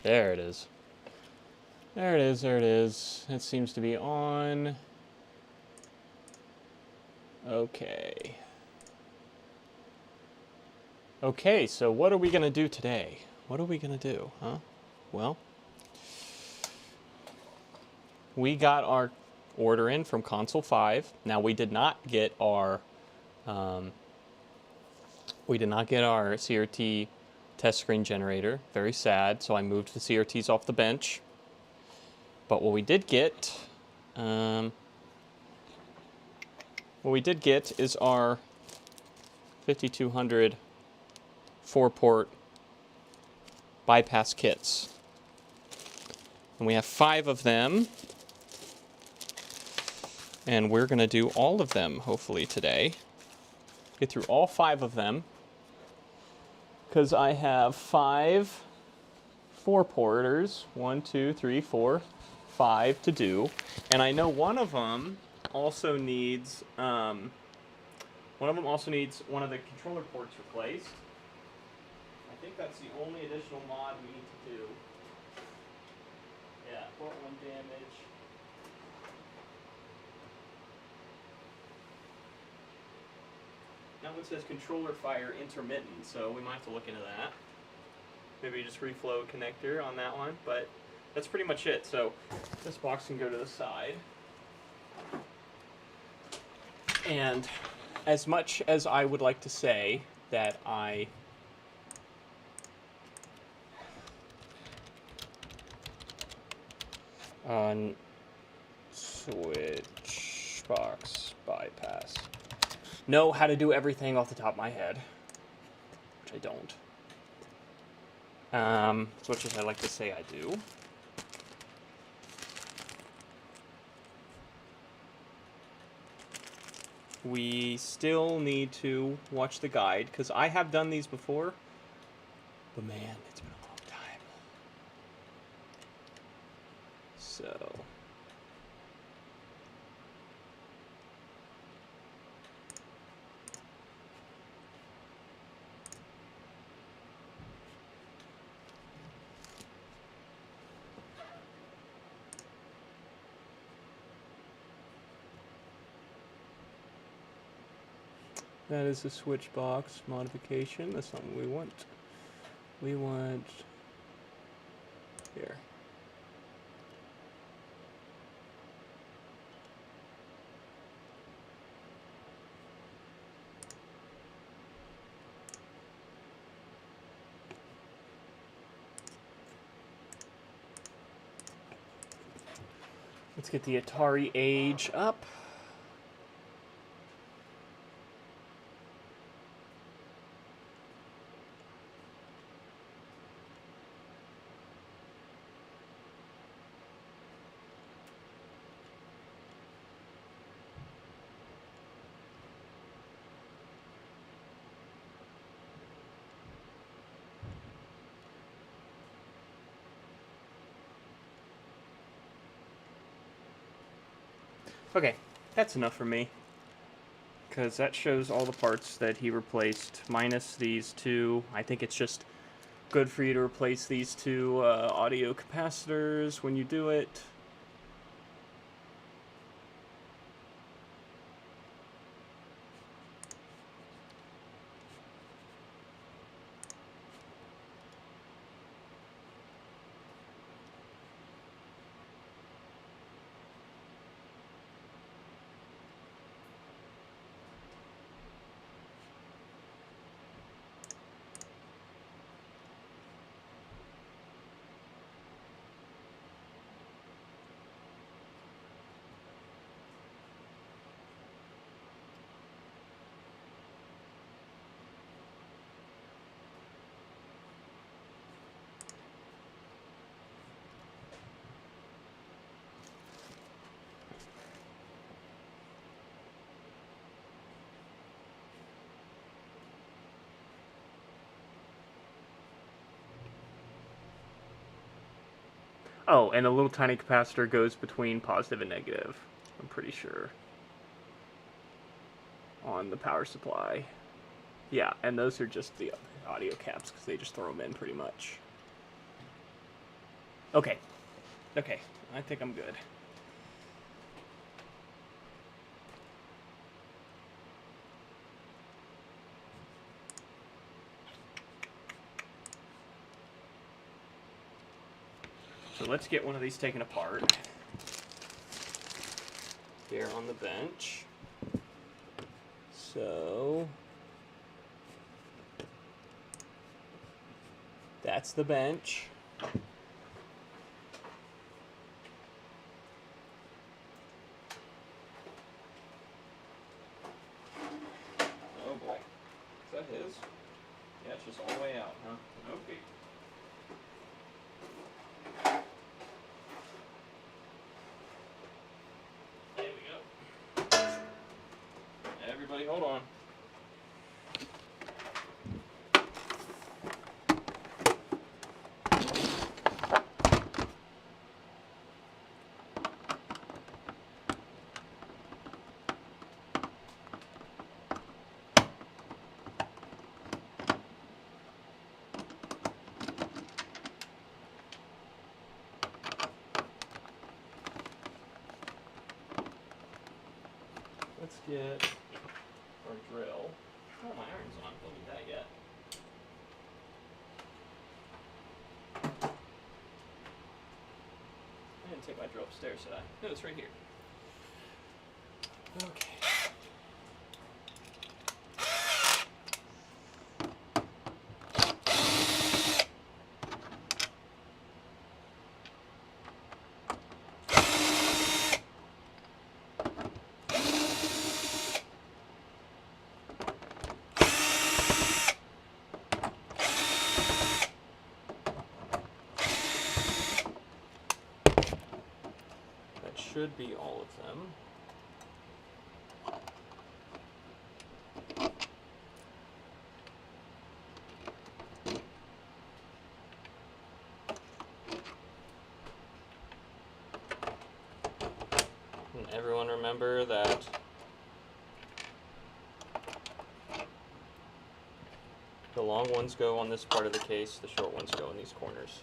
There it is. There it is, there it is. It seems to be on. Okay. Okay, so what are we going to do today? What are we going to do, huh? Well, we got our order in from Console 5. Now, we did not get our CRT test screen generator. Very sad, so I moved the CRTs off the bench. But what we did get is our 5200 4-port bypass kits. And we have 5 of them. And we're going to do all of them, hopefully, today. Get through all 5 of them. Because I have 5 4-porters. 1, 2, 3, 4, 5 to do. And I know one of them also needs one of the controller ports replaced. I think that's the only additional mod we need to do. Yeah, port 1 damage. That one says controller fire intermittent, so we might have to look into that. Maybe just reflow connector on that one, but that's pretty much it. So this box can go to the side. And as much as I would like to say that I switch box bypass know how to do everything off the top of my head, which I don't. As much as I like to say I do. We still need to watch the guide, because I have done these before, but man, it's been a long time. So... that is a switch box modification. That's not what we want. We want here. Let's get the Atari age up. Okay, that's enough for me, because that shows all the parts that he replaced, minus these 2. I think it's just good for you to replace these 2 audio capacitors when you do it. Oh, and a little tiny capacitor goes between positive and negative, I'm pretty sure, on the power supply. Yeah, and those are just the audio caps, because they just throw them in pretty much. Okay. Okay. I think I'm good. So let's get one of these taken apart. Here on the bench. So that's the bench. Oh boy. Is that his? Yeah, it's just all the way out, huh? Okay. There we go. Everybody hold on. Let's get our drill. Oh, my iron's on. Don't need that yet. I didn't take my drill upstairs, did I? No, it's right here. Okay. Should be all of them. And everyone remember that the long ones go on this part of the case, the short ones go in these corners.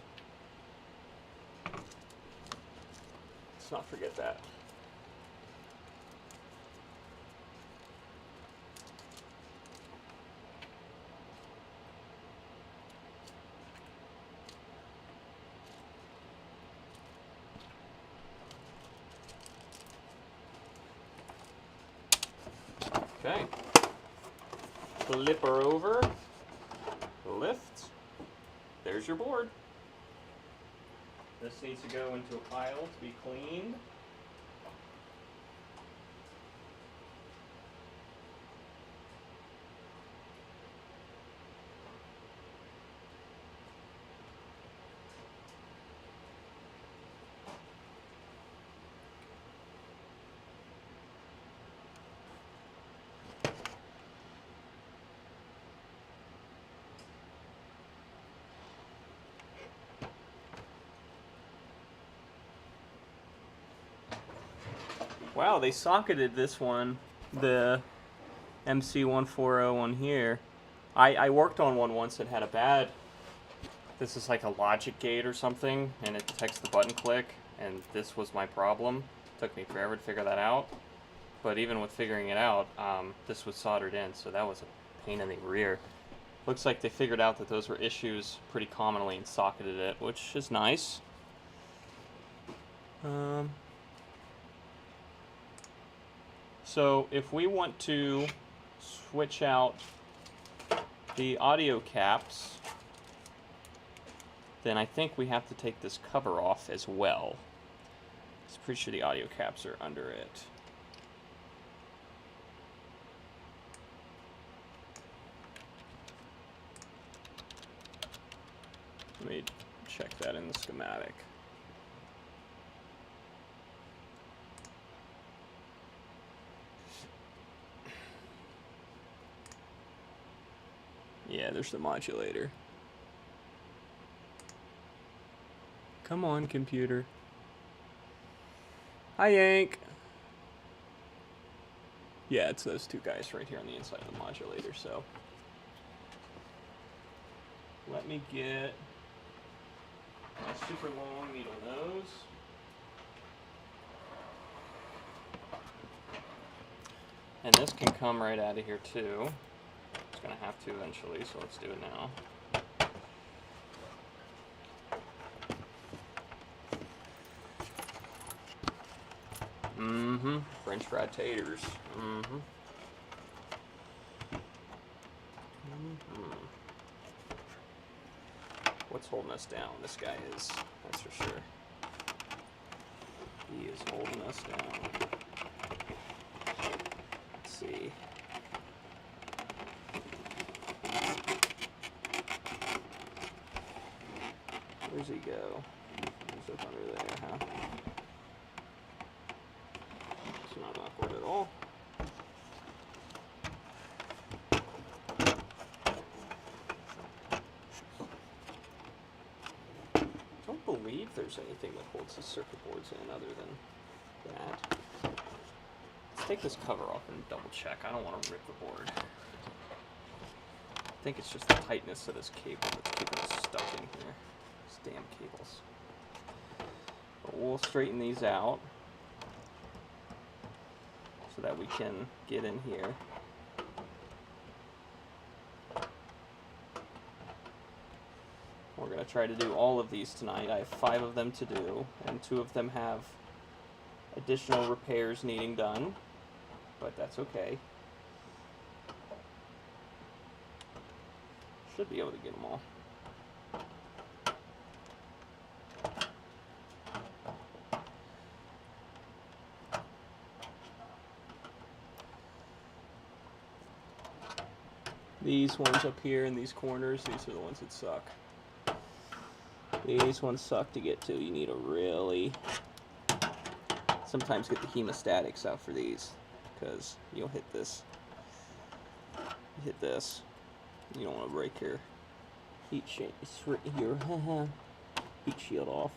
Let's not forget that. Okay. Flip her over. Lift. There's your board. This needs to go into a pile to be cleaned. Wow, they socketed this one, the MC140 one here. I worked on one once that had a bad, this is like a logic gate or something, and it detects the button click, and this was my problem. It took me forever to figure that out. But even with figuring it out, this was soldered in, so that was a pain in the rear. Looks like they figured out that those were issues pretty commonly and socketed it, which is nice. So if we want to switch out the audio caps, then I think we have to take this cover off as well. I'm pretty sure the audio caps are under it. Let me check that in the schematic. Yeah, there's the modulator. Come on, computer. Hi, Yank. Yeah, it's those two guys right here on the inside of the modulator, so. Let me get A super long needle nose. And this can come right out of here too. It's going to have to eventually, so let's do it now. French fried taters. What's holding us down? This guy is, that's for sure. He is holding us down. Let's see. Where's he go? He's up under there, huh? It's not awkward at all. I don't believe there's anything that holds the circuit boards in other than that. Let's take this cover off and double check. I don't want to rip the board. I think it's just the tightness of this cable that's keeping us stuck in here. These damn cables. But we'll straighten these out so that we can get in here. We're going to try to do all of these tonight. I have 5 of them to do, and 2 of them have additional repairs needing done, but that's okay. Should be able to get them all. These ones up here in these corners, these are the ones that suck. These ones suck to get to. You need a really... Sometimes get the hemostatics out for these, because you'll hit this. You hit this. You don't want to break your heat heat shield off.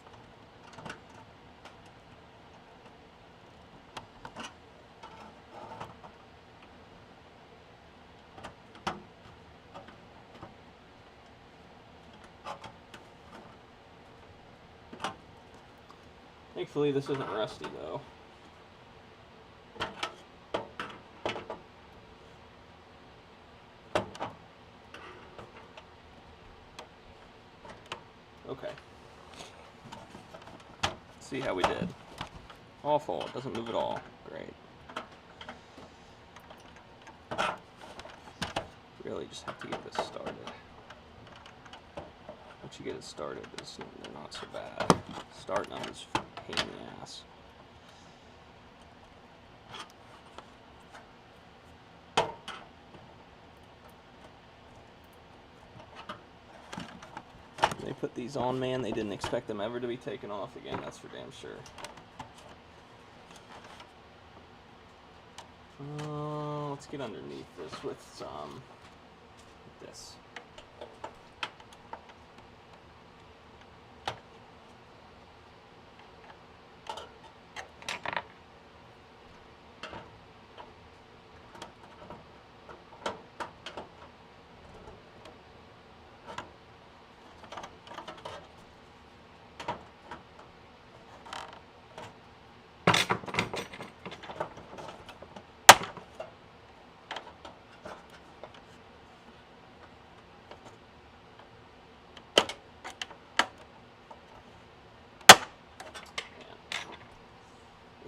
Thankfully, this isn't rusty, though. Okay. Let's see how we did. Awful. It doesn't move at all. Great. Really just have to get this started. Once you get it started, they're not so bad. Starting them is a pain in the ass. They put these on, man. They didn't expect them ever to be taken off again. That's for damn sure. Let's get underneath this with some this.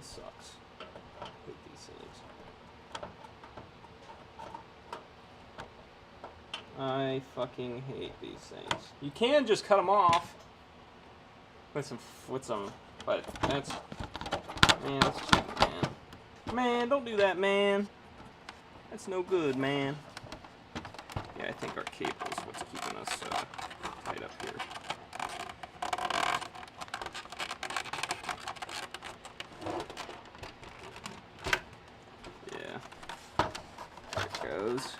Sucks. I hate these things. I fucking hate these things. You can just cut them off with some, but that's, man, that's cheap, man. Man, don't do that, man. That's no good, man. Yeah, I think our cable is what's keeping us tight up here. Goes.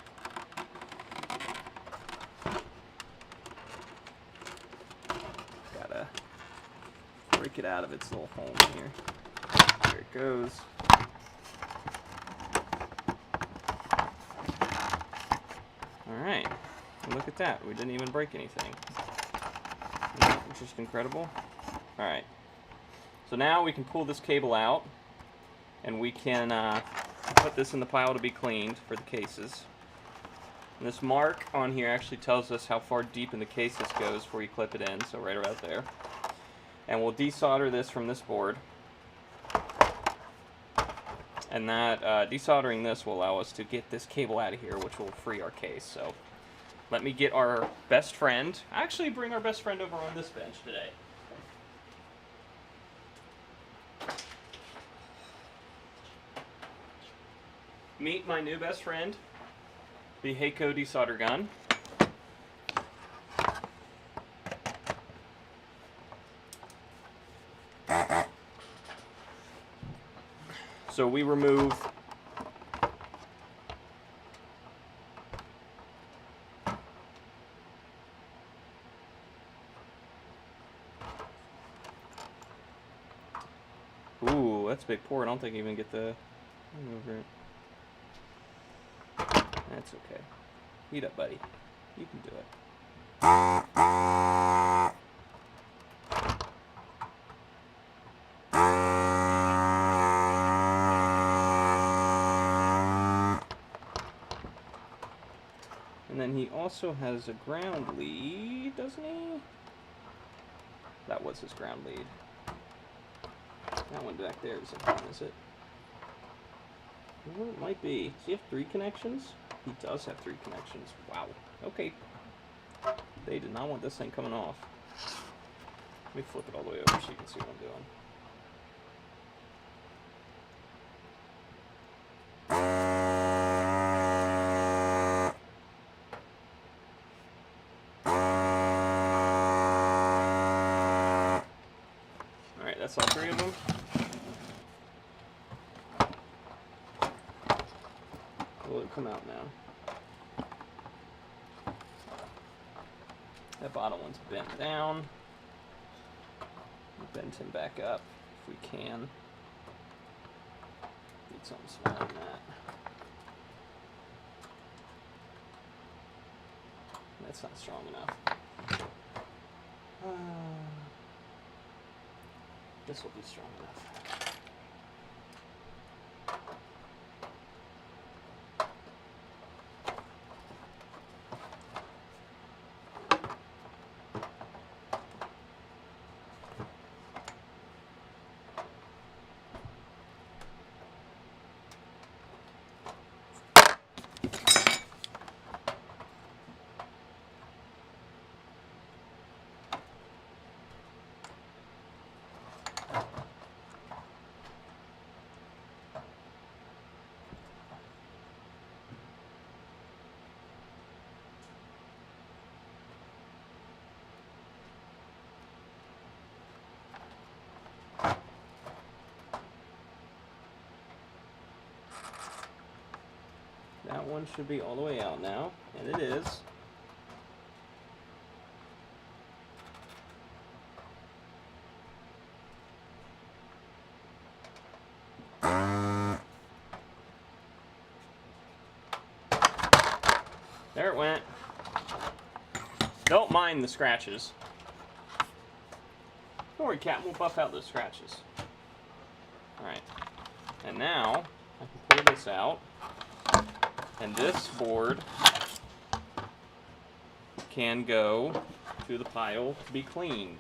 Gotta break it out of its little home here. There it goes. Alright, look at that. We didn't even break anything. which is incredible. Alright. So now we can pull this cable out, and we can put this in the pile to be cleaned for the cases. And this mark on here actually tells us how far deep in the case this goes before you clip it in, so right about there. And we'll desolder this from this board. And that desoldering this will allow us to get this cable out of here, which will free our case. So let me get our best friend. Actually, bring our best friend over on this bench today. Meet my new best friend, the Heiko desolder gun. So we remove ooh, that's a big pour. I don't think I even get the over it. That's okay. Heat up, buddy. You can do it. And then he also has a ground lead, doesn't he? That was his ground lead. That one back there isn't one, is it? Well, it might be. Does he have 3 connections? He does have 3 connections. Wow. Okay. They did not want this thing coming off. Let me flip it all the way over so you can see what I'm doing. Alright, that's all 3 of them. Will it come out now? That bottom one's bent down. Bend him back up if we can. Need something smaller than that. That's not strong enough. This will be strong enough. That one should be all the way out now, and it is. There it went. Don't mind the scratches. Don't worry, cat, we'll buff out those scratches. Alright. And now, I can pull this out. And this board can go to the pile to be cleaned.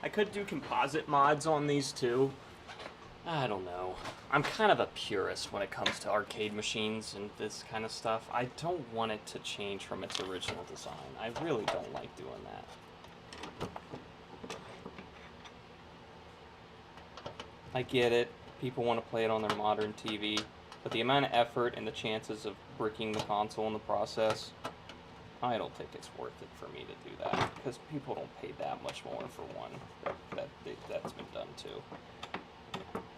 I could do composite mods on these too. I don't know. I'm kind of a purist when it comes to arcade machines and this kind of stuff. I don't want it to change from its original design. I really don't like doing that. I get it. People want to play it on their modern TV, but the amount of effort and the chances of bricking the console in the process, I don't think it's worth it for me to do that, because people don't pay that much more for one that's been done to.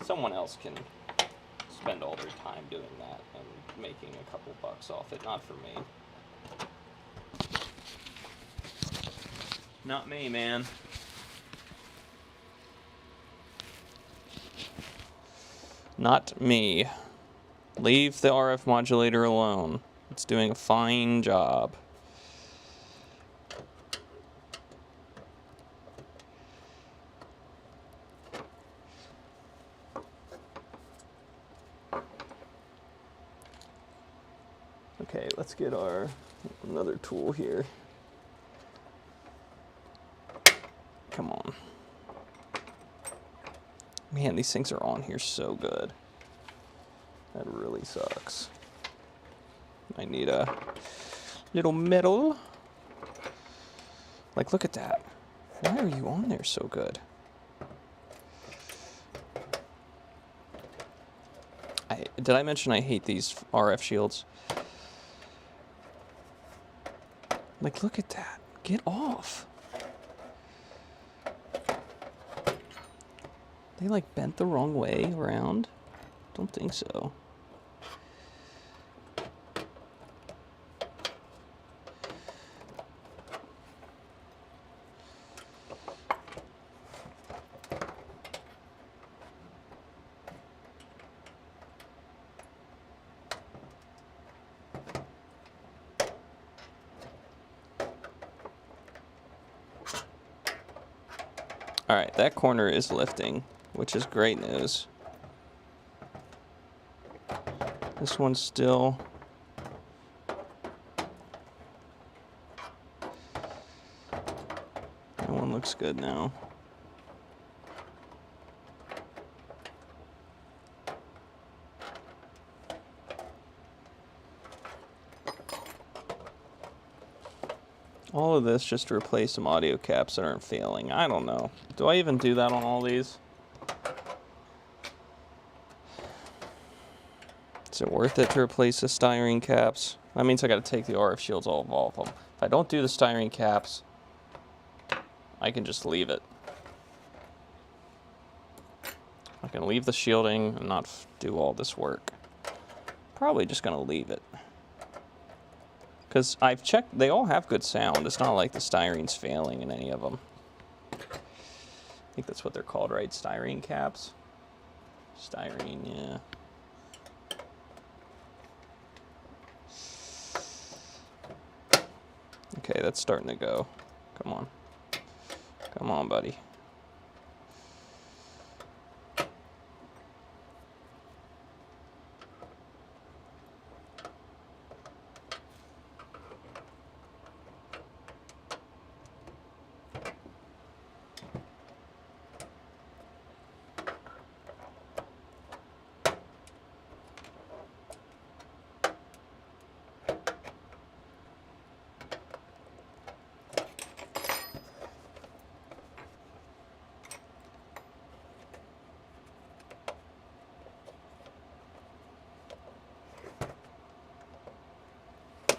Someone else can spend all their time doing that and making a couple bucks off it, not for me. Not me, man. Not me. Leave the RF modulator alone. It's doing a fine job. Okay, let's get another tool here. Come on. Man, these things are on here so good. That really sucks. I need a little metal. Like, look at that. Why are you on there so good? Did I mention I hate these RF shields? Like, look at that. Get off. They like bent the wrong way around? Don't think so. All right, that corner is lifting, which is great news. This one's still... That one looks good now. All of this just to replace some audio caps that aren't failing. I don't know. Do I even do that on all these? Is it worth it to replace the styrene caps? That means I got to take the RF shields all off them. If I don't do the styrene caps, I can just leave it. I can leave the shielding and not do all this work. Probably just going to leave it. Because I've checked, they all have good sound. It's not like the styrene's failing in any of them. I think that's what they're called, right? Styrene caps? Styrene, yeah. Okay, that's starting to go. Come on. Come on, buddy.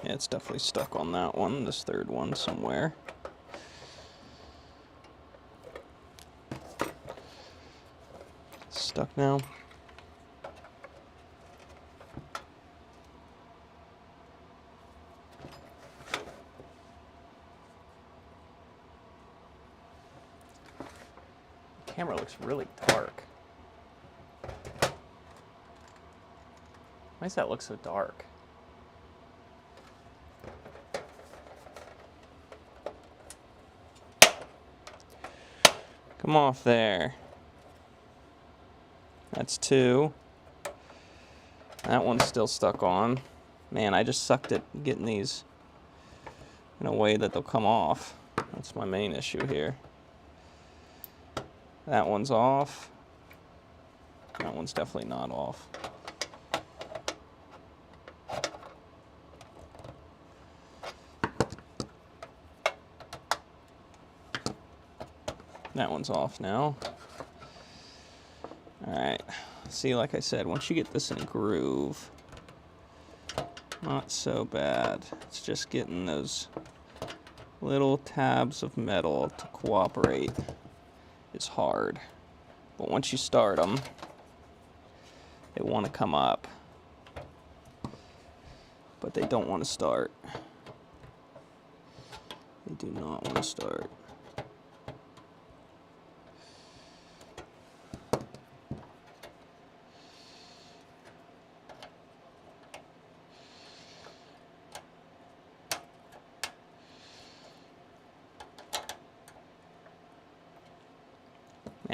Yeah, it's definitely stuck on that one, this third one somewhere. Stuck now. The camera looks really dark. Why does that look so dark? Come off there. That's two. That one's still stuck on. Man, I just sucked at getting these in a way that they'll come off. That's my main issue here. That one's off. That one's definitely not off. That one's off now. Alright, see, like I said, once you get this in a groove, not so bad. It's just getting those little tabs of metal to cooperate is hard. But once you start them, they want to come up. But they don't want to start. They do not want to start.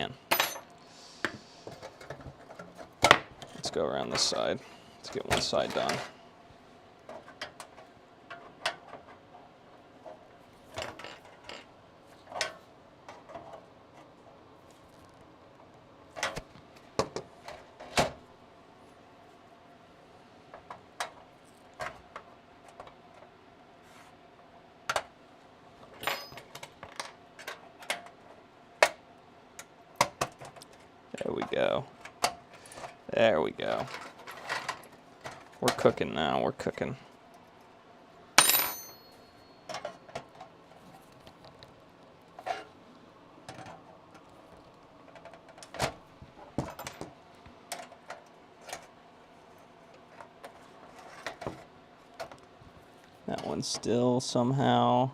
man. Let's go around this side. Let's get one side done. There we go. There we go. We're cooking now, we're cooking. That one's still somehow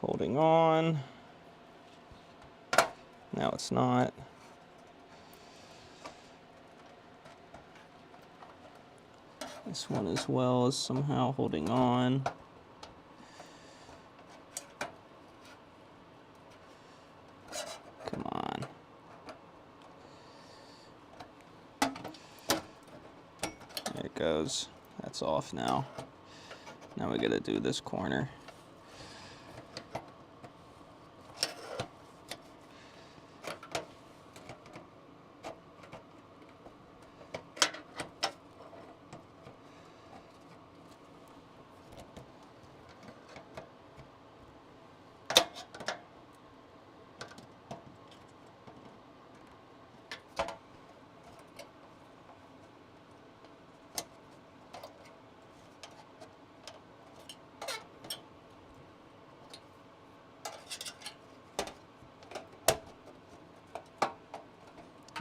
holding on. Now it's not. This one as well is somehow holding on. Come on. There it goes. That's off now. Now we gotta do this corner.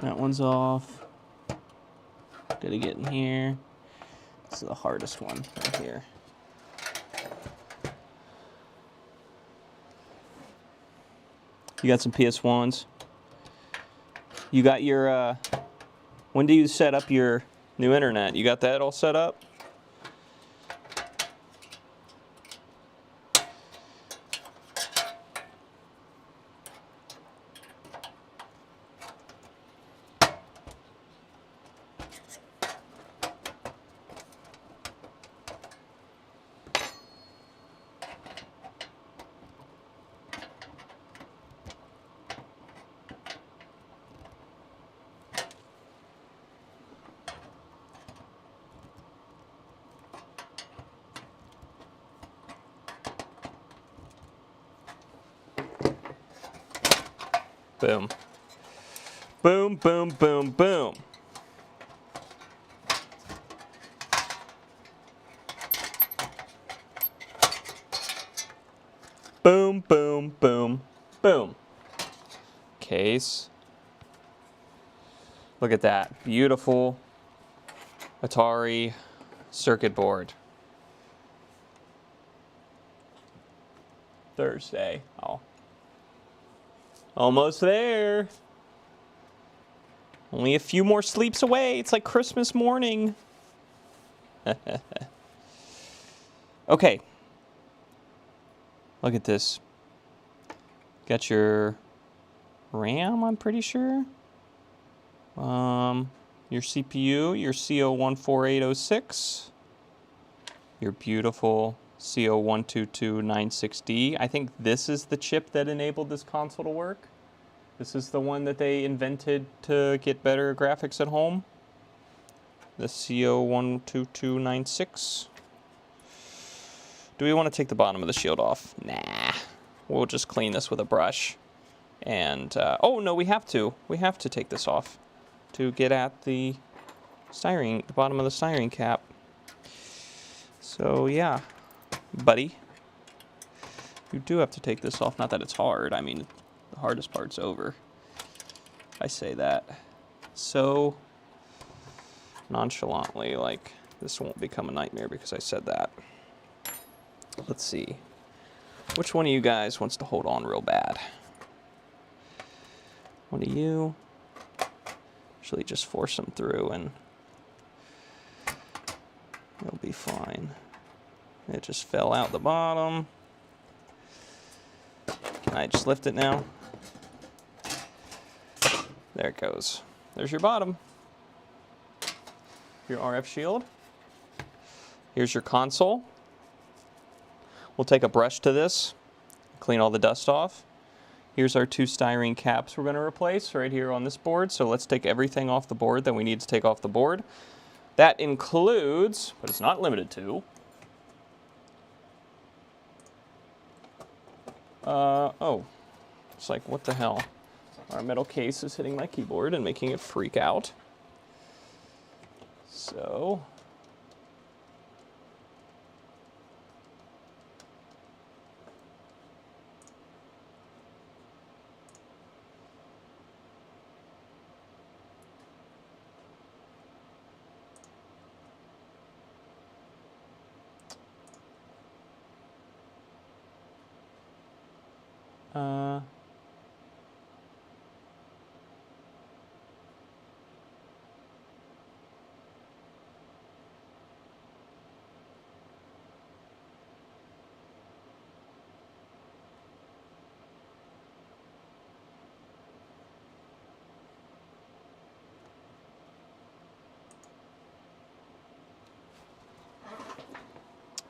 That one's off. Gotta get in here. This is the hardest one right here. You got some PS1s? You got your, when do you set up your new internet? You got that all set up? Boom. Boom, boom, boom, boom. Boom, boom, boom, boom. Case. Look at that. Beautiful Atari circuit board. Thursday. Oh. Almost there. Only a few more sleeps away. It's like Christmas morning. Okay. Look at this. Got your RAM, I'm pretty sure. Your CPU, your CO14806. Your beautiful CO12296D. I think this is the chip that enabled this console to work. This is the one that they invented to get better graphics at home. The CO12296. Do we want to take the bottom of the shield off? Nah. We'll just clean this with a brush. And, oh no, we have to. We have to take this off to get at the styrene, the bottom of the styrene cap. So, yeah. Buddy, you do have to take this off. Not that it's hard. I mean, the hardest part's over. I say that so nonchalantly, like this won't become a nightmare because I said that. Let's see. Which one of you guys wants to hold on real bad? One of you? Actually, just force them through and it'll be fine. It just fell out the bottom. Can I just lift it now? There it goes. There's your bottom. Your RF shield. Here's your console. We'll take a brush to this, clean all the dust off. Here's our 2 styrene caps we're going to replace right here on this board. So let's take everything off the board that we need to take off the board. That includes, but it's not limited to, oh, it's like, what the hell? Our metal case is hitting my keyboard and making it freak out. So,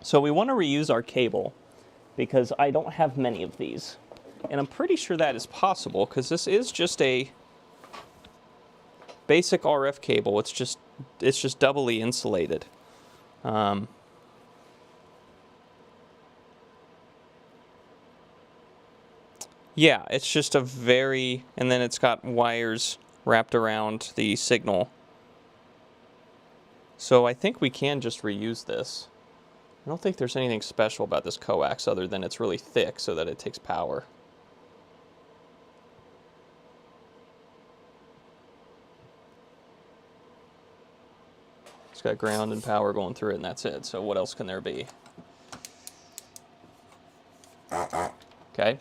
So we want to reuse our cable because I don't have many of these. And I'm pretty sure that is possible because this is just a basic RF cable. It's just doubly insulated. Yeah, it's just a very, and then it's got wires wrapped around the signal. So I think we can just reuse this. I don't think there's anything special about this coax other than it's really thick so that it takes power. It's got ground and power going through it and that's it. So what else can there be? Okay.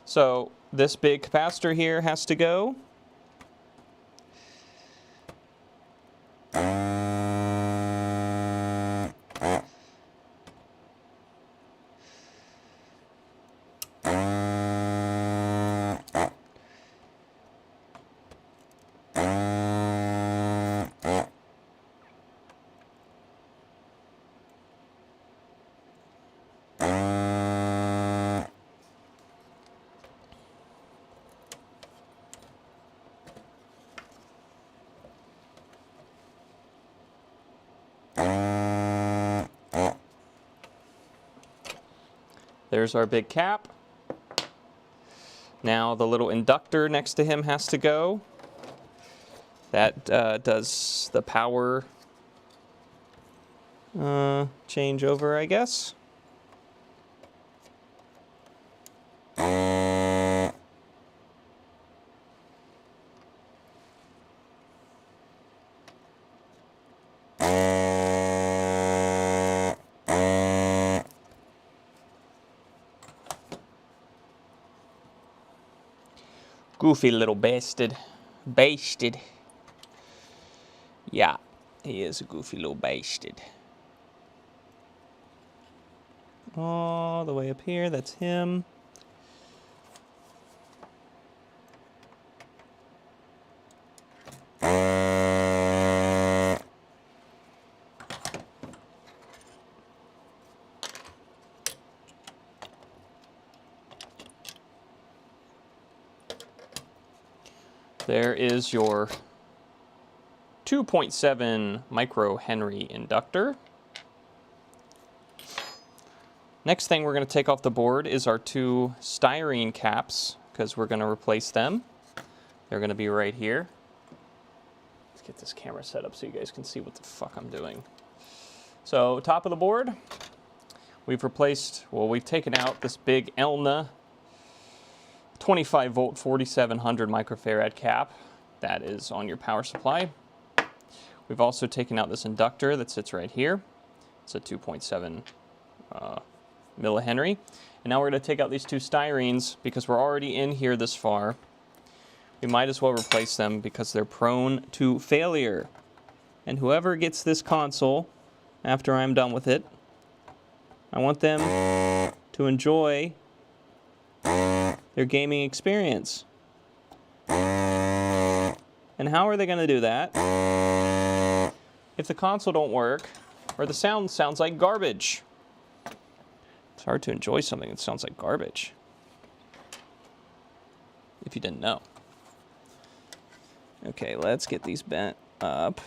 So this big capacitor here has to go. There's our big cap. Now the little inductor next to him has to go. That does the power change over, I guess. Goofy little bastard. Basted. Yeah, he is a goofy little bastard. All the way up here, that's him. There is your 2.7 microhenry inductor. Next thing we're going to take off the board is our 2 styrene caps because we're going to replace them. They're going to be right here. Let's get this camera set up so you guys can see what the fuck I'm doing. So top of the board, we've replaced, well, we've taken out this big Elna 25 volt 4700 microfarad cap that is on your power supply. We've also taken out this inductor that sits right here. It's a 2.7 millihenry. And now we're going to take out these 2 styrenes because we're already in here this far. We might as well replace them because they're prone to failure. And whoever gets this console after I'm done with it, I want them to enjoy their gaming experience. And how are they going to do that if the console don't work or the sound sounds like garbage? It's hard to enjoy something that sounds like garbage, if you didn't know. Okay, let's get these bent up.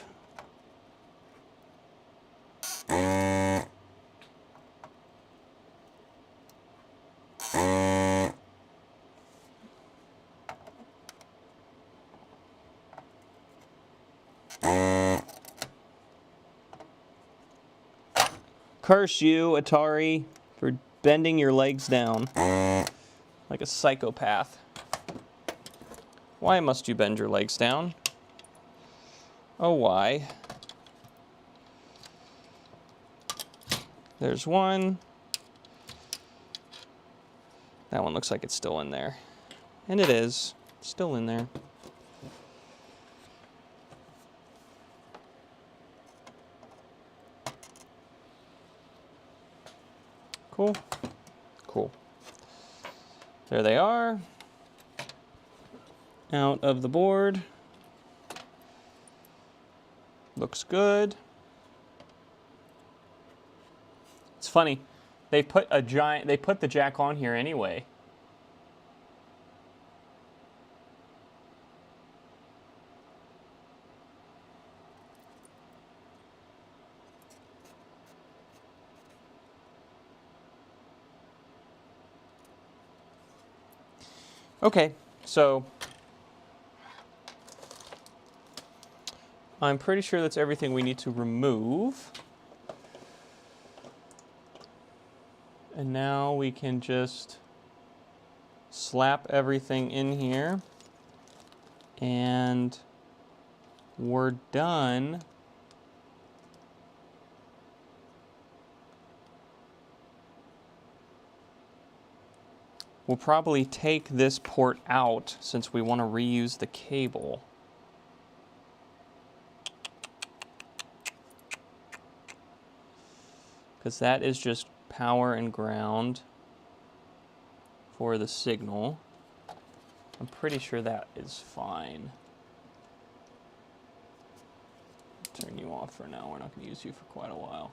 Curse you, Atari, for bending your legs down like a psychopath. Why must you bend your legs down? Oh, why? There's one. That one looks like it's still in there. And it is. It's still in there. Cool. Cool. There they are. Out of the board. Looks good. It's funny. They put the jack on here anyway. Okay, so I'm pretty sure that's everything we need to remove. And now we can just slap everything in here and we're done. We'll probably take this port out since we want to reuse the cable. Because that is just power and ground for the signal. I'm pretty sure that is fine. Turn you off for now. We're not going to use you for quite a while.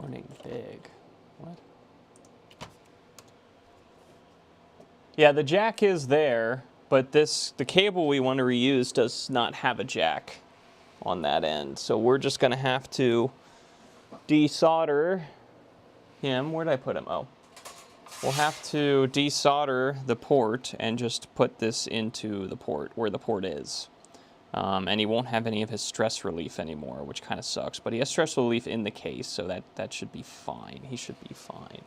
Warning big. What? Yeah, the jack is there, but the cable we want to reuse does not have a jack on that end. So we're just going to have to desolder him. Where did I put him? Oh. We'll have to desolder the port and just put this into the port, where the port is. And he won't have any of his stress relief anymore, which kind of sucks. But he has stress relief in the case, so that should be fine. He should be fine.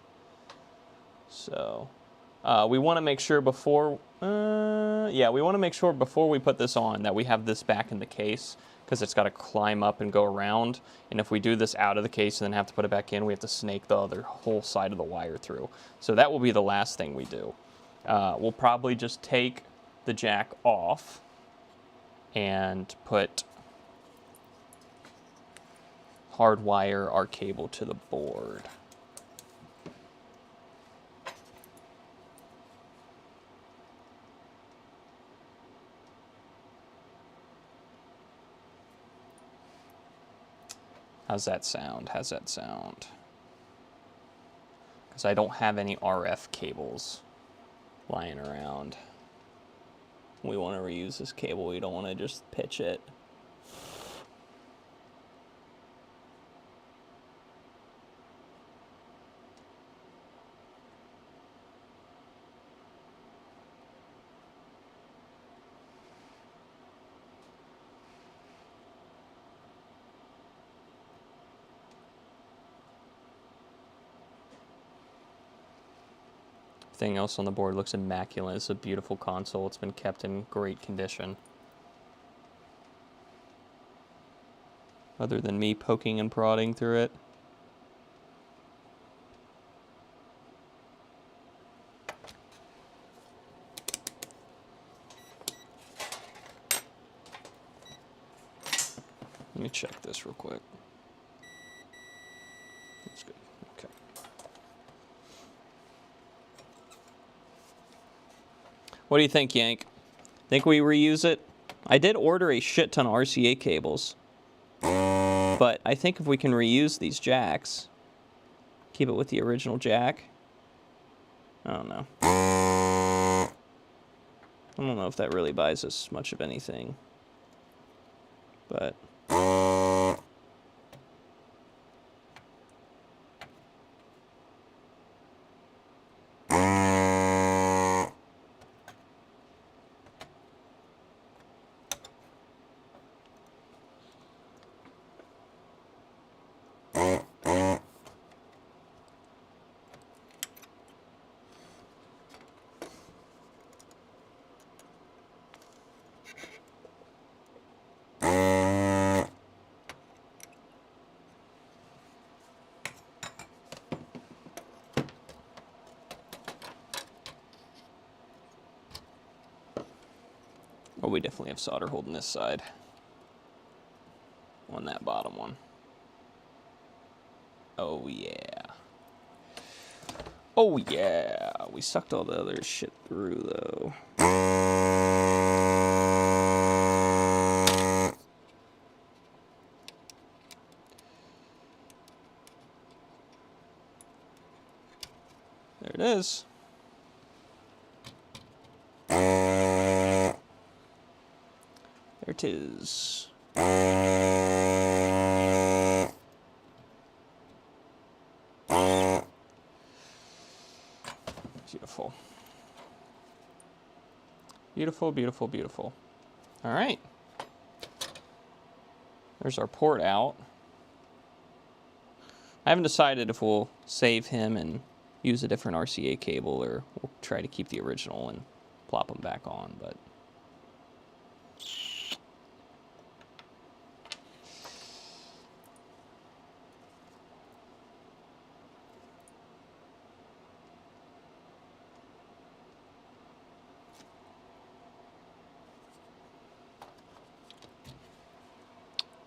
So we want to make sure before, we want to make sure before we put this on that we have this back in the case, because it's got to climb up and go around. And if we do this out of the case and then have to put it back in, we have to snake the other whole side of the wire through. So that will be the last thing we do. We'll probably just take the jack off and hardwire our cable to the board. How's that sound? How's that sound? Because I don't have any RF cables lying around. We want to reuse this cable. We don't want to just pitch it. Everything else on the board looks immaculate. It's a beautiful console. It's been kept in great condition. Other than me poking and prodding through it. Let me check this real quick. That's good. Okay. What do you think, Yank? Think we reuse it? I did order a shit ton of RCA cables. But I think if we can reuse these jacks, keep it with the original jack. I don't know. I don't know if that really buys us much of anything. But oh, we definitely have solder holding this side. On that bottom one. Oh yeah. Oh yeah. We sucked all the other shit through though. There it is. There it is. Beautiful. Beautiful, beautiful, beautiful. All right. There's our port out. I haven't decided if we'll save him and use a different RCA cable or we'll try to keep the original and plop them back on, but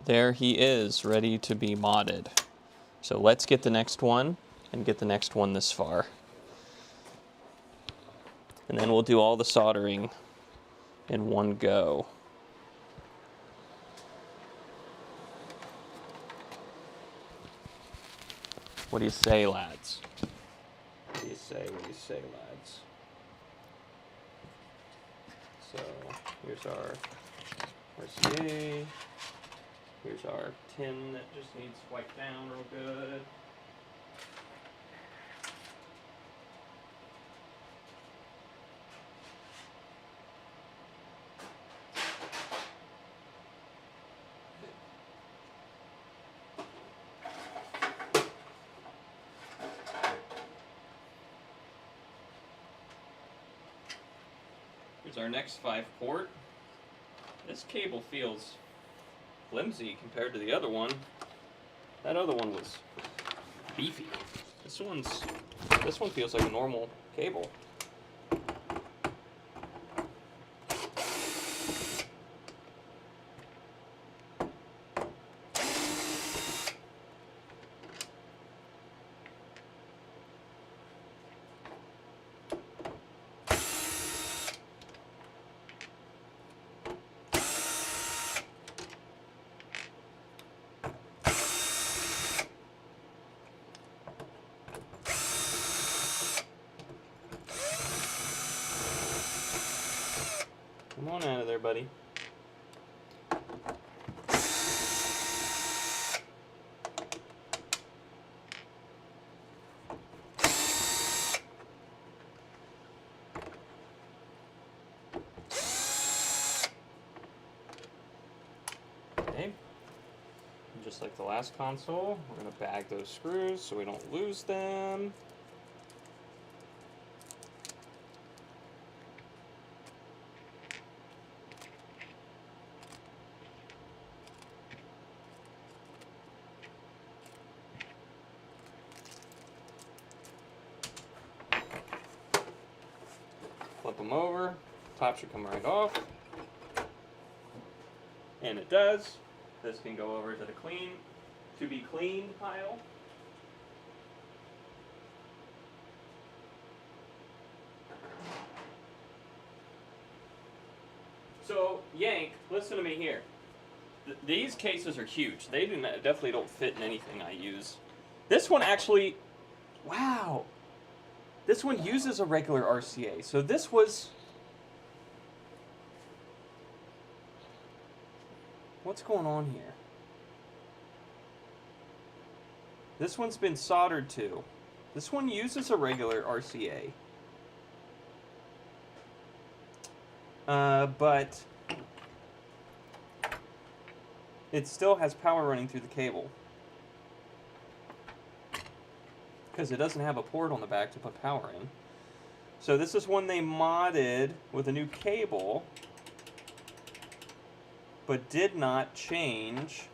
there he is, ready to be modded. So let's get the next one and get the next one this far. And then we'll do all the soldering in one go. What do you say, lads? What do you say, lads? So here's our RCA. Here's our tin that just needs wiped down real good. Here's our next 5-port. This cable feels flimsy compared to the other one. That other one was beefy. This one feels like a normal cable. Come on out of there, buddy. Okay. Just like the last console, we're going to bag those screws so we don't lose them. them over. Top should come right off. And it does. This can go over to the to be cleaned pile. So, Yank, listen to me here. These cases are huge. They definitely don't fit in anything I use. This one actually, wow. This one uses a regular RCA. So this was, what's going on here? This one's been soldered to. This one uses a regular RCA. But it still has power running through the cable. Because it doesn't have a port on the back to put power in. So this is one they modded with a new cable, but did not change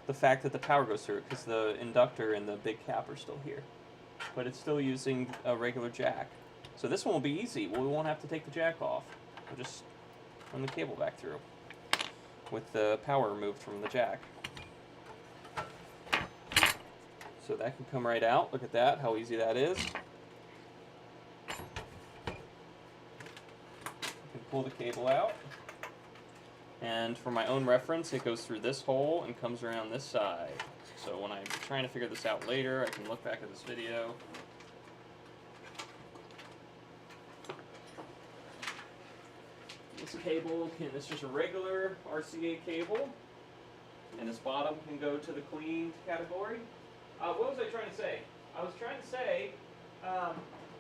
the fact that the power goes through it, because the inductor and the big cap are still here. But it's still using a regular jack. So this one will be easy. We won't have to take the jack off. We'll just run the cable back through with the power removed from the jack. So that can come right out. Look at that, how easy that is. You can pull the cable out. And for my own reference, it goes through this hole and comes around this side. So when I'm trying to figure this out later, I can look back at this video. This cable it's just a regular RCA cable, and this bottom can go to the cleaned category. What was I trying to say? I was trying to say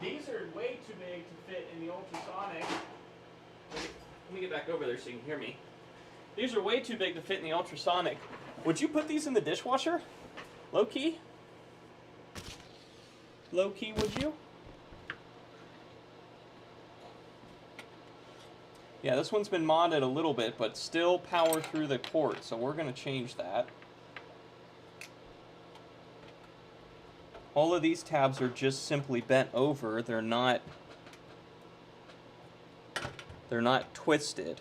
these are way too big to fit in the ultrasonic. Let me get back over there so you can hear me. These are way too big to fit in the ultrasonic. Would you put these in the dishwasher? Low key? Low key, would you? Yeah, this one's been modded a little bit, but still power through the port, so we're going to change that. All of these tabs are just simply bent over. They're not twisted,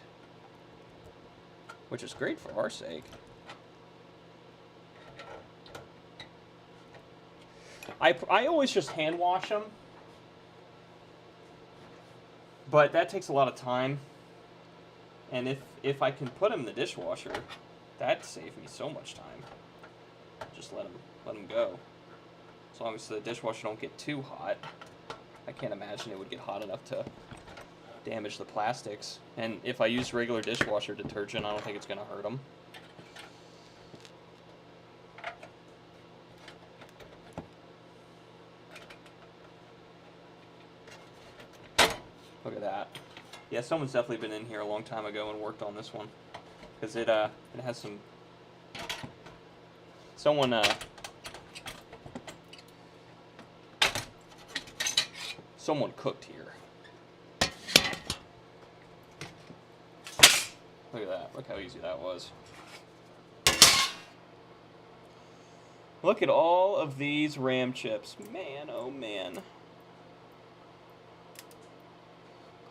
which is great for our sake. I always just hand wash them, but that takes a lot of time. And if I can put them in the dishwasher, that'd save me so much time. Just let them go. As long as the dishwasher don't get too hot. I can't imagine it would get hot enough to damage the plastics. And if I use regular dishwasher detergent, I don't think it's going to hurt them. Look at that. Yeah, someone's definitely been in here a long time ago and worked on this one, because it has some. Someone cooked here. Look at that. Look how easy that was. Look at all of these RAM chips. Man, oh man.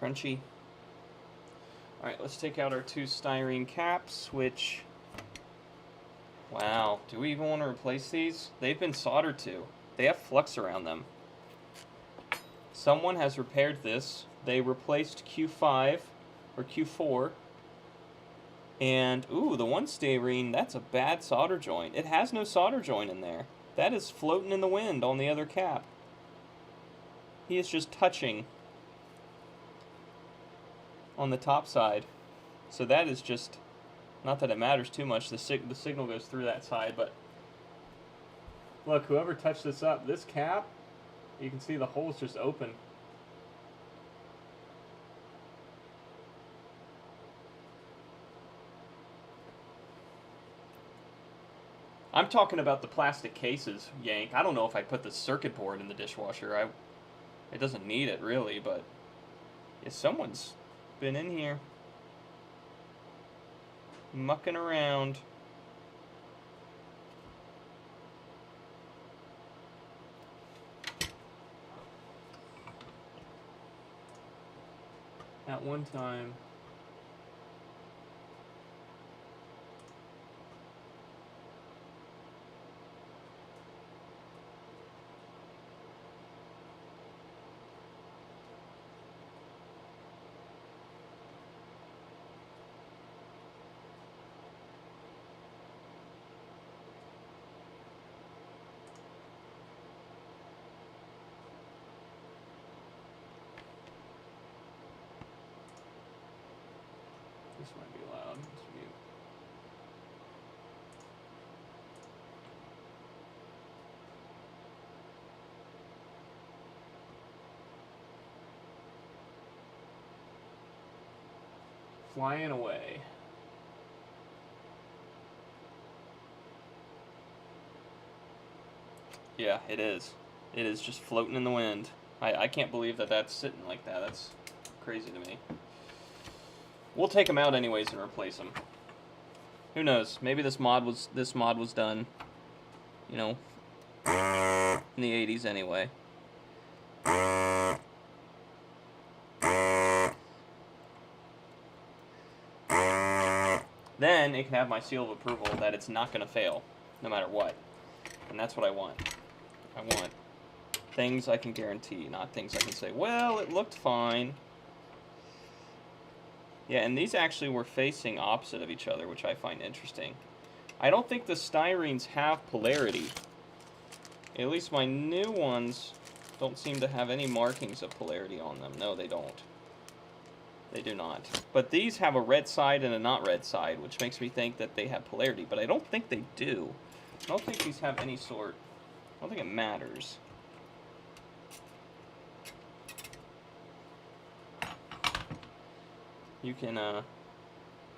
Crunchy. Alright, let's take out our two styrene caps, which, wow, do we even want to replace these? They've been soldered to. They have flux around them. Someone has repaired this. They replaced Q5 or Q4. And, ooh, the one styrene, that's a bad solder joint. It has no solder joint in there. That is floating in the wind on the other cap. He is just touching on the top side. So that is just, not that it matters too much, the signal goes through that side, but look, whoever touched this up, this cap, you can see the hole's just open. I'm talking about the plastic cases, Yank. I don't know if I put the circuit board in the dishwasher. It doesn't need it really, but yeah, someone's been in here mucking around. one time. This might be loud. Let's mute. Flying away. Yeah, it is. It is just floating in the wind. I can't believe that that's sitting like that. That's crazy to me. We'll take them out anyways and replace them. Who knows? Maybe this mod was done, you know, in the 80s anyway. Then it can have my seal of approval that it's not going to fail, no matter what. And that's what I want. I want things I can guarantee, not things I can say, well, it looked fine. Yeah, and these actually were facing opposite of each other, which I find interesting. I don't think the styrenes have polarity. At least my new ones don't seem to have any markings of polarity on them. No, they don't. They do not. But these have a red side and a not red side, which makes me think that they have polarity. But I don't think they do. I don't think these have any sort... I don't think it matters. You can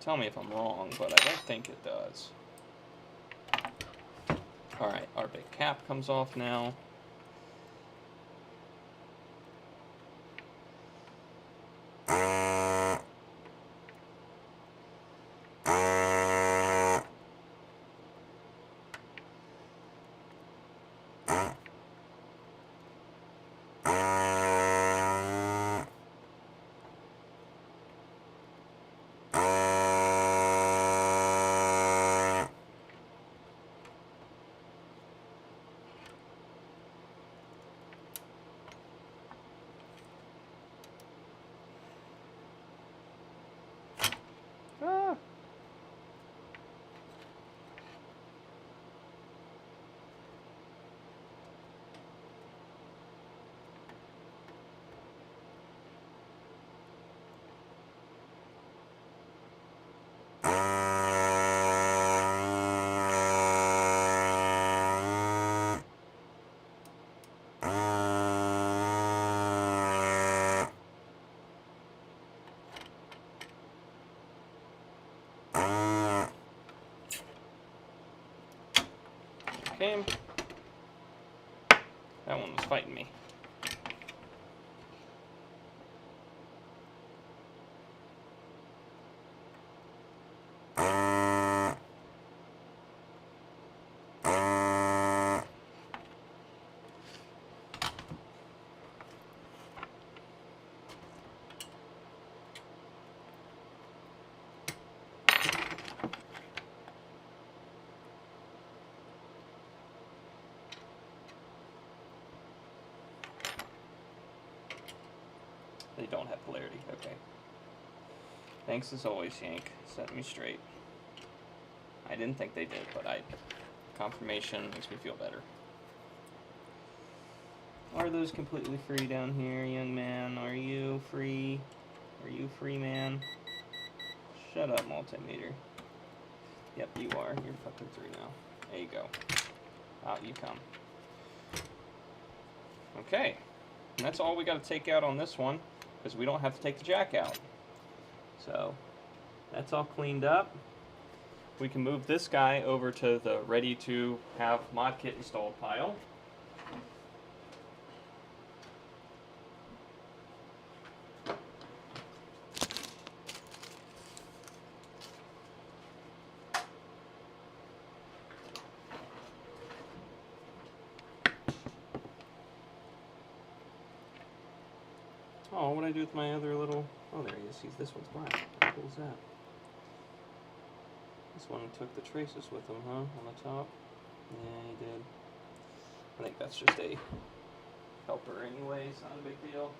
tell me if I'm wrong, but I don't think it does. Alright, our big cap comes off now. Okay. That one was fighting me. They don't have polarity. Okay. Thanks as always, Yank. Set me straight. I didn't think they did, but confirmation makes me feel better. Are those completely free down here, young man? Are you free? Are you free, man? Shut up, multimeter. Yep, you are. You're fucking through now. There you go. Out you come. Okay. And that's all we got to take out on this one, because we don't have to take the jack out. So, that's all cleaned up. We can move this guy over to the ready to have mod kit installed pile. Oh, what did I do with my other little... Oh, there he is. This one's black. How cool is that? This one took the traces with him, huh? On the top? Yeah, he did. I think that's just a helper anyway. It's not a big deal.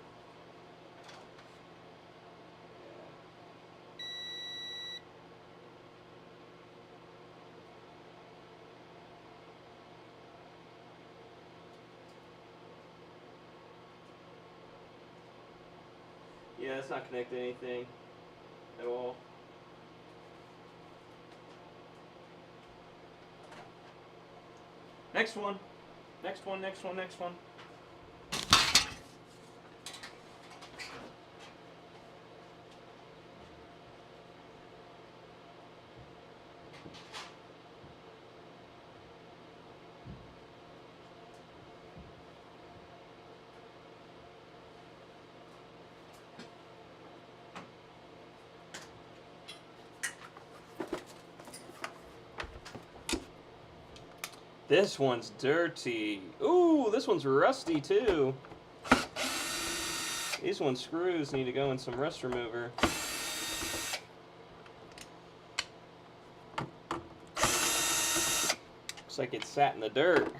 Yeah, it's not connected to anything at all. Next one. Next one, next one, next one. This one's dirty. Ooh, this one's rusty too. These ones screws need to go in some rust remover. Looks like it sat in the dirt.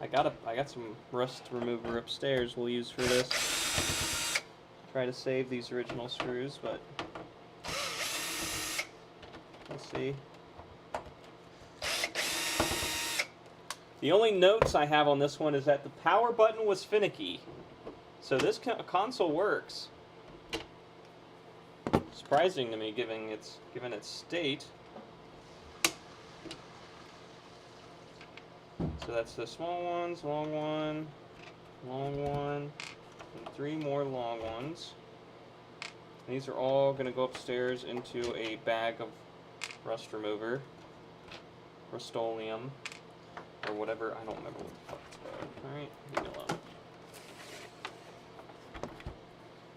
I got some rust remover upstairs we'll use for this. Try to save these original screws, but we'll see. The only notes I have on this one is that the power button was finicky. So this console works. Surprising to me given its state. So that's the small ones, long one, and 3 more long ones. And these are all going to go upstairs into a bag of rust remover, Rust-Oleum, or whatever. I don't remember what the fuck it's called. Alright, leave me alone.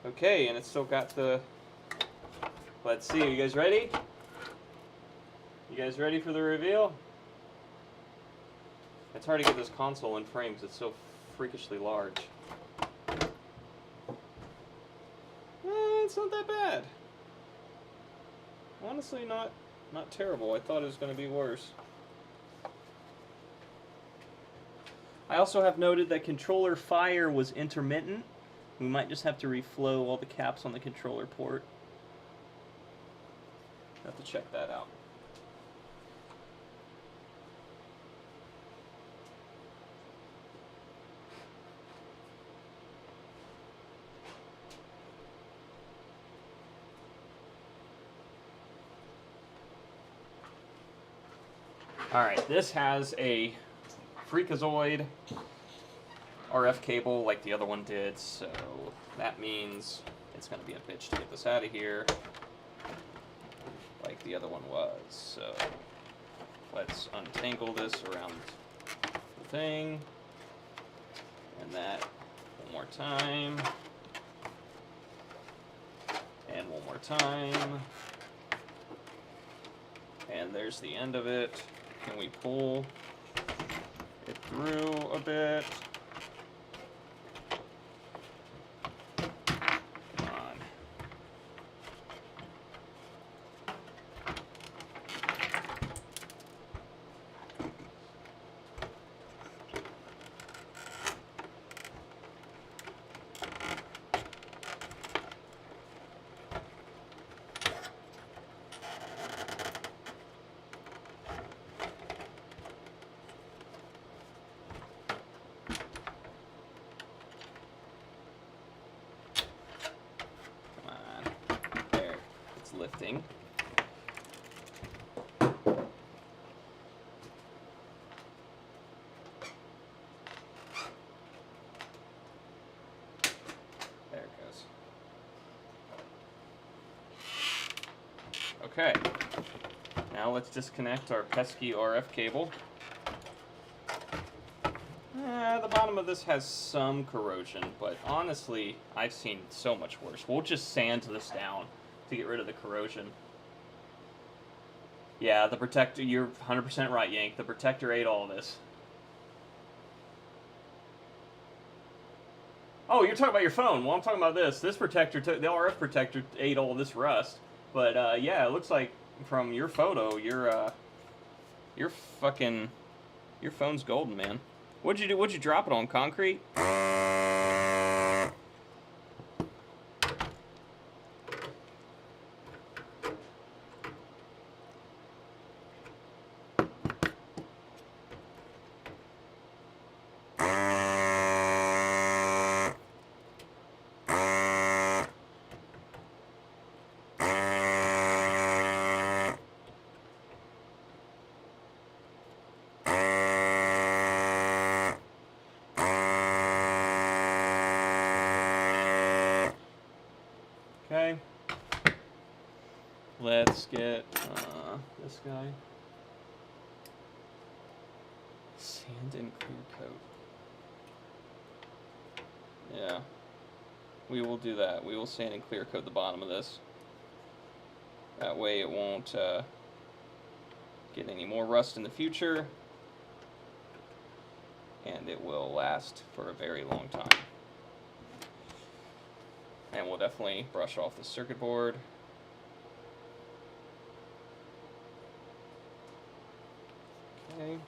Okay, and it's still got the... Let's see, you guys ready? You guys ready for the reveal? It's hard to get this console in frames. It's so freakishly large. It's not that bad. Honestly, not terrible. I thought it was going to be worse. I also have noted that controller fire was intermittent. We might just have to reflow all the caps on the controller port. Have to check that out. Alright, this has a freakazoid RF cable like the other one did, so that means it's going to be a bitch to get this out of here like the other one was. So let's untangle this around the thing, and that one more time, and one more time, and there's the end of it. Can we pull it through a bit? Come on. Lifting. There it goes. Okay. Now let's disconnect our pesky RF cable. The bottom of this has some corrosion, but honestly, I've seen so much worse. We'll just sand this down to get rid of the corrosion. Yeah, the protector, you're 100% right, Yank. The protector ate all of this. Oh, Oh, you're talking about your phone. Well, I'm talking about this. This protector, the RF protector, ate all this rust. But yeah, it looks like from your photo, your fucking, your phone's golden, man. What'd you do? What'd you drop it on? Concrete? Okay. Let's get this guy. Sand and clear coat. Yeah. We will do that. We will sand and clear coat the bottom of this. That way it won't get any more rust in the future. And it will last for a very long time. And we'll definitely brush off the circuit board. Okay.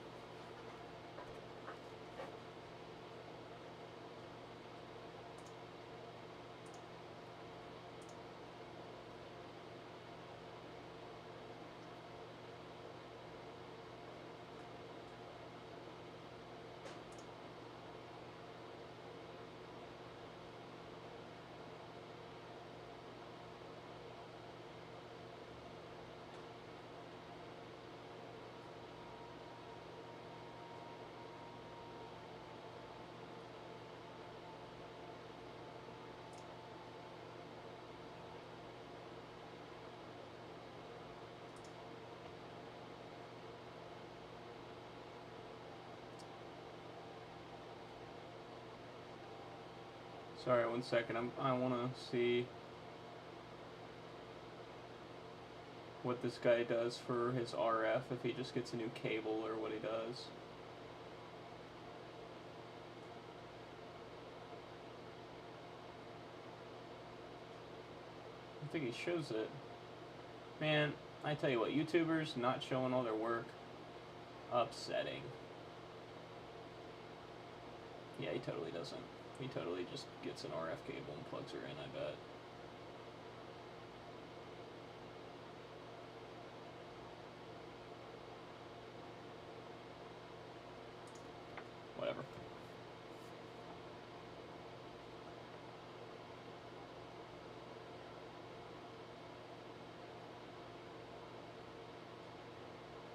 Sorry, 1 second. I want to see what this guy does for his RF, if he just gets a new cable or what he does. I think he shows it. Man, I tell you what, YouTubers not showing all their work, upsetting. Yeah, he totally doesn't. He totally just gets an RF cable and plugs her in, I bet. Whatever.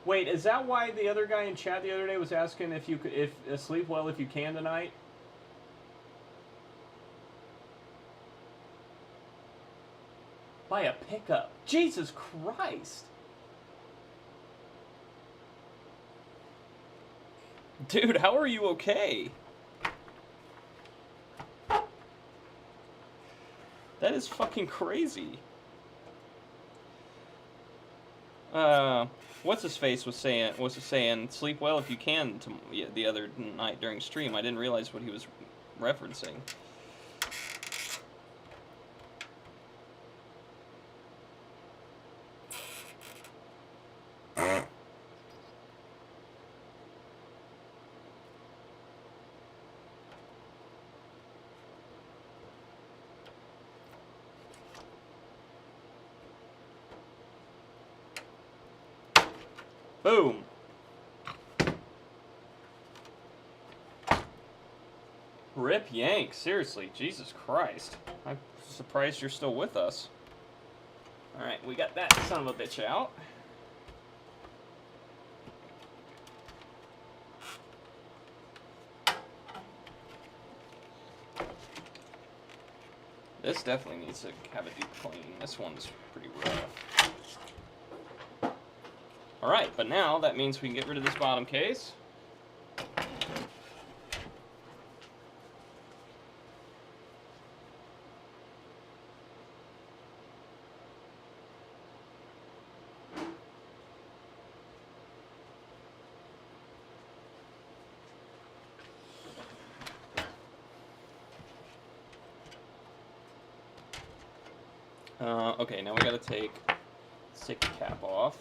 Wait, is that why the other guy in chat the other day was asking if you could, if sleep well if you can tonight? Buy a pickup. Jesus Christ. Dude, how are you okay? That is fucking crazy. What's his face was saying sleep well if you can the other night during stream. I didn't realize what he was referencing. Boom. Rip Yank, seriously, Jesus Christ. I'm surprised you're still with us. Alright, we got that son of a bitch out. This definitely needs to have a deep clean. This one's pretty rough. Alright, but now that means we can get rid of this bottom case. Okay, now we gotta take the cap off.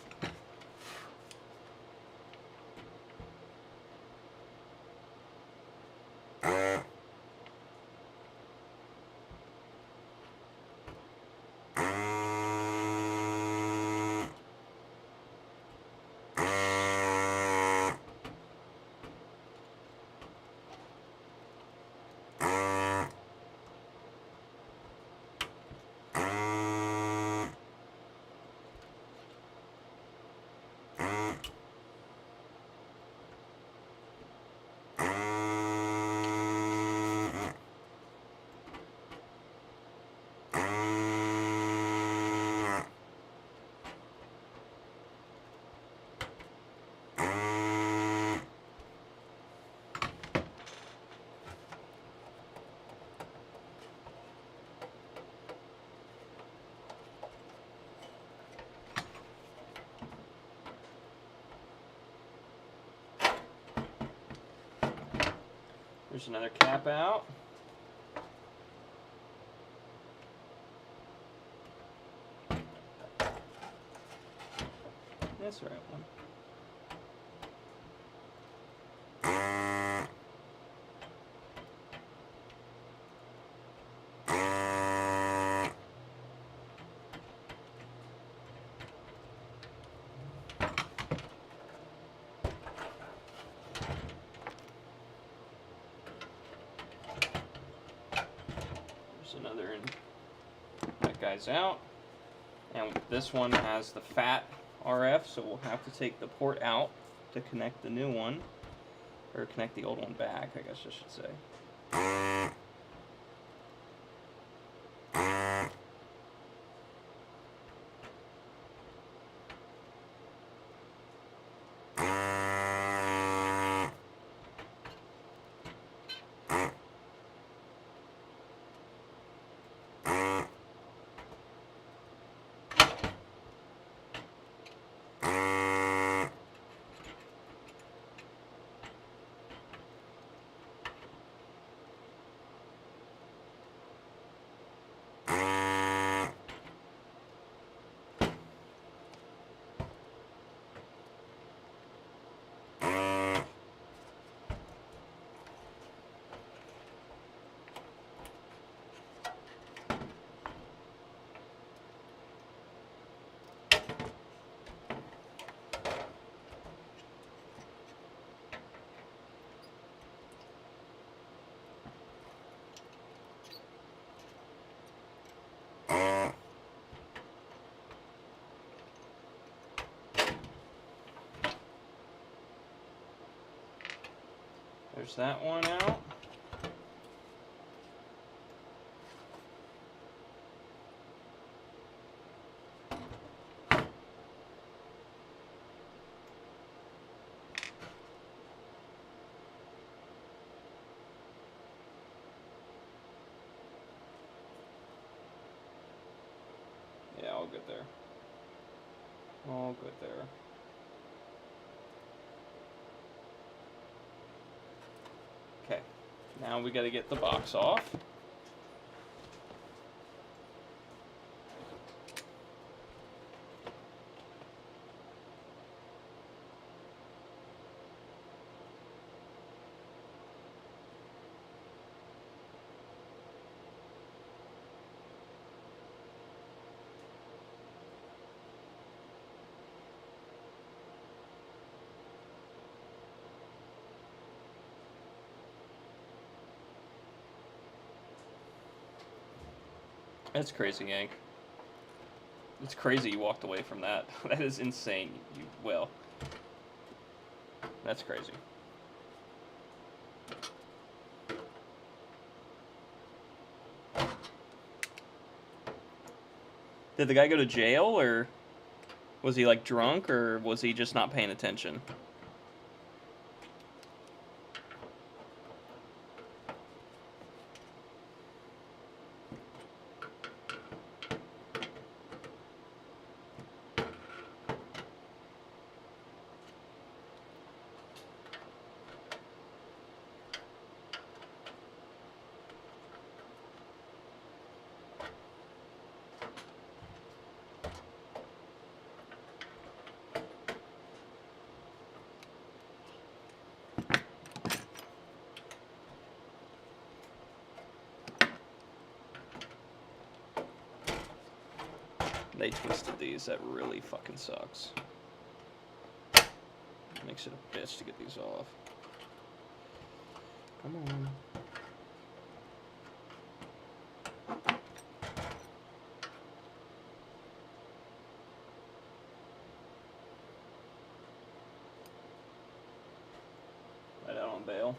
There's another cap out. That's the right one. Another, and that guy's out. And this one has the fat RF, so we'll have to take the port out to connect the new one, or connect the old one back, I guess I should say. There's that one out. Yeah, all good there. All good there. Okay, now we got to get the box off. That's crazy, Yank. It's crazy you walked away from that. That is insane. Well, that's crazy. Did the guy go to jail, or was he like drunk, or was he just not paying attention? They twisted these. That really fucking sucks. Makes it a bitch to get these off. Come on. Right out on bail.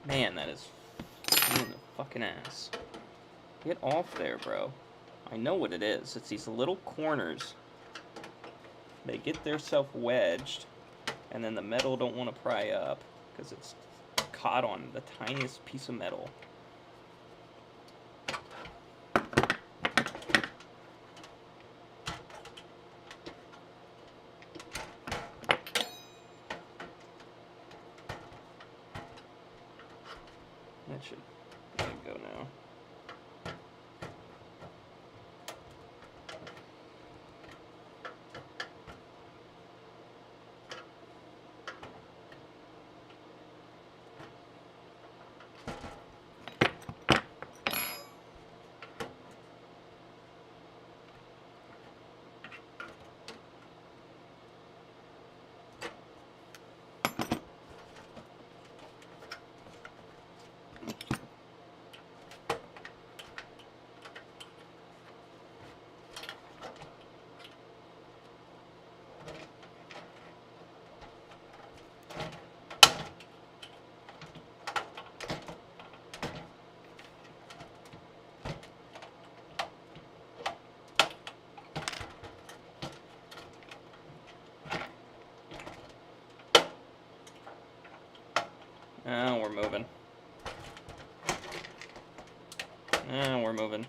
Man, that is in the fucking ass. Get off there, bro. I know what it is. It's these little corners. They get theirself wedged, and then the metal don't want to pry up because it's caught on the tiniest piece of metal. That should go now. Oh, we're moving. Oh, we're moving.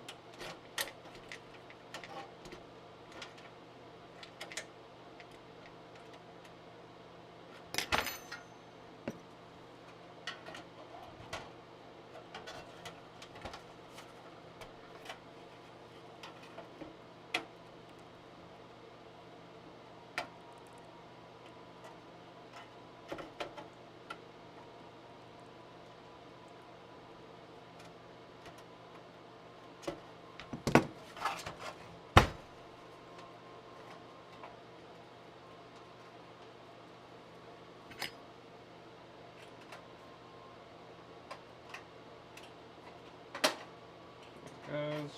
Goes.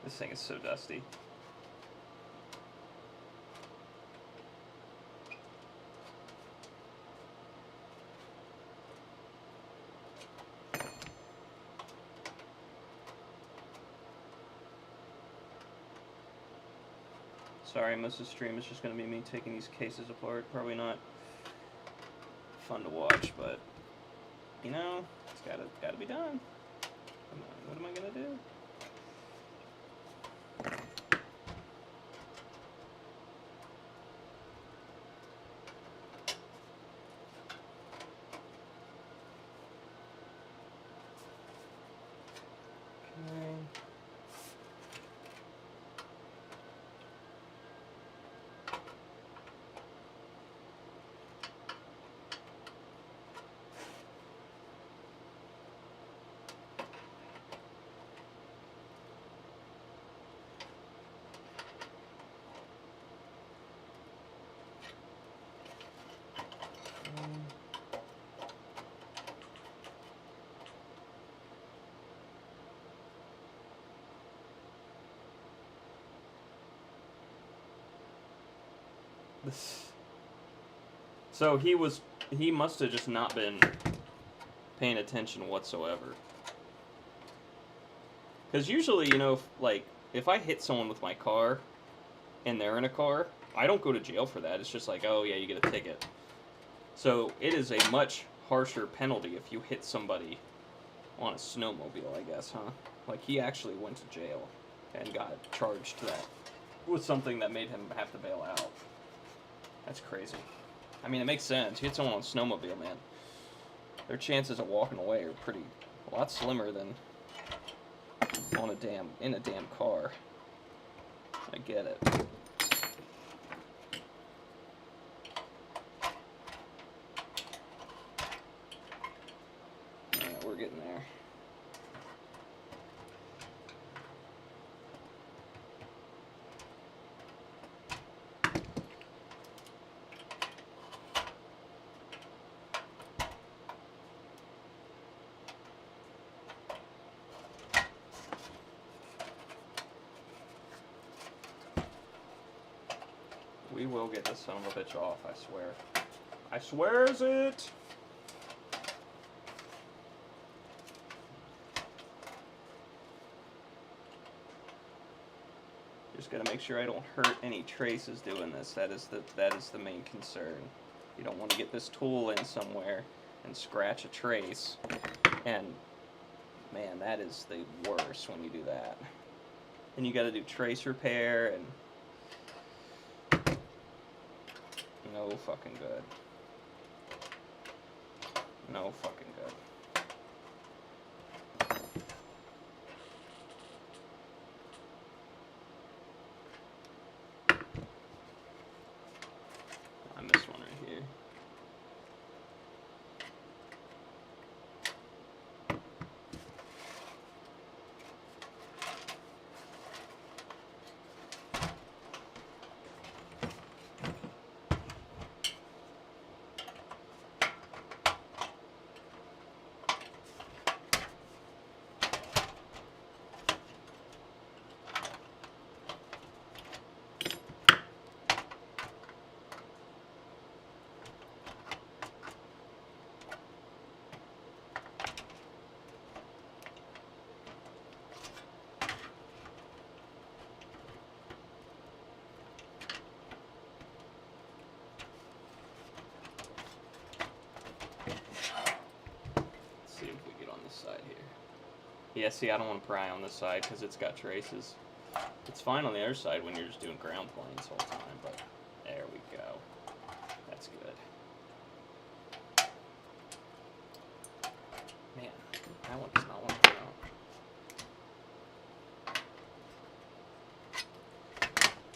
This thing is so dusty. Sorry, most of the stream is just going to be me taking these cases apart. Probably not fun to watch, but you know, it's gotta be done. What am I gonna do? So he must have just not been paying attention whatsoever. Because usually, you know, if I hit someone with my car, and they're in a car, I don't go to jail for that. It's just like, oh yeah, you get a ticket. So it is a much harsher penalty if you hit somebody on a snowmobile, I guess, huh? Like, he actually went to jail and got charged that with something that made him have to bail out. That's crazy. I mean, it makes sense. You hit someone on a snowmobile, man, their chances of walking away are a lot slimmer than in a damn car. I get it. Yeah, we're getting there. We will get this son of a bitch off, I swear. I swears it! Just gotta make sure I don't hurt any traces doing this. That is the main concern. You don't want to get this tool in somewhere and scratch a trace. And man, that is the worst when you do that. And you gotta do trace repair and no fucking good. No fucking good. I missed one right here. Side here. Yeah, see, I don't want to pry on this side because it's got traces. It's fine on the other side when you're just doing ground planes the whole time, but there we go. That's good. Man, that one does not want to come out.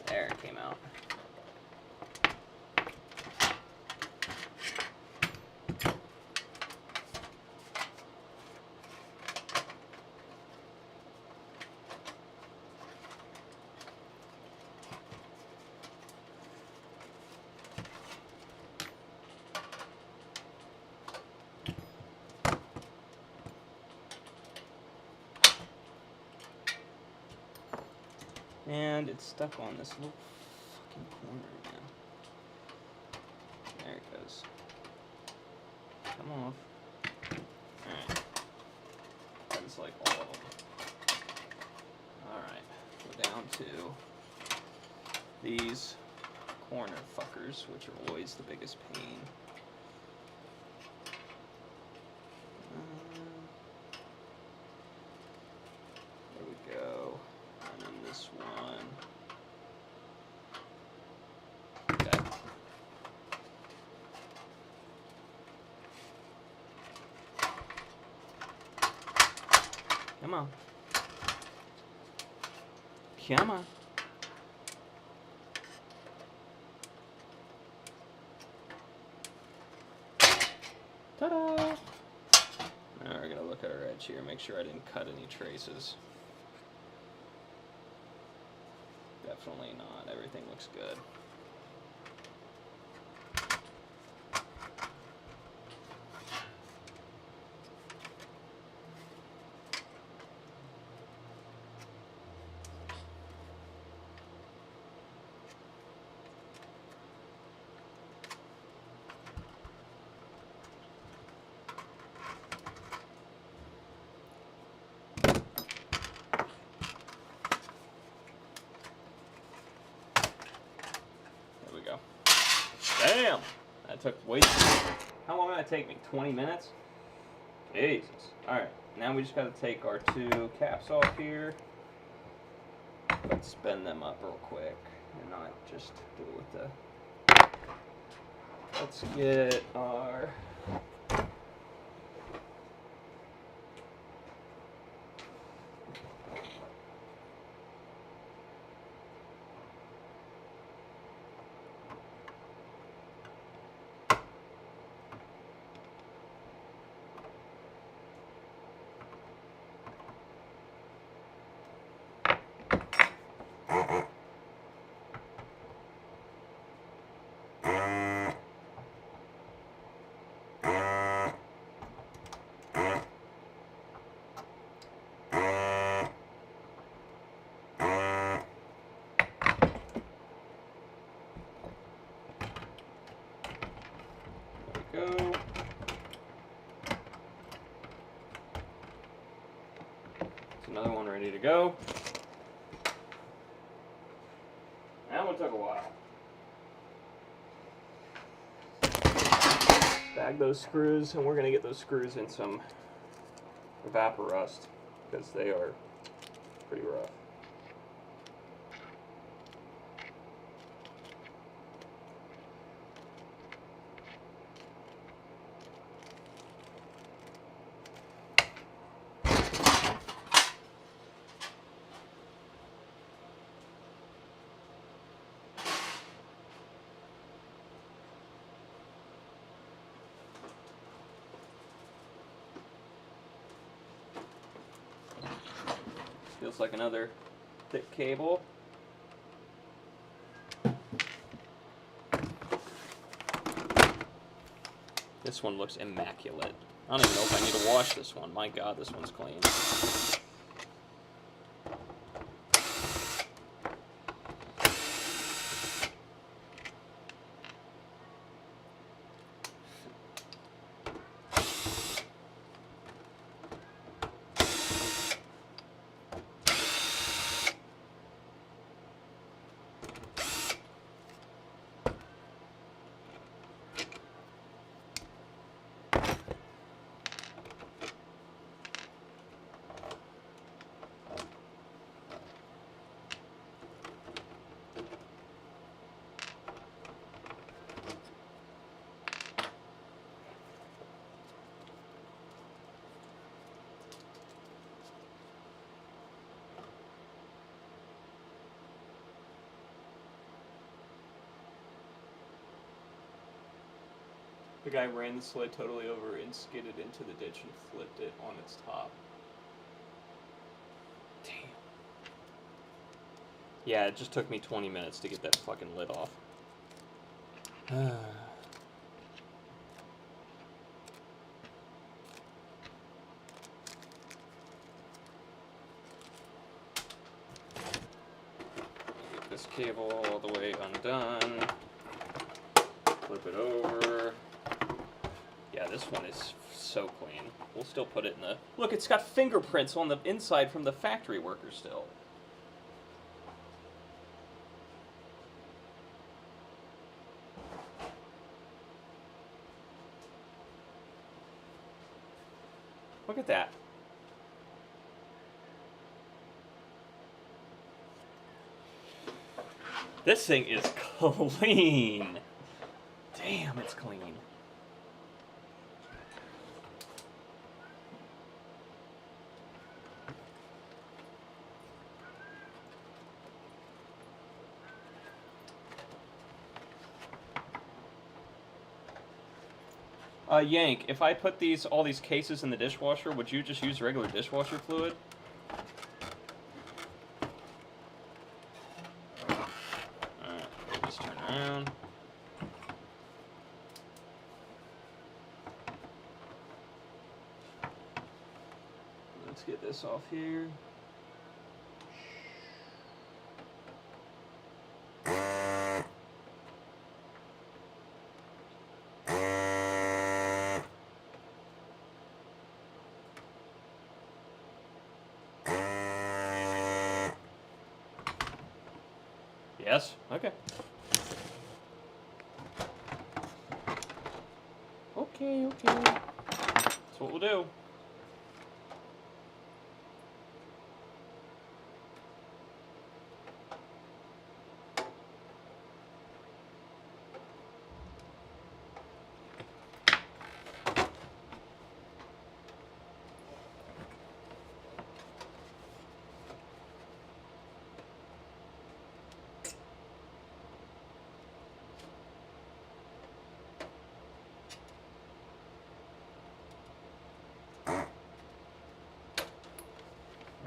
There, it came out. And it's stuck on this little fucking corner again. There it goes. Come off. Alright. That is like all of them. Alright. Go down to these corner fuckers, which are always the biggest pain. There we go. And then this one. Okay. Come on. Come on. Ta-da! Now we're gonna look at our edge here, make sure I didn't cut any traces. Definitely not. Everything looks good. Damn! That took way How long did that take me? 20 minutes? Jesus. Alright, now we just gotta take our 2 caps off here. Let's bend them up real quick and not just do it with the... Let's get our... Go. There's another one ready to go. That one took a while. Bag those screws, and we're going to get those screws in some Evaporust because they are pretty rough. Feels like another thick cable. This one looks immaculate. I don't even know if I need to wash this one. My God, this one's clean. The guy ran the sled totally over and skidded into the ditch and flipped it on its top. Damn. Yeah, it just took me 20 minutes to get that fucking lid off. Get this cable all the way undone. Flip it over. Yeah, this one is so clean. We'll still put it in the... Look, it's got fingerprints on the inside from the factory worker still. Look at that. This thing is clean. Damn, it's clean. Yank, if I put all these cases in the dishwasher, would you just use regular dishwasher fluid? Alright, just turn around. Let's get this off here. Yes? Okay. Okay. That's what we'll do.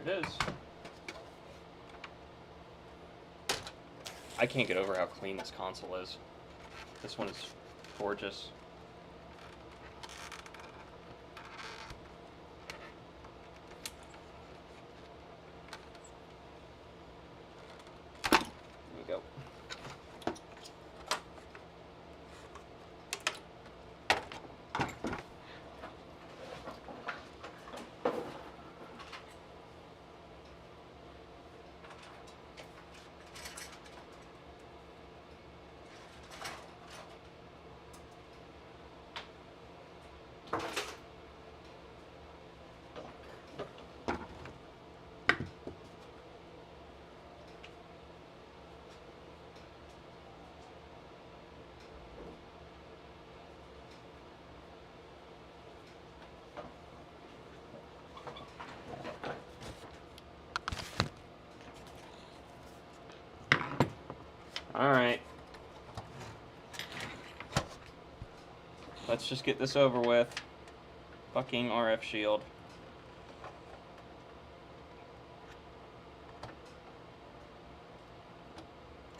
There it is. I can't get over how clean this console is. This one is gorgeous. There we go. Alright. Let's just get this over with. Fucking RF shield.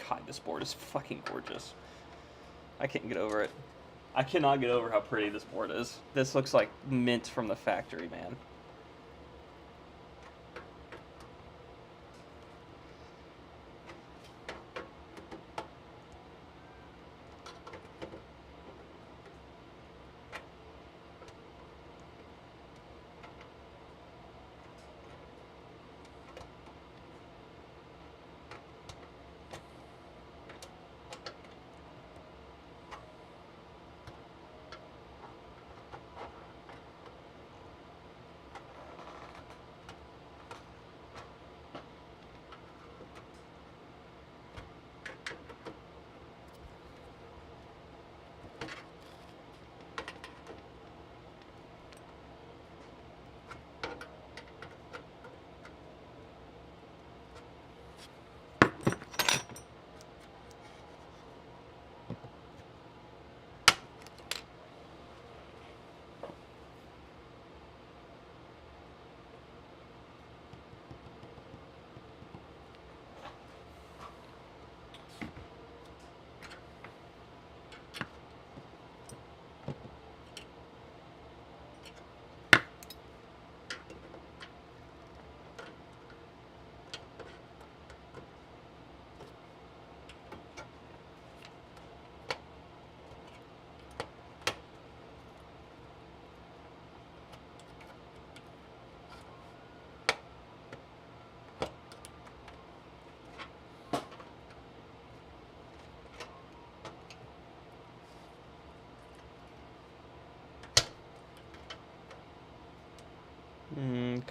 God, this board is fucking gorgeous. I can't get over it. I cannot get over how pretty this board is. This looks like mint from the factory, man.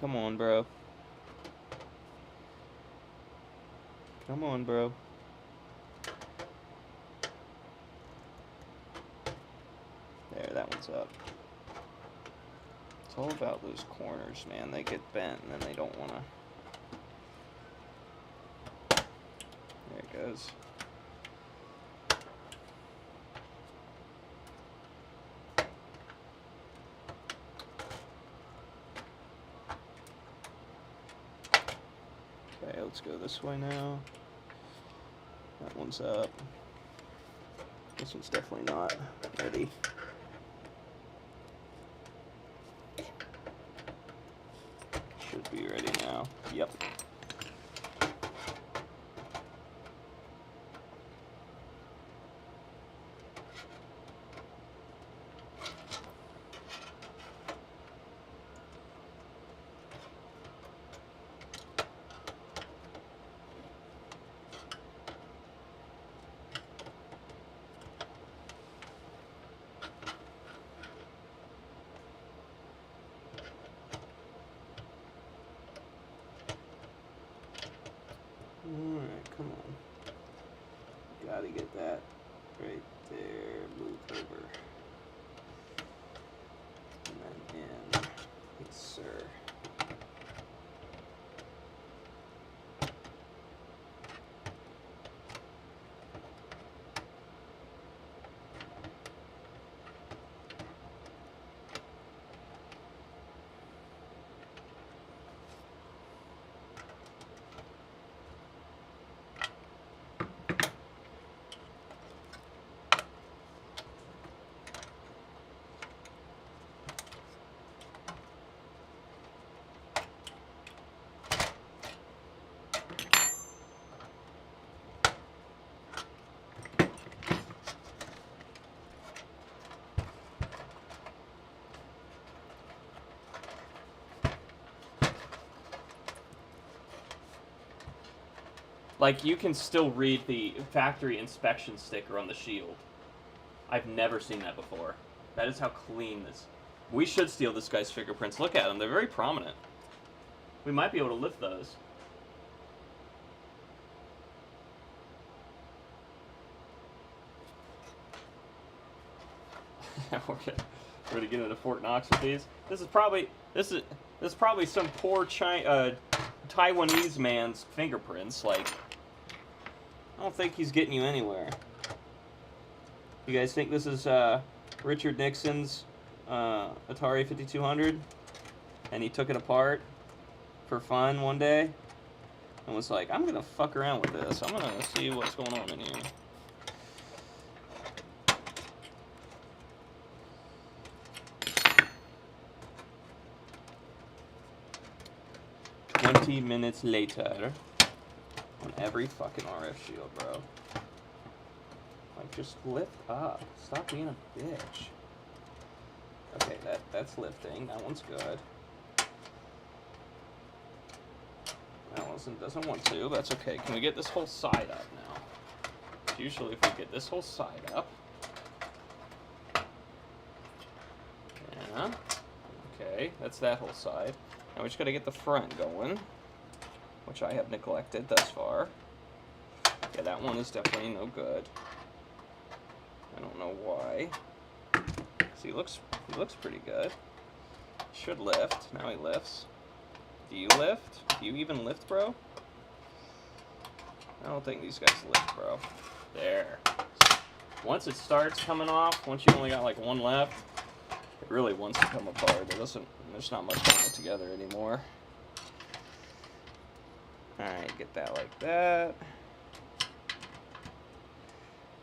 Come on, bro. Come on, bro. There, that one's up. It's all about those corners, man. They get bent and then they don't want to... There it goes. Okay, let's go this way now. That one's up. This one's definitely not ready. Should be ready now. Yep. Like, you can still read the factory inspection sticker on the shield. I've never seen that before. That is how clean this... We should steal this guy's fingerprints. Look at them. They're very prominent. We might be able to lift those. We're gonna get into Fort Knox with these. This is probably some poor Taiwanese man's fingerprints. Like, I don't think he's getting you anywhere. You guys think this is Richard Nixon's Atari 5200, and he took it apart for fun one day and was like, I'm gonna fuck around with this. I'm gonna see what's going on in here. Minutes later on every fucking RF shield, bro. Like, just lift up. Stop being a bitch. Okay, that's lifting. That one's good. That one doesn't want to. That's okay. Can we get this whole side up now? Usually if we get this whole side up. Yeah. Okay, that's that whole side. Now we just gotta get the front going, which I have neglected thus far. Yeah, that one is definitely no good. I don't know why. See, he looks pretty good. Should lift. Now he lifts. Do you lift? Do you even lift, bro? I don't think these guys lift, bro. There. Once it starts coming off, once you only got like one left, it really wants to come apart. There's not much holding it together anymore. Alright, get that like that.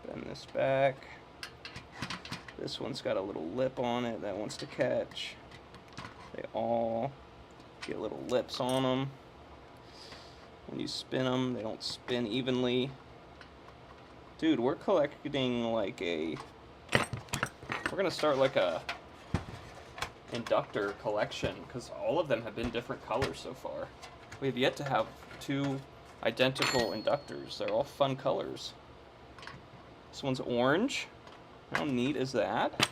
Bend this back. This one's got a little lip on it that wants to catch. They all get little lips on them. When you spin them, they don't spin evenly. Dude, we're collecting like a... We're gonna start like a inductor collection, because all of them have been different colors so far. We have yet to have two identical inductors. They're all fun colors. This one's orange. How neat is that?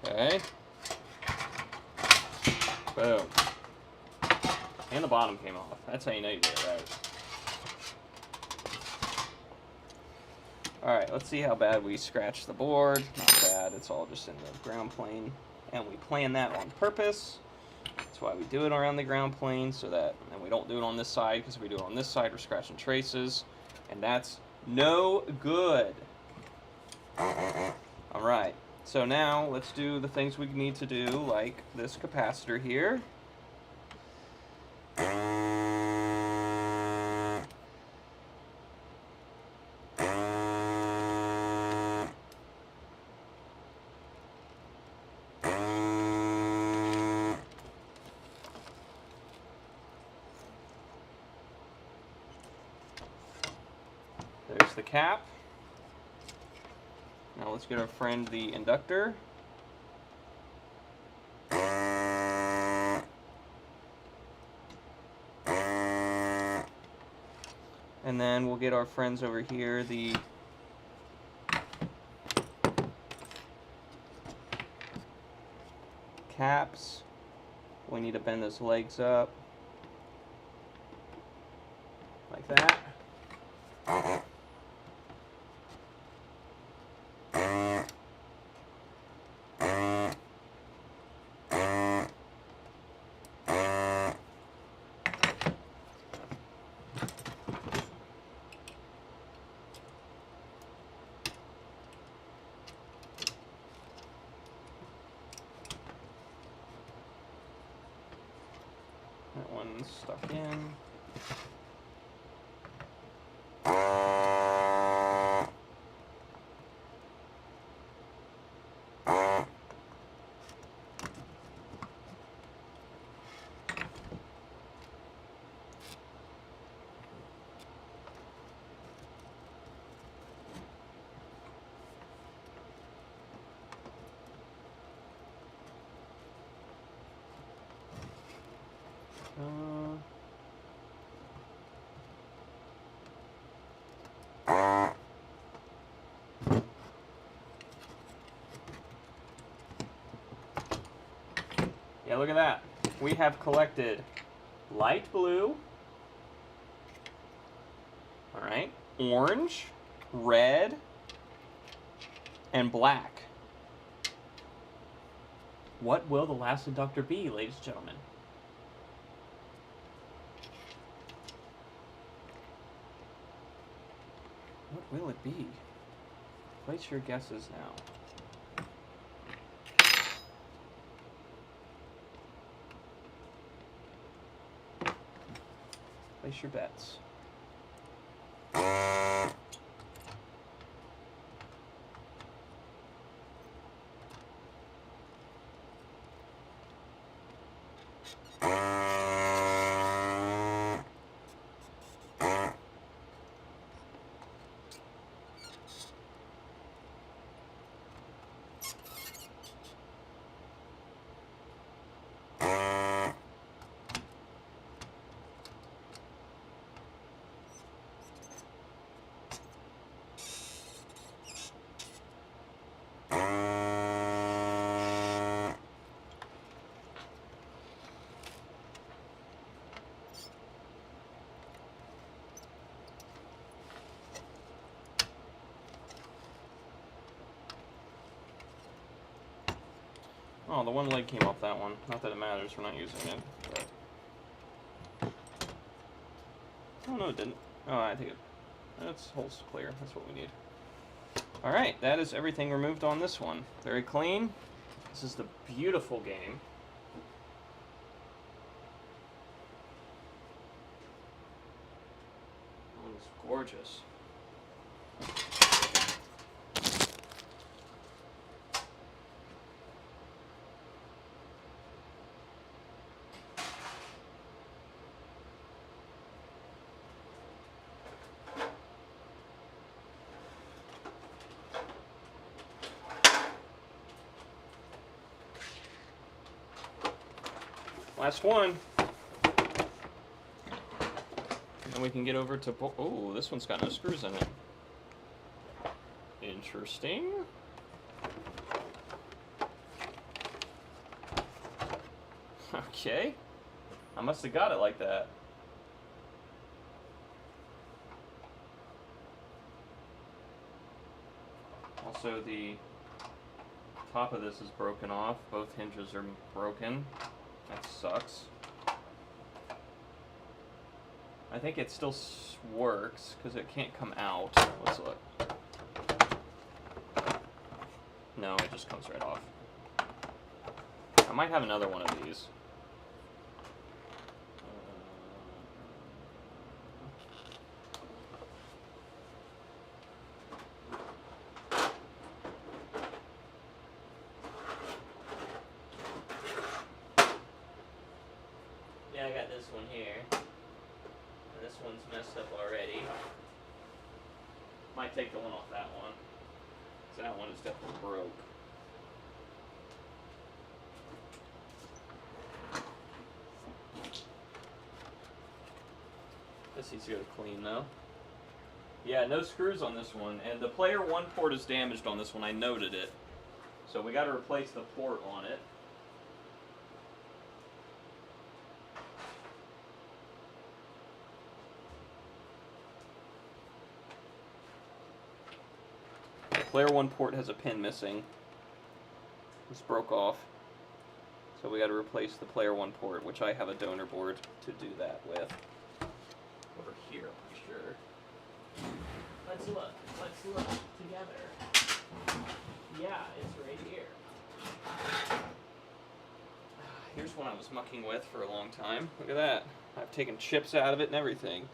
Okay. Boom. And the bottom came off. That's how you know you did it right. Alright, let's see how bad we scratched the board. Not bad, it's all just in the ground plane. And we plan that on purpose. That's why we do it around the ground plane, so that, and we don't do it on this side, because if we do it on this side, we're scratching traces. And that's no good. Alright, so now let's do the things we need to do, like this capacitor here. There's the cap. Now let's get our friend the inductor. And then we'll get our friends over here the caps. We need to bend those legs up like that. That one's stuck in. look at that. We have collected light blue, all right, orange, red, and black. What will the last inductor be, ladies and gentlemen? What will it be? Place your guesses now. Place your bets. Oh, the one leg came off that one. Not that it matters, we're not using it. But... oh, no, it didn't. Oh, I think that's hole's clear. That's what we need. Alright, that is everything removed on this one. Very clean. This is the beautiful game. Oh, it's gorgeous. Last one. And we can get over to... oh, this one's got no screws in it. Interesting. Okay. I must have got it like that. Also, the top of this is broken off. Both hinges are broken. That sucks. I think it still works because it can't come out. Let's look. No, it just comes right off. I might have another one of these. Yeah, I got this one here. And this one's messed up already. Might take the one off that one. So that one is definitely broke. This needs to go clean though. Yeah, no screws on this one. And the player 1 port is damaged on this one. I noted it. So we got to replace the port on it. Player 1 port has a pin missing. This broke off. So we got to replace the player 1 port, which I have a donor board to do that with. Over here, I'm sure. Let's look. Let's look together. Yeah, it's right here. Here's one I was mucking with for a long time. Look at that. I've taken chips out of it and everything.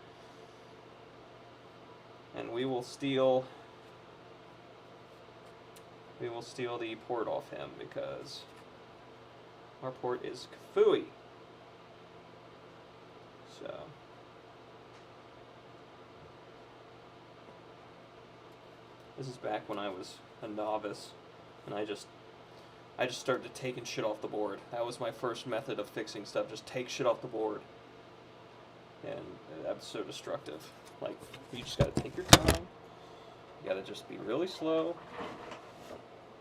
And we will steal the port off him because our port is kafooey. So this is back when I was a novice and I just started taking shit off the board. That was my first method of fixing stuff, just take shit off the board. And that was so destructive. Like, you just gotta take your time. You gotta just be really slow.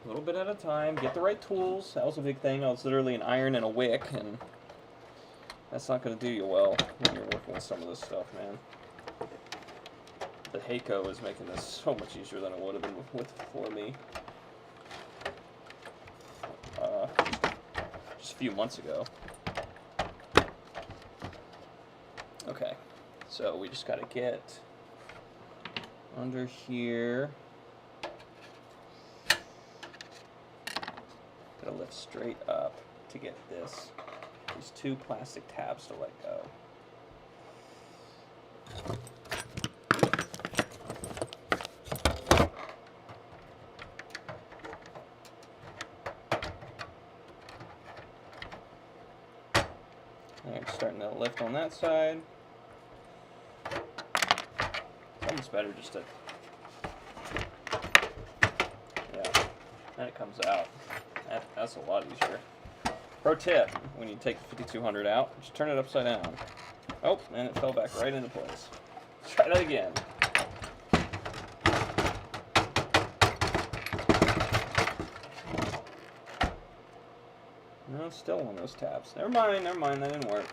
A little bit at a time. Get the right tools. That was a big thing. I was literally an iron and a wick, and that's not going to do you well when you're working with some of this stuff, man. The Heiko is making this so much easier than it would have been for me. Just a few months ago. Okay, so we just got to get under here. Got to lift straight up to get these two plastic tabs to let go. Alright, starting to lift on that side. It's almost better just to, yeah, then it comes out. That's a lot easier. Pro tip, when you take the 5200 out, just turn it upside down. Oh, and it fell back right into place. Let's try that again. No, still on those tabs. Never mind, that didn't work.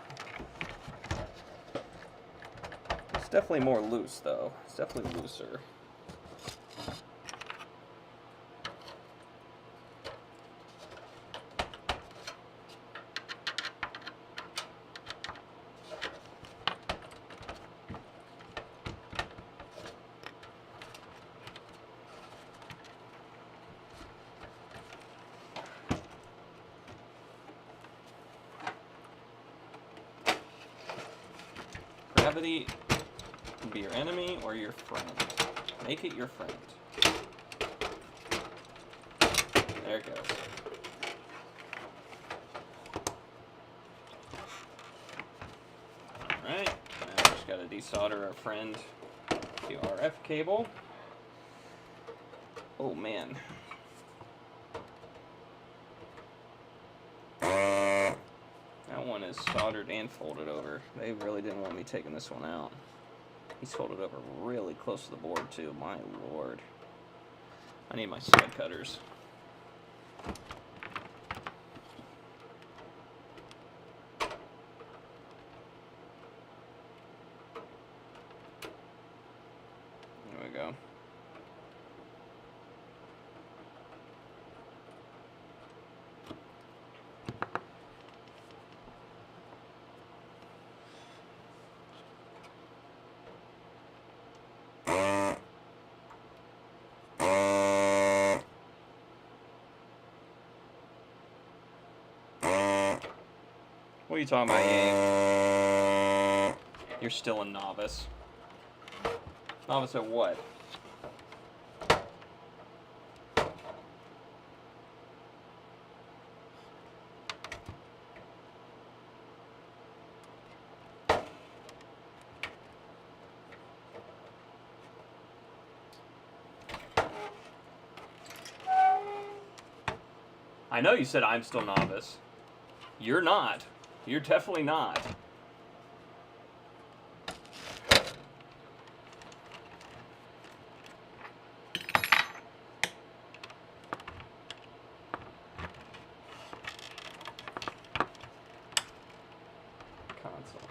It's definitely more loose, though. It's definitely looser. Gravity can be your enemy or your friend. Make it your friend. There it goes. Alright, now we just gotta desolder our friend the RF cable. Oh man. That one is soldered and folded over. They really didn't want me taking this one out. He's folded over really close to the board too. My lord. I need my stud cutters. There we go. What are you talking about, Yang? You're still a novice. Novice at what? I know you said I'm still novice. You're not. You're definitely not. Consoles.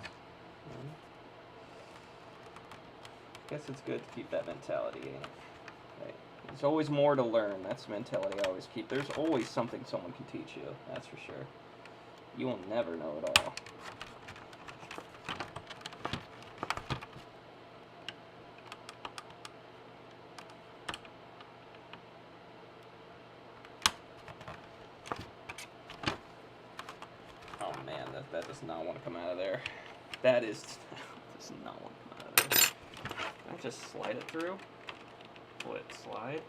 Guess it's good to keep that mentality, ain't it? Right. There's always more to learn. That's the mentality I always keep. There's always something someone can teach you. That's for sure. You will never know it all. Oh man, that does not want to come out of there. That does not want to come out of there. Can I just slide it through? Will it slide?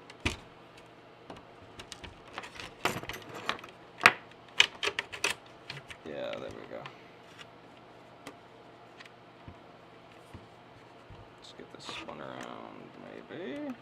Yeah, there we go. Let's get this spun around, maybe.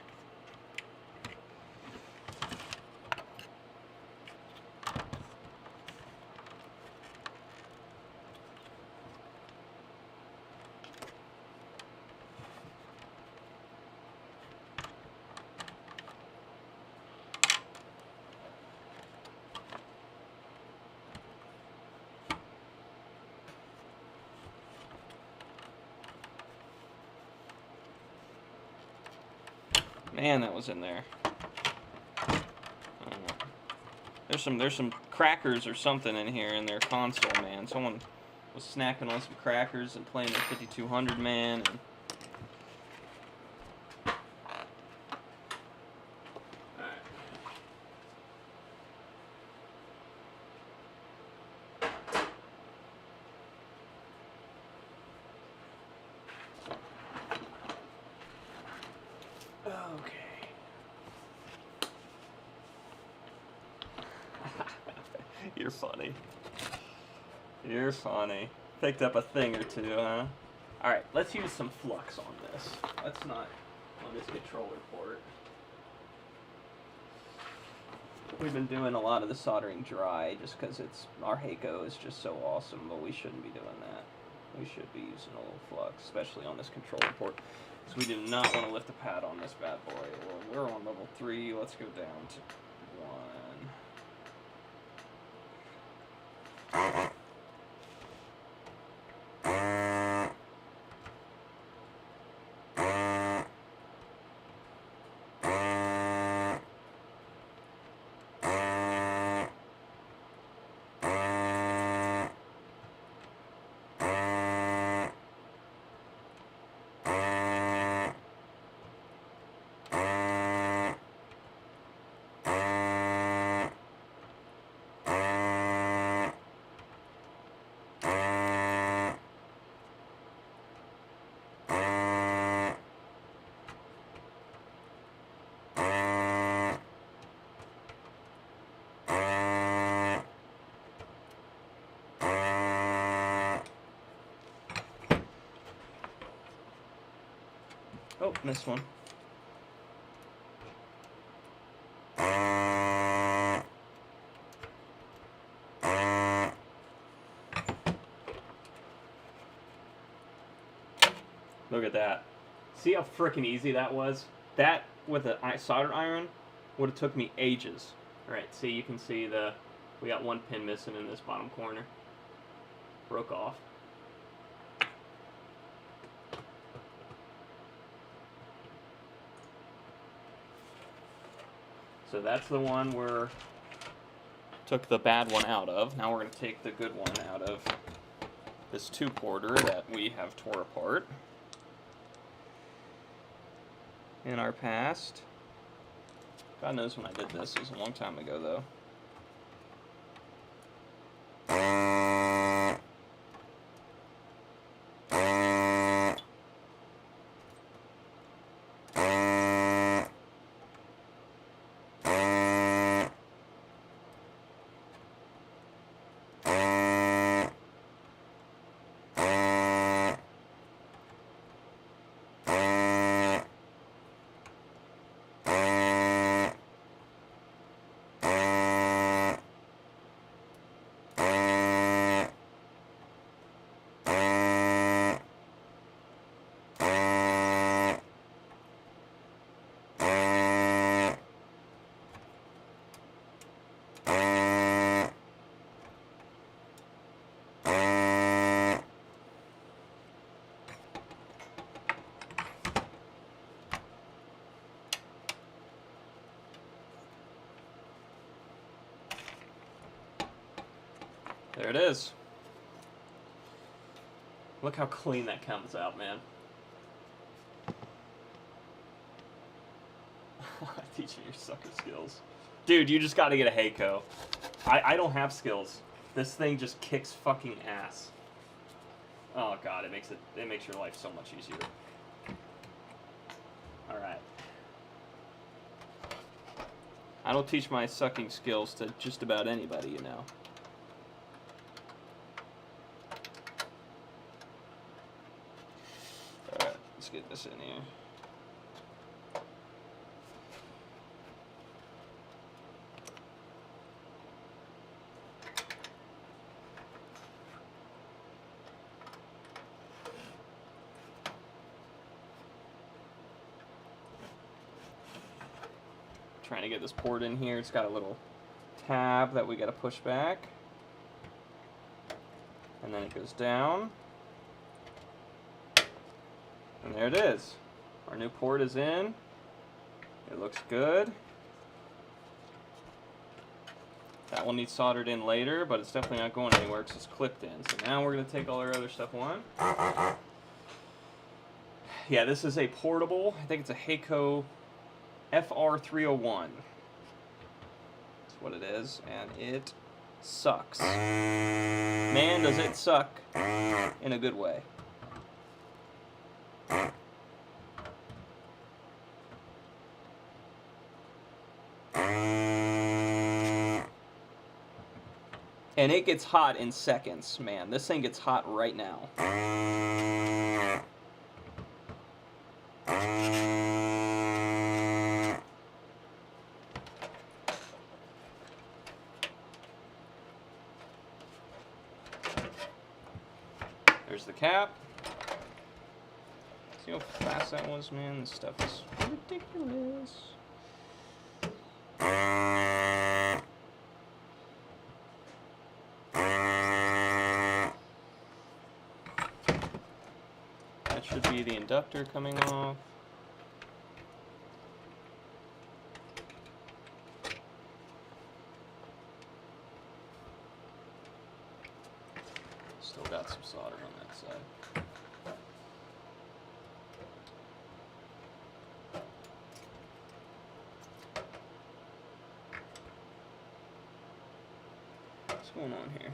Man, that was in there. There's some crackers or something in here in their console, man. Someone was snacking on some crackers and playing their 5200, man. And You're funny. You're funny. Picked up a thing or two, huh? Alright, let's use some flux on this. Let's not on this controller port. We've been doing a lot of the soldering dry just because our Heiko is just so awesome, but we shouldn't be doing that. We should be using a little flux, especially on this controller port. So we do not want to lift the pad on this bad boy. Well, we're on level 3. Let's go down to 1. Oh, missed one. Look at that. See how freaking easy that was? That with a solder iron would have took me ages. Alright, see, you can see we got one pin missing in this bottom corner. Broke off. So that's the one where took the bad one out of. Now we're going to take the good one out of this 2-porter that we have tore apart in our past. God knows when I did this. It was a long time ago, though. There it is. Look how clean that comes out, man. Teaching your sucker skills. Dude, you just gotta get a Heiko. I don't have skills. This thing just kicks fucking ass. Oh god, it makes your life so much easier. Alright. I don't teach my sucking skills to just about anybody, you know. Alright, let's get this in here. Trying to get this port in here. It's got a little tab that we got to push back. And then it goes down. And there it is. Our new port is in. It looks good. That one needs soldered in later, but it's definitely not going anywhere because it's clipped in. So now we're going to take all our other stuff on. Yeah, this is a portable. I think it's a Heiko FR301. That's what it is, and it sucks. Man, does it suck in a good way. And it gets hot in seconds, man. This thing gets hot right now. There's the cap. See how fast that was, man? This stuff is ridiculous. That should be the inductor coming off. Still got some solder on that side. What's going on here?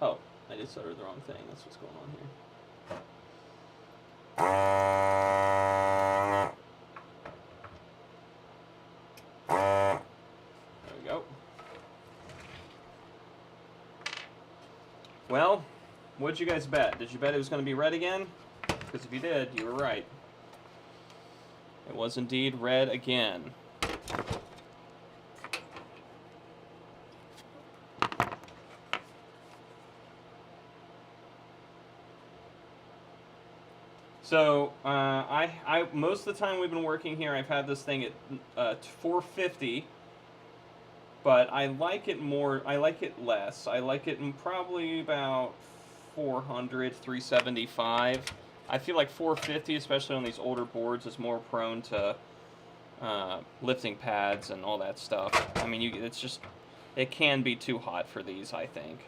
Oh, I just soldered the wrong thing. That's what's going on here. There we go. Well, what'd you guys bet? Did you bet it was going to be red again? Because if you did, you were right. It was indeed red again. So, I most of the time we've been working here, I've had this thing at 450, but I like it more, I like it less. I like it in probably about 400, 375. I feel like 450, especially on these older boards, is more prone to lifting pads and all that stuff. I mean, it's just, it can be too hot for these, I think.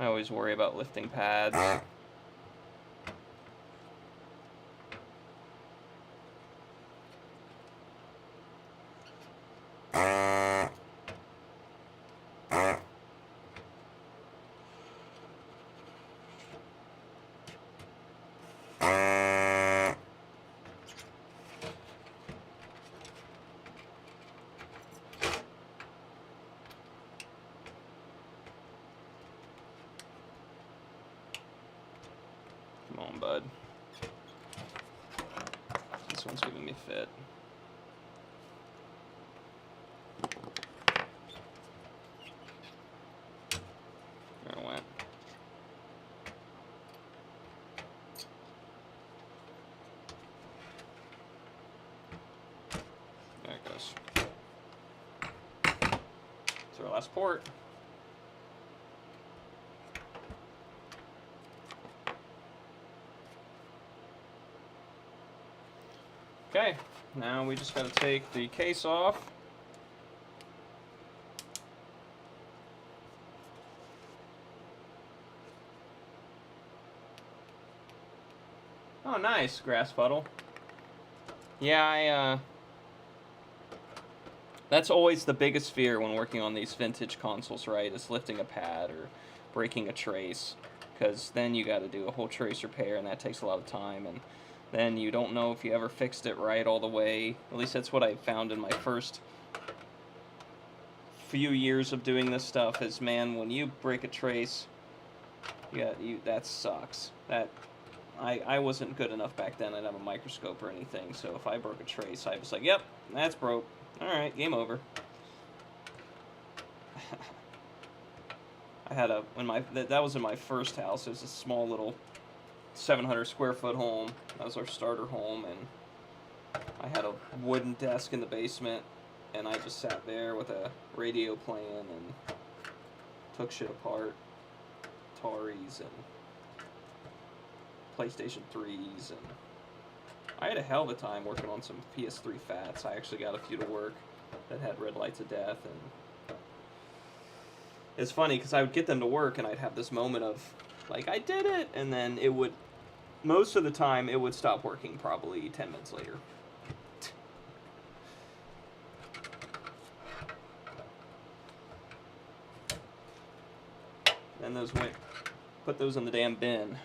I always worry about lifting pads. Come on, bud. This one's giving me fit. There it went. There it goes. It's our last port. Okay, now we just got to take the case off. Oh, nice, grass puddle. Yeah, that's always the biggest fear when working on these vintage consoles, right? Is lifting a pad or breaking a trace. Because then you got to do a whole trace repair, and that takes a lot of time, and then you don't know if you ever fixed it right all the way. At least that's what I found in my first few years of doing this stuff, is, man, when you break a trace, that sucks. I wasn't good enough back then. I didn't have a microscope or anything, so if I broke a trace, I was like, yep, that's broke. Alright, game over. I had that was in my first house. It was a small little 700 square foot home. That was our starter home, and I had a wooden desk in the basement, and I just sat there with a radio playing and took shit apart, Ataris, and PlayStation 3s, and I had a hell of a time working on some PS3 Fats. I actually got a few to work that had red lights of death, and it's funny because I would get them to work and I'd have this moment of, like, I did it, and then it would, most of the time, it would stop working probably 10 minutes later. And those went, put those in the damn bin.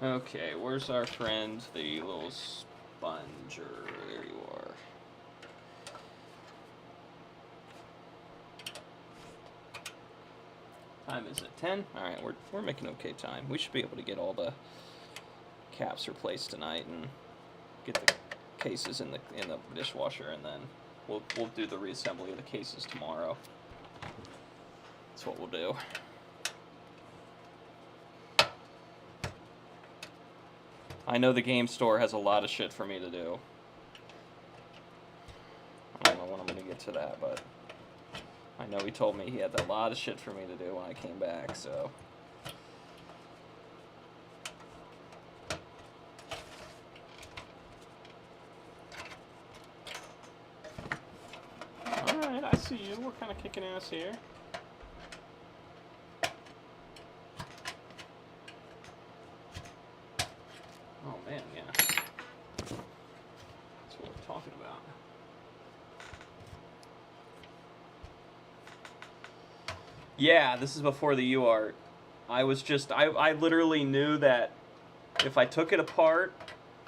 Okay, where's our friend, the little sponger? There you are. Time is at 10. All right, we're making okay time. We should be able to get all the caps replaced tonight and get the cases in the dishwasher, and then we'll do the reassembly of the cases tomorrow. That's what we'll do. I know the game store has a lot of shit for me to do. I don't know when I'm going to get to that, but I know he told me he had a lot of shit for me to do when I came back, so. Alright, I see you. We're kind of kicking ass here. Oh man, yeah. That's what we're talking about. Yeah, this is before the UART. I literally knew that if I took it apart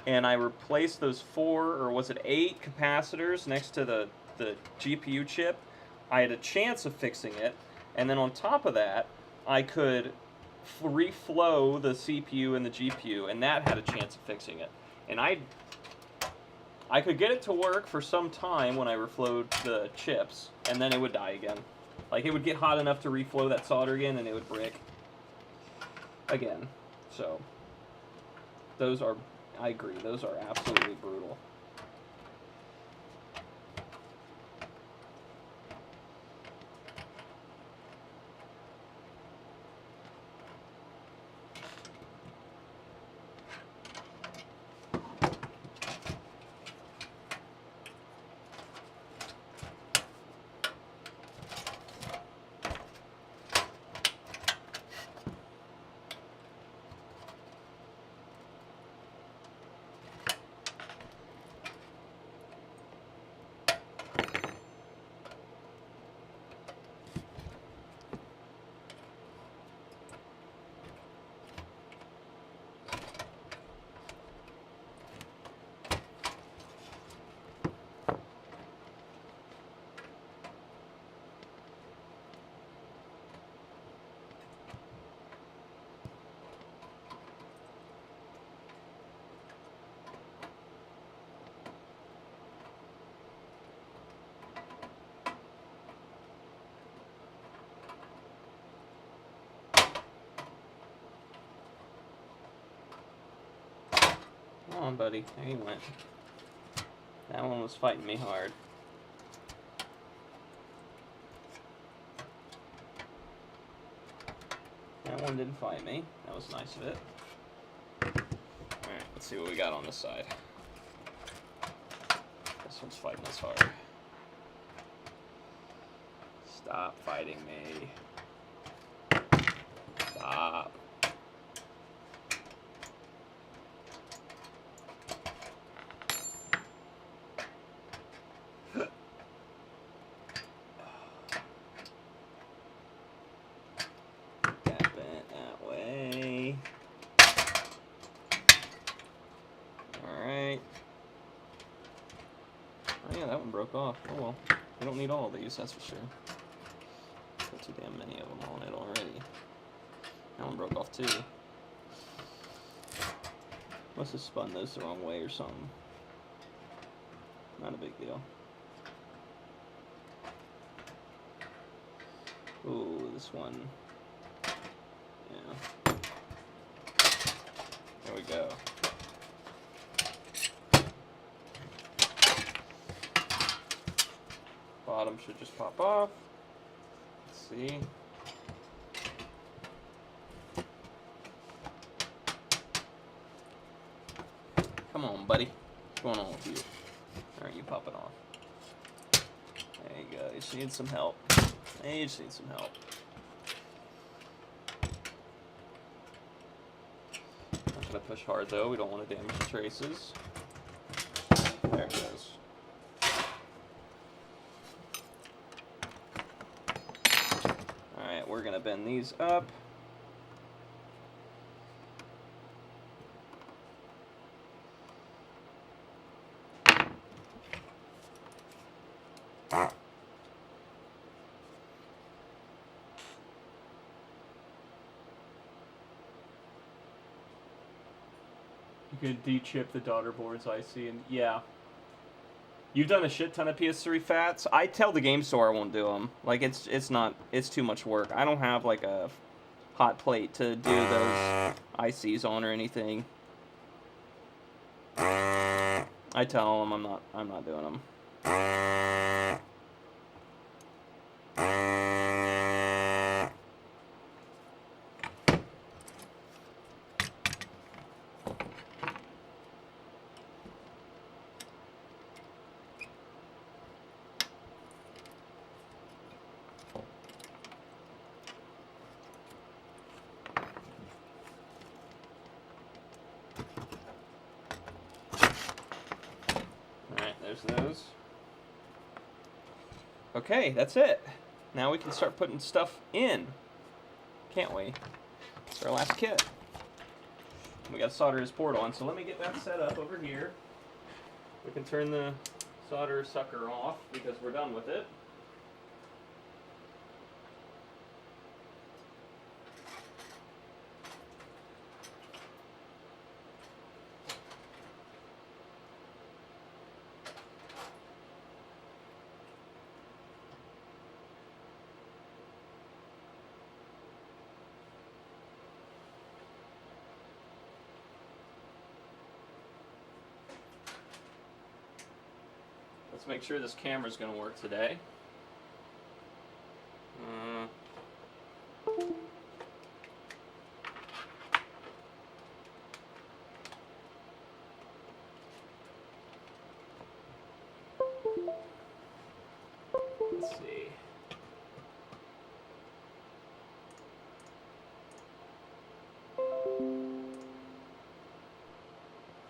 and I replaced those 4, or was it 8 capacitors next to the GPU chip, I had a chance of fixing it. And then on top of that, I could reflow the CPU and the GPU, and that had a chance of fixing it. And I could get it to work for some time when I reflowed the chips, and then it would die again. Like, it would get hot enough to reflow that solder again, and it would brick again. So, those are, I agree, those are absolutely brutal. Come on, buddy. There you went. That one was fighting me hard. That one didn't fight me. That was nice of it. Alright, let's see what we got on this side. This one's fighting us hard. Stop fighting me. Stop. Broke off. Oh well. We don't need all of these, that's for sure. Got too damn many of them on it already. That one broke off too. Must have spun those the wrong way or something. Not a big deal. Ooh, this one. Yeah. There we go. Bottom should just pop off. Let's see. Come on, buddy. What's going on with you? Aren't you popping off? There you go. You just need some help. You just need some help. Not gonna push hard though. We don't want to damage the traces. There it goes. Alright, we're gonna bend these up. You could de-chip the daughter boards, I see, and yeah. You've done a shit ton of PS3 fats. I tell the game store I won't do them. Like, it's too much work. I don't have, like, a hot plate to do those ICs on or anything. I tell them I'm not doing them. Those. Okay, that's it. Now we can start putting stuff in. Can't we? It's our last kit. We got to solder his port on, so let me get that set up over here. We can turn the solder sucker off because we're done with it. Let's make sure this camera's going to work today. Let's see.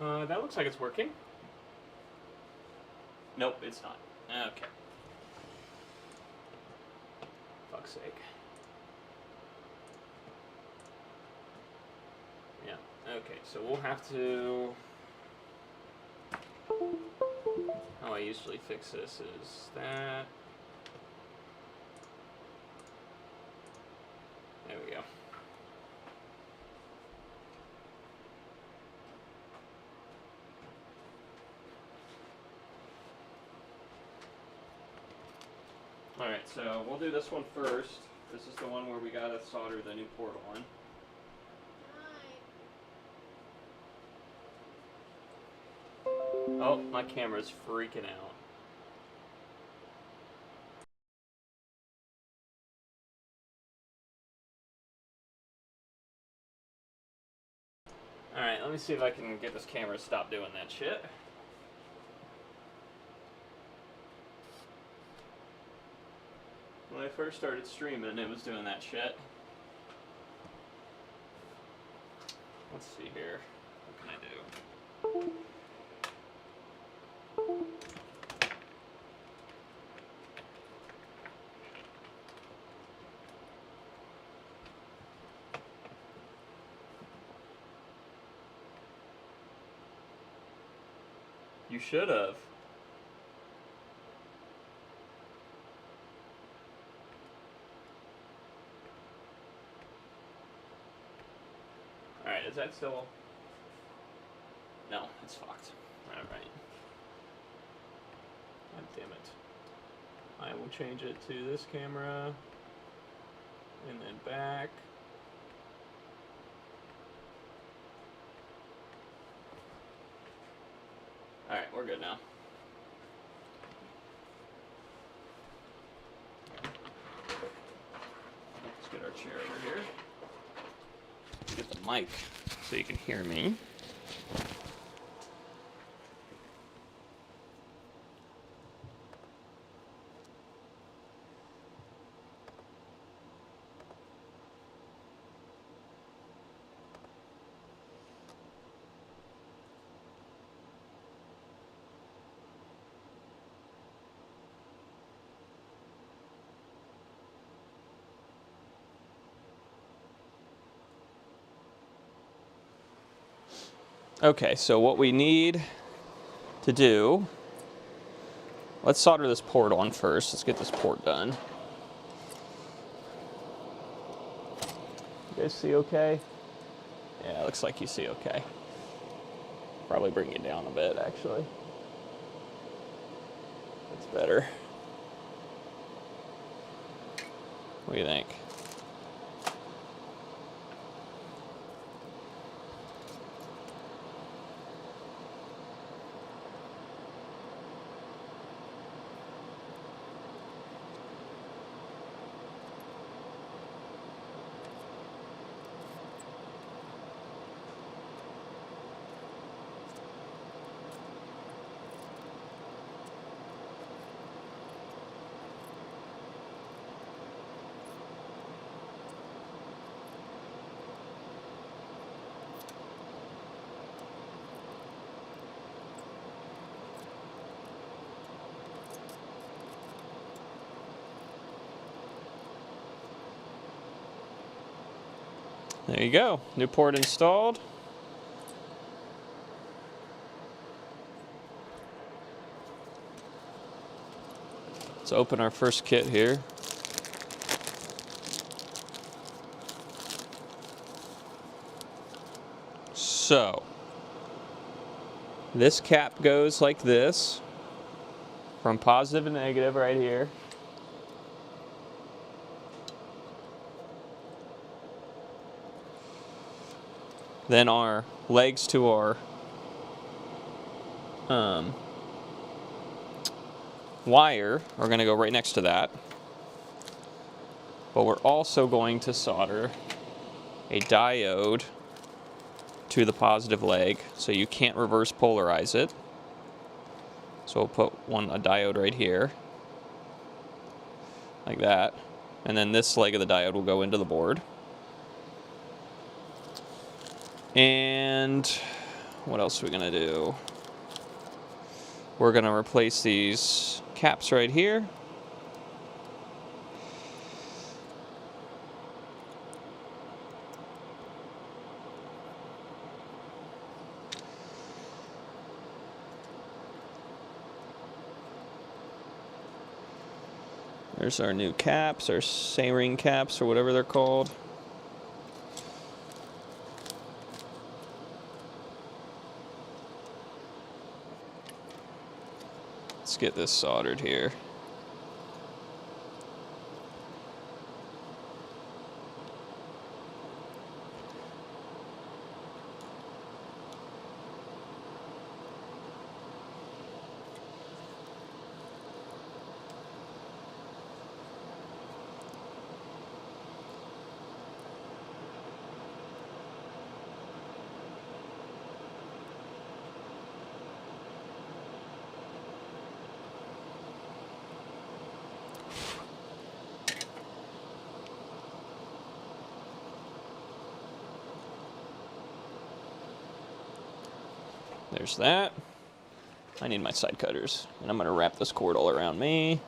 That looks like it's working. Nope, it's not. Okay. Fuck's sake. Yeah, okay, so we'll have to... How I usually fix this is that... There we go. Alright, so we'll do this one first. This is the one where we gotta solder the new port on. Oh, my camera's freaking out. Alright, let me see if I can get this camera to stop doing that shit. When I first started streaming, it was doing that shit. Let's see here. What can I do? You should have. Alright, is that still... No, it's fucked. Alright. God damn it. I will change it to this camera, and then back. Alright, we're good now. Let's get our chair over here. Get the mic so you can hear me. Okay, so what we need to do, let's solder this port on first. Let's get this port done. You guys see okay? Yeah, looks like you see okay. Probably bring it down a bit, actually. That's better. What do you think? There you go, new port installed. Let's open our first kit here. So, this cap goes like this, from positive to negative right here. Then our legs to our wire are going to go right next to that. But we're also going to solder a diode to the positive leg, so you can't reverse polarize it. So we'll put a diode right here, like that. And then this leg of the diode will go into the board. And what else are we going to do? We're going to replace these caps right here. There's our new caps, our C-ring caps, or whatever they're called. Let's get this soldered here. There's that. I need my side cutters, and I'm going to wrap this cord all around me.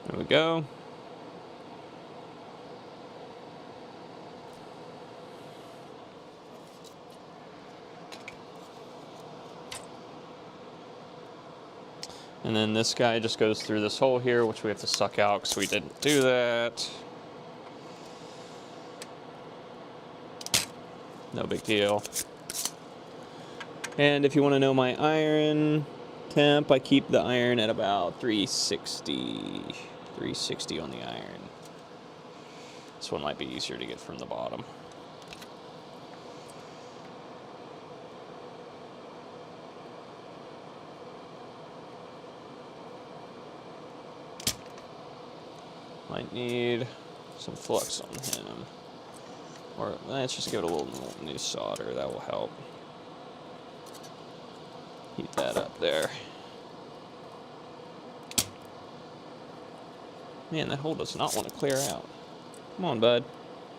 There we go. And then this guy just goes through this hole here, which we have to suck out because we didn't do that. No big deal. And if you want to know my iron temp, I keep the iron at about 360. 360 on the iron. This one might be easier to get from the bottom. Might need some flux on him. Or let's just give it a little new solder, that will help. Heat that up there. Man, that hole does not want to clear out. Come on, bud.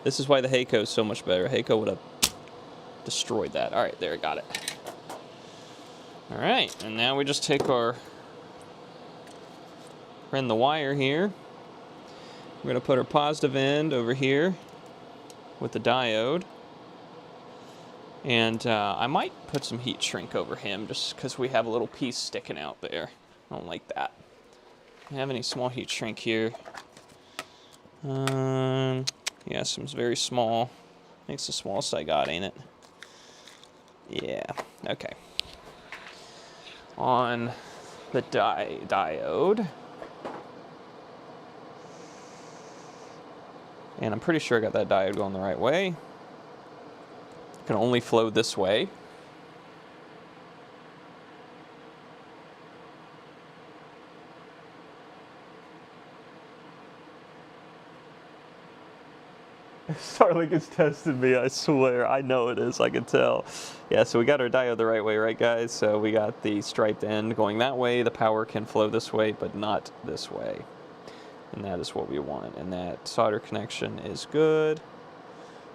This is why the Heiko is so much better. Heiko would have destroyed that. All right, there, got it. All right, and now we just take our, run the wire here. We're going to put our positive end over here with the diode. And I might put some heat shrink over him just because we have a little piece sticking out there. I don't like that. Do you have any small heat shrink here? Yeah, some very small. I think it's the smallest I got, ain't it? Yeah, okay. On the diode. And I'm pretty sure I got that diode going the right way. It can only flow this way. Starlink is testing me, I swear. I know it is, I can tell. Yeah, so we got our diode the right way, right guys? So we got the striped end going that way. The power can flow this way, but not this way. And that is what we want. And that solder connection is good.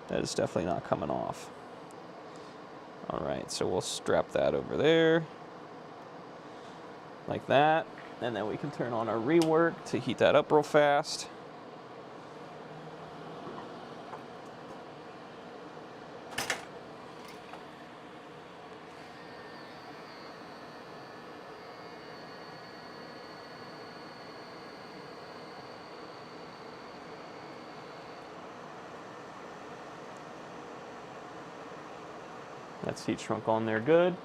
That is definitely not coming off. All right, so we'll strap that over there. Like that. And then we can turn on our rework to heat that up real fast. That's heat shrunk on there good.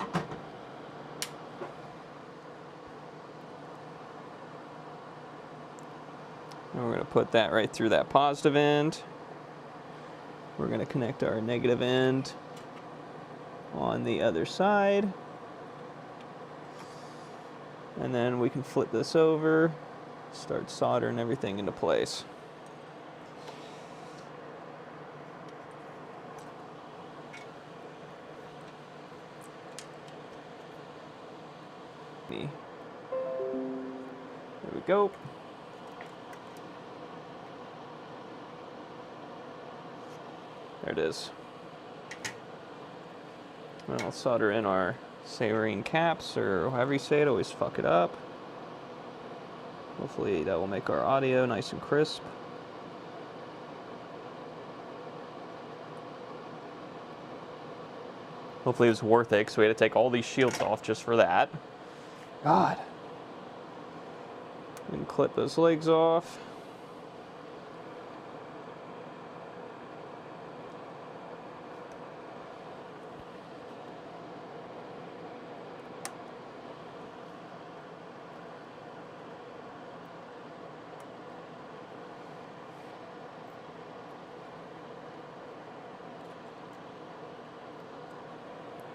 And we're going to put that right through that positive end. We're going to connect our negative end on the other side. And then we can flip this over, start soldering everything into place. There we go. There it is. Well, I'll solder in our saline caps, or however you say it, always fuck it up. Hopefully that will make our audio nice and crisp. Hopefully it was worth it, because we had to take all these shields off just for that. God. We can clip those legs off.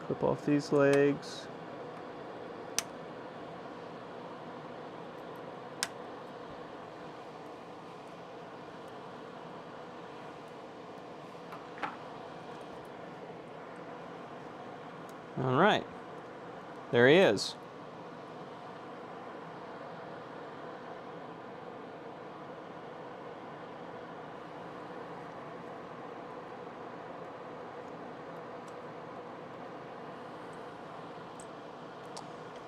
Clip off these legs. All right, there he is.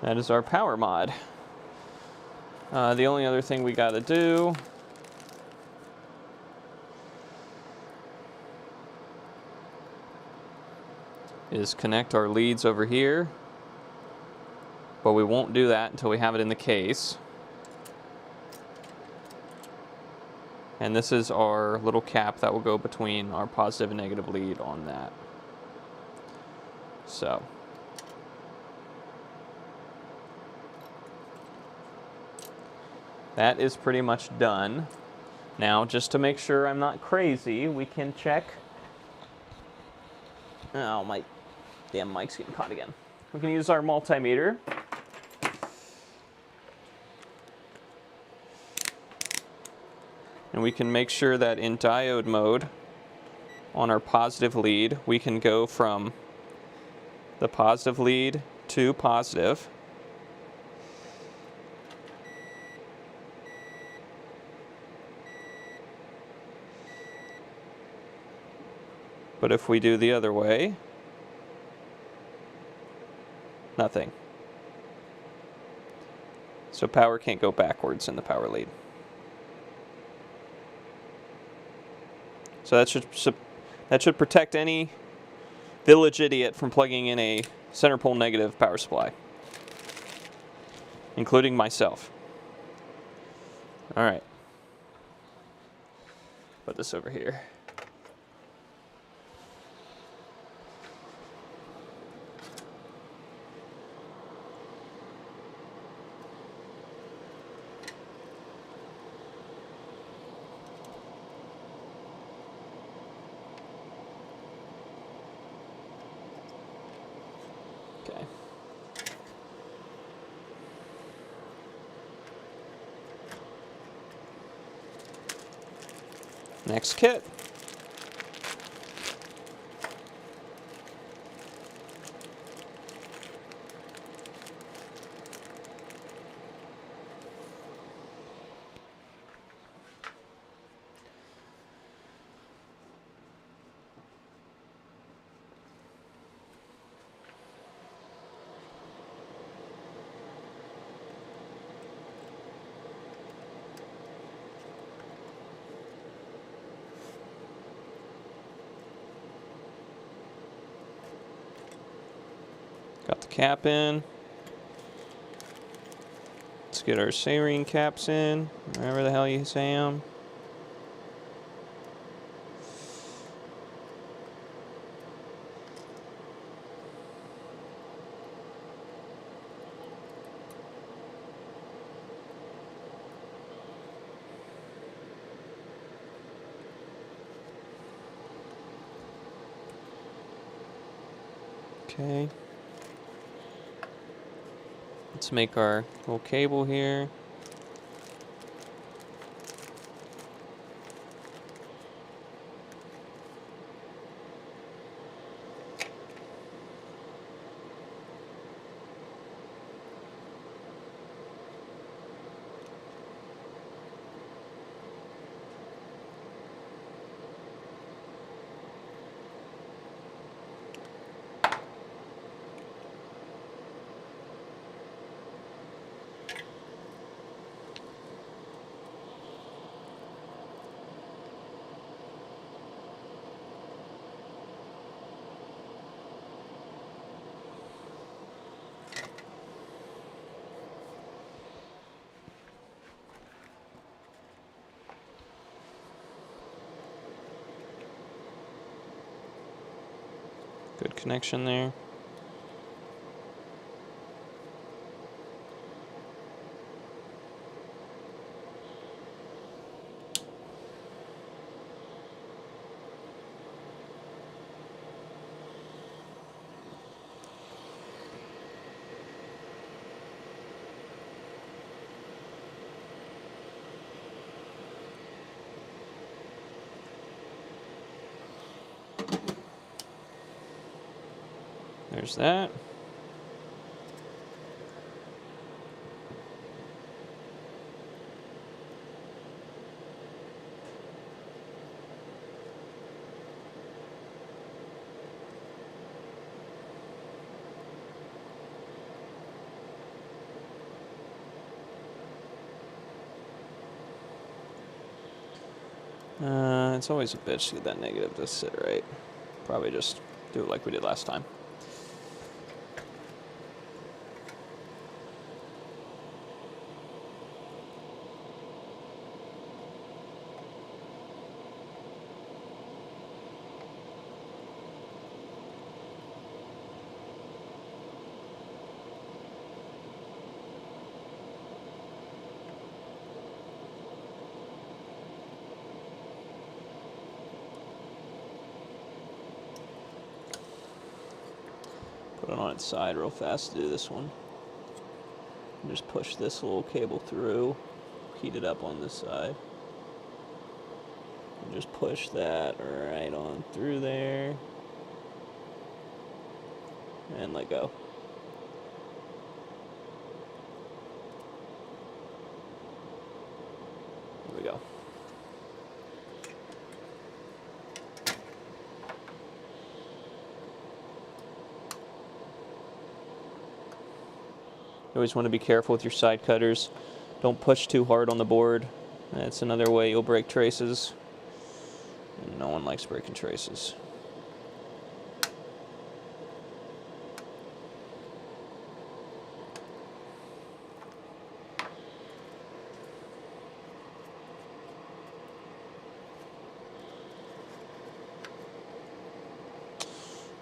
That is our power mod. The only other thing we got to do is connect our leads over here. But we won't do that until we have it in the case. And this is our little cap that will go between our positive and negative lead on that. So. That is pretty much done. Now, just to make sure I'm not crazy, we can check. Oh, my damn mic's getting caught again. We can use our multimeter. And we can make sure that in diode mode, on our positive lead, we can go from the positive lead to positive. But if we do the other way, nothing. So power can't go backwards in the power lead. So that should protect any village idiot from plugging in a center pole negative power supply, including myself. All right. Put this over here. Okay. Next kit. Got the cap in. Let's get our saline caps in, wherever the hell you say them. Okay. Let's make our little cable here. Good connection there. There's that. It's always a bitch to get that negative to sit right. Probably just do it like we did last time. it on its side real fast to do this one. And just push this little cable through, heat it up on this side. And just push that right on through there. And let go. There we go. You always want to be careful with your side cutters. Don't push too hard on the board. That's another way you'll break traces. And no one likes breaking traces.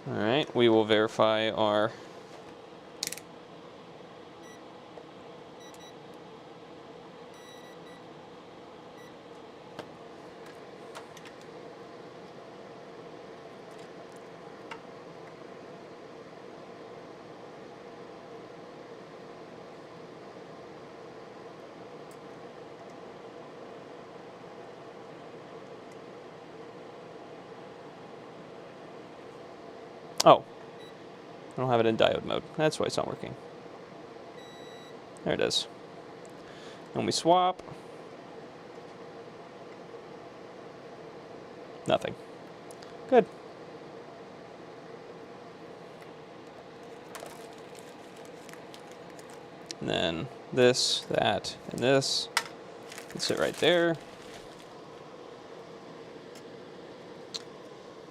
Alright, we will verify our oh, I don't have it in diode mode. That's why it's not working. There it is. And we swap. Nothing. Good. And then this, that, and this can sit right there.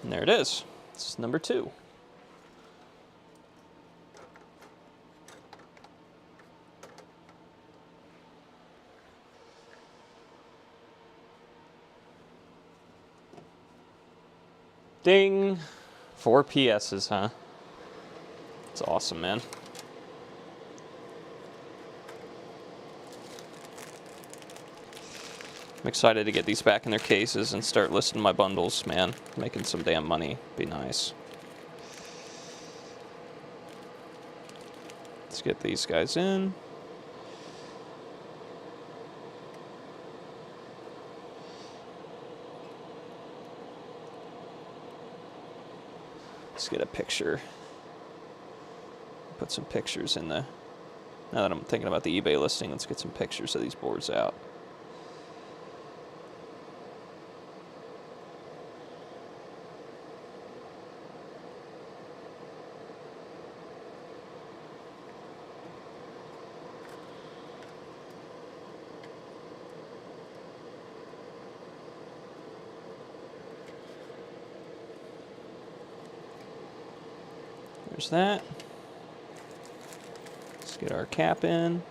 And there it is. It's number 2. Ding! 4 PSs, huh? It's awesome, man. I'm excited to get these back in their cases and start listing my bundles, man. Making some damn money. Be nice. Let's get these guys in. Let's get a picture. Put some pictures in the... Now that I'm thinking about the eBay listing, let's get some pictures of these boards out. There's that. Let's get our cap in.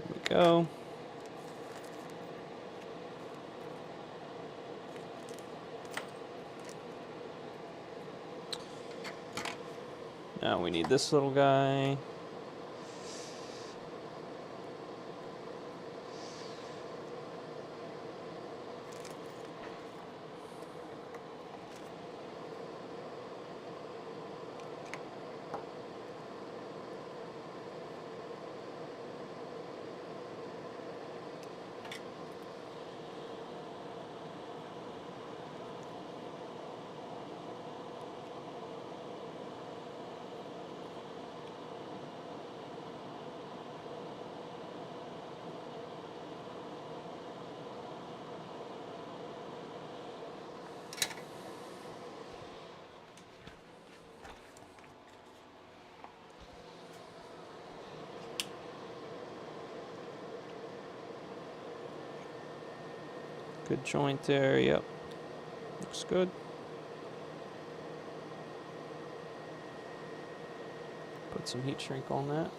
There we go. Now we need this little guy. Good joint there, yep. Looks good. Put some heat shrink on that.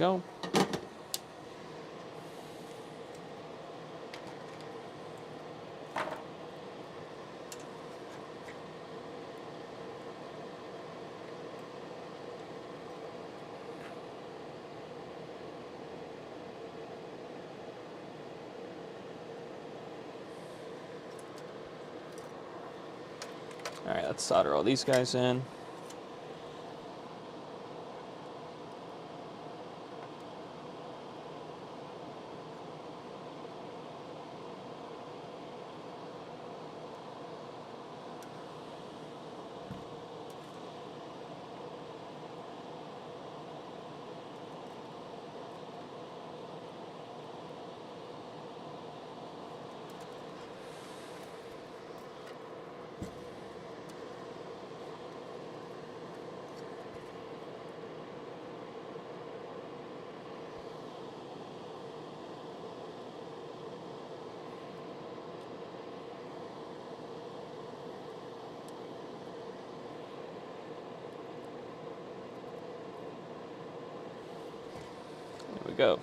go. All right, let's solder all these guys in. There we go.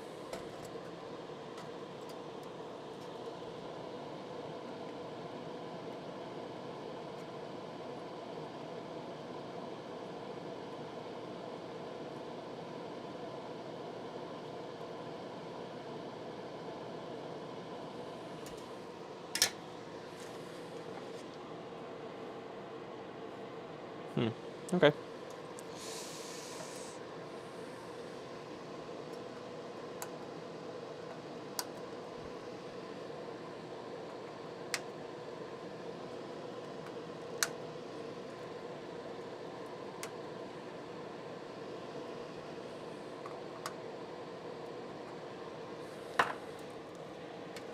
Okay.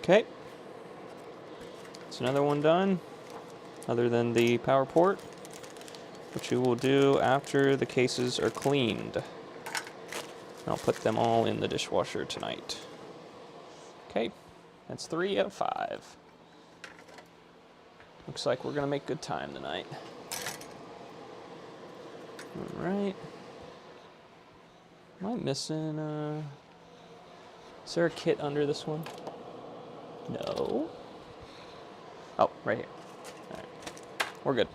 Okay. That's another one done, other than the power port, which we will do after the cases are cleaned. I'll put them all in the dishwasher tonight. Okay, that's 3 out of 5. Looks like we're gonna make good time tonight. All right. Am I missing, is there a kit under this one? No. Oh, right here. All right. We're good.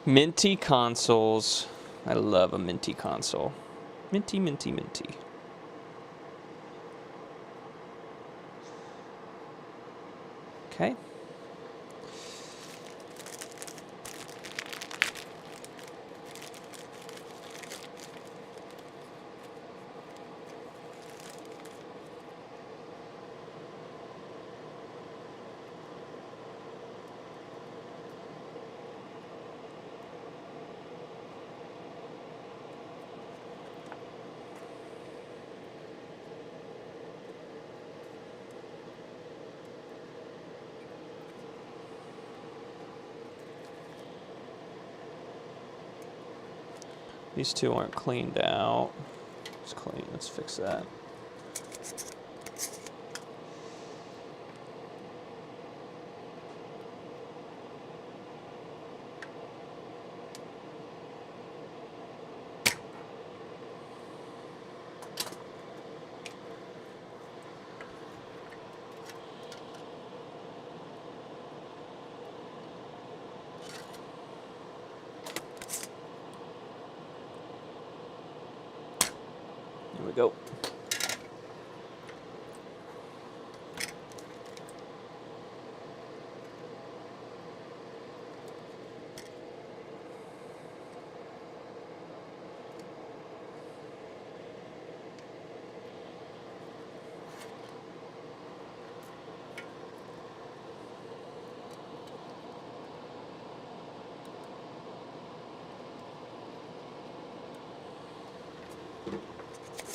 Minty consoles. I love a minty console. Minty, minty, minty. Okay. These two aren't cleaned out. It's clean. Let's fix that. Here we go.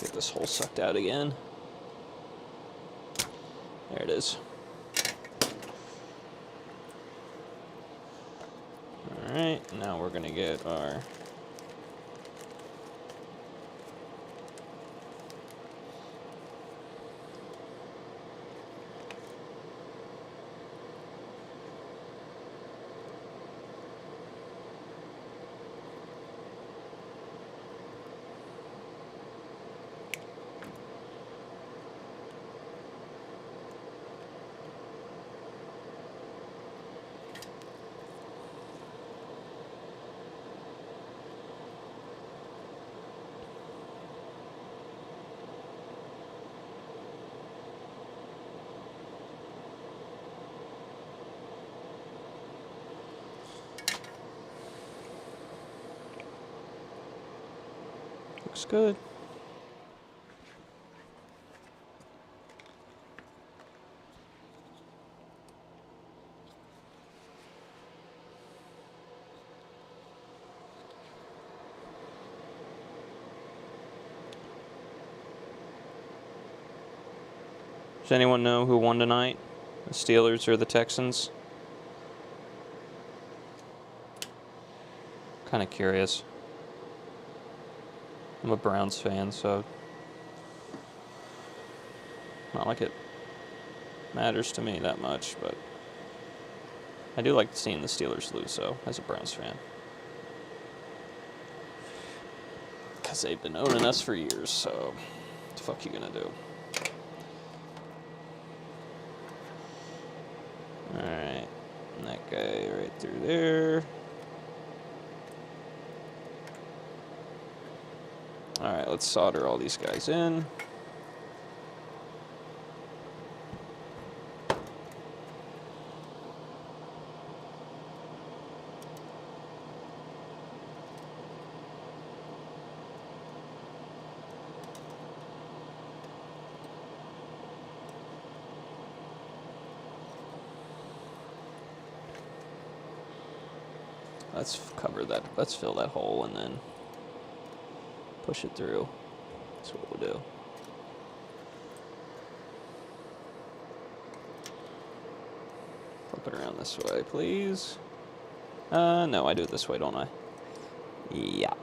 Get this hole sucked out again. There it is. Alright, now we're gonna get our Looks good. Does anyone know who won tonight? The Steelers or the Texans? Kind of curious. I'm a Browns fan, so not like it matters to me that much, but I do like seeing the Steelers lose, though, as a Browns fan. Because they've been owning us for years, so what the fuck you gonna do? Alright, and that guy right through there. Alright, let's solder all these guys in. Let's cover that, let's fill that hole and then push it through. That's what we'll do. Flip it around this way, please. No, I do it this way, don't I? Yeah.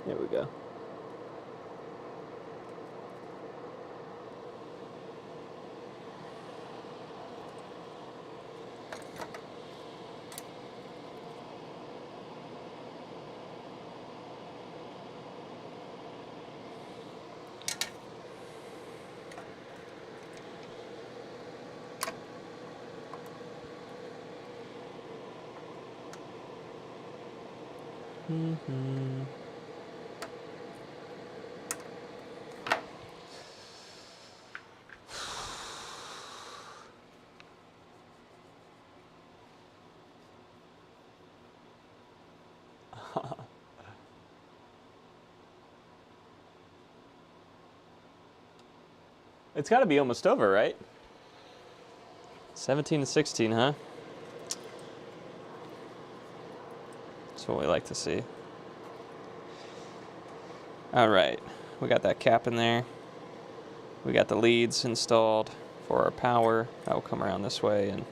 There we go. Mm-hmm. It's got to be almost over, right? 17 to 16, huh? That's what we like to see. All right, we got that cap in there. We got the leads installed for our power. That will come around this way and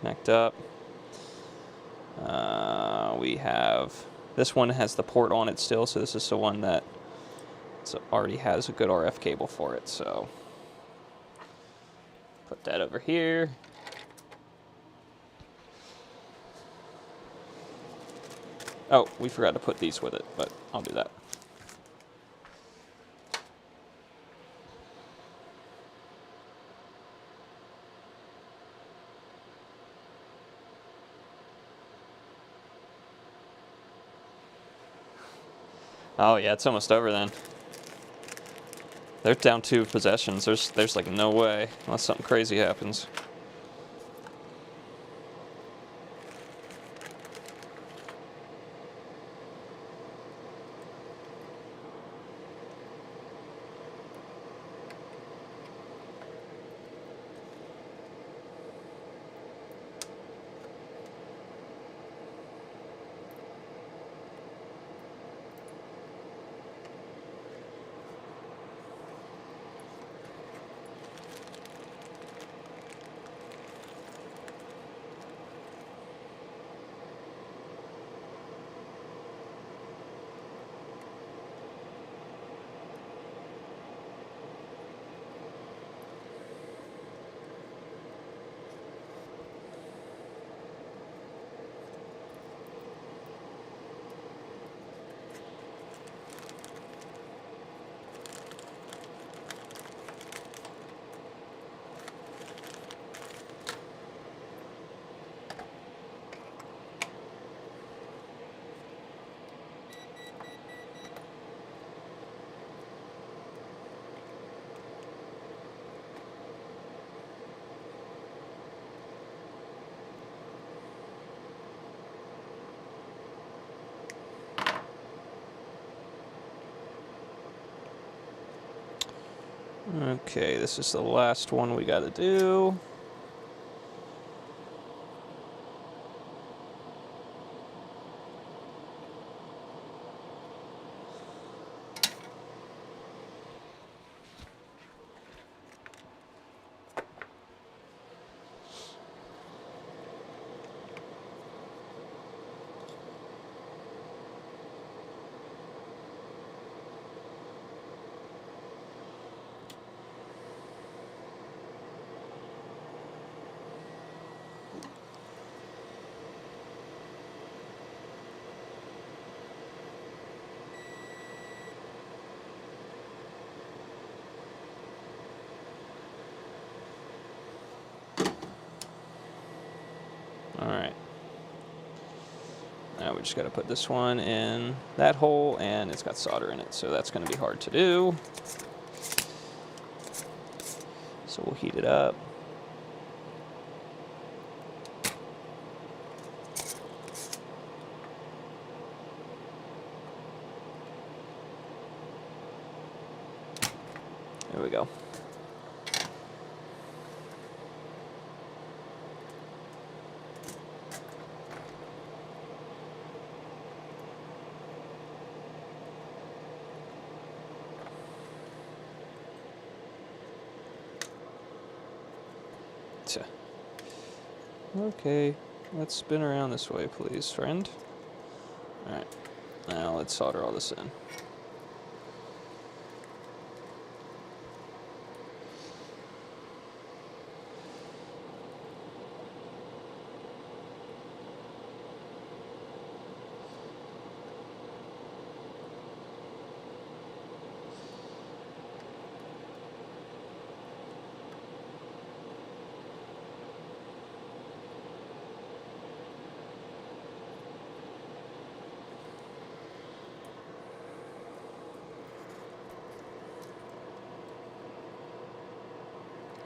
connect up. We have, this one has the port on it still, so this is the one that already has a good RF cable for it, so put that over here. Oh, we forgot to put these with it, but I'll do that. Oh yeah, it's almost over then. They're down 2 possessions. There's like no way unless something crazy happens. Okay, this is the last one we gotta do. Alright. Now we just got to put this one in that hole, and it's got solder in it, so that's going to be hard to do. So we'll heat it up. There we go. Okay, let's spin around this way, please, friend. Alright, now let's solder all this in.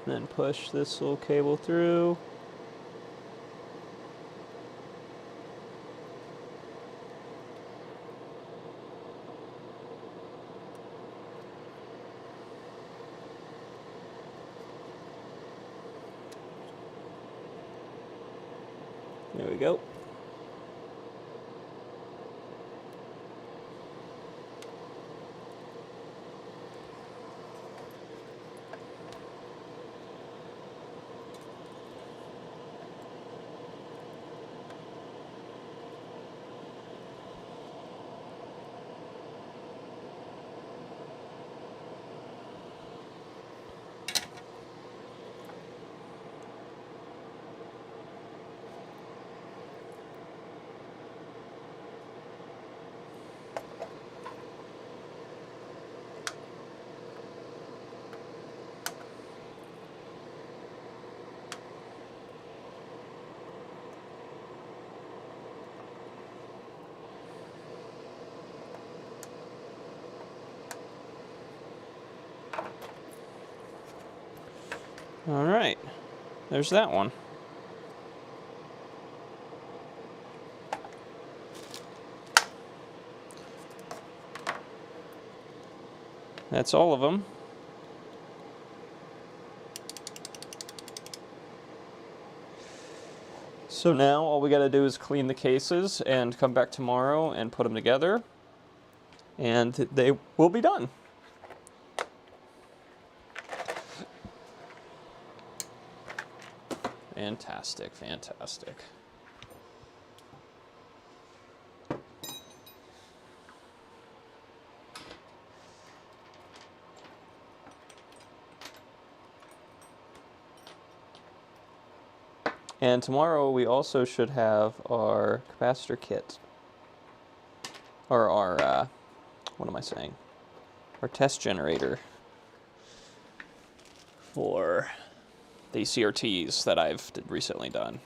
Then push this little cable through. There we go. All right, there's that one. That's all of them. So now all we got to do is clean the cases and come back tomorrow and put them together, and they will be done. Fantastic, fantastic. And tomorrow we also should have our capacitor kit. Or our, what am I saying? Our test generator for the CRTs that I've recently done.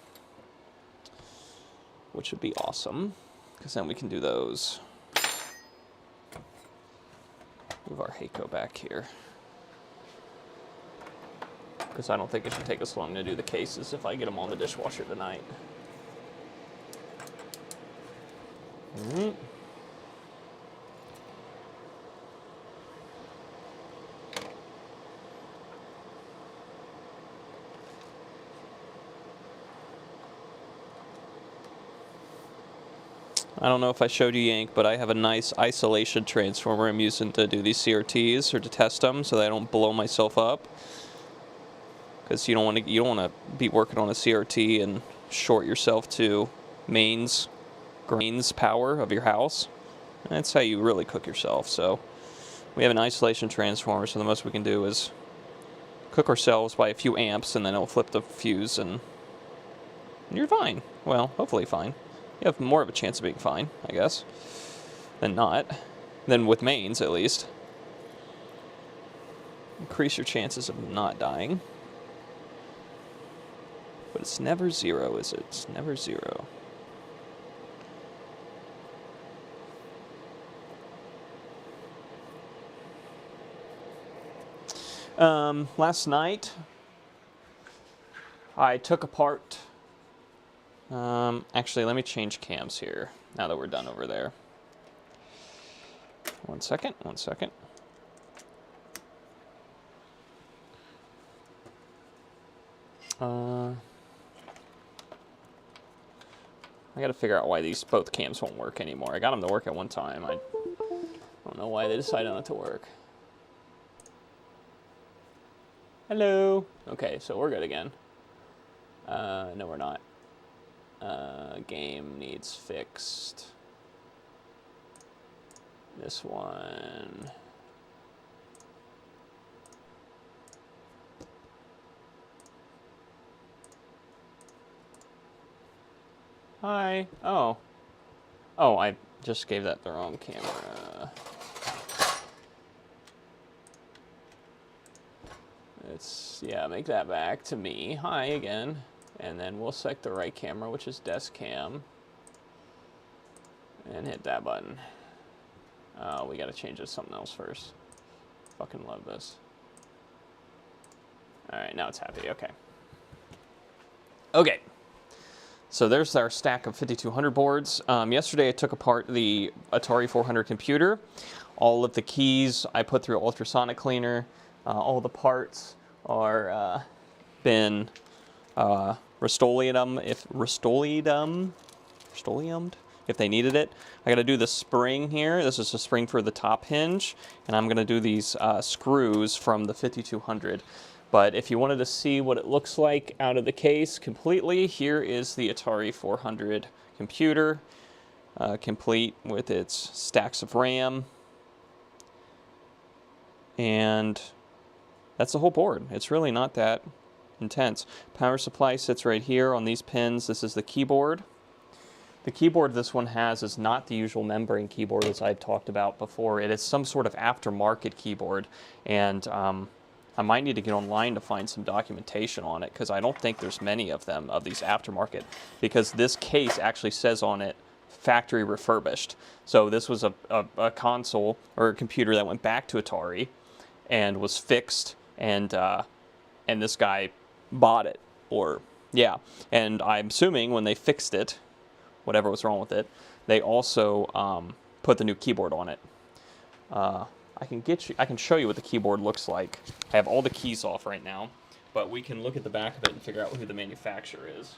Which would be awesome, because then we can do those. Move our Heiko back here. Because I don't think it should take us long to do the cases if I get them on the dishwasher tonight. Alright. I don't know if I showed you, Yank, but I have a nice isolation transformer I'm using to do these CRTs or to test them so that I don't blow myself up. Because you don't want to be working on a CRT and short yourself to mains power of your house. That's how you really cook yourself. So we have an isolation transformer, so the most we can do is cook ourselves by a few amps, and then it'll flip the fuse, and you're fine. Well, hopefully fine. You have more of a chance of being fine, I guess, than not. Than with mains, at least. Increase your chances of not dying. But it's never zero, is it? It's never zero. Last night, I took apart... actually, let me change cams here, now that we're done over there. One second. I gotta figure out why both cams won't work anymore. I got them to work at one time. I don't know why they decided not to work. Hello. Okay, so we're good again. No, we're not. Game needs fixed. This one. Hi. Oh. Oh, I just gave that the wrong camera. Yeah, make that back to me. Hi again. And then we'll select the right camera, which is desk cam. And hit that button. Oh, we gotta change it to something else first. Fucking love this. Alright, now it's happy. Okay. Okay. So there's our stack of 5200 boards. Yesterday I took apart the Atari 400 computer. All of the keys I put through ultrasonic cleaner. All the parts are been Rust-Oleumed if they needed it. I got to do the spring here. This is a spring for the top hinge, and I'm going to do these screws from the 5200. But if you wanted to see what it looks like out of the case completely, here is the Atari 400 computer, complete with its stacks of RAM. And that's the whole board. It's really not that intense. Power supply sits right here on these pins. This is the keyboard. The keyboard this one has is not the usual membrane keyboard as I've talked about before. It is some sort of aftermarket keyboard, and I might need to get online to find some documentation on it, because I don't think there's many of them, of these aftermarket, because this case actually says on it, factory refurbished. So this was a console or a computer that went back to Atari and was fixed, and this guy bought it, or yeah. And I'm assuming when they fixed it, whatever was wrong with it, they also put the new keyboard on it. I can show you what the keyboard looks like. I have all the keys off right now, but we can look at the back of it and figure out who the manufacturer is.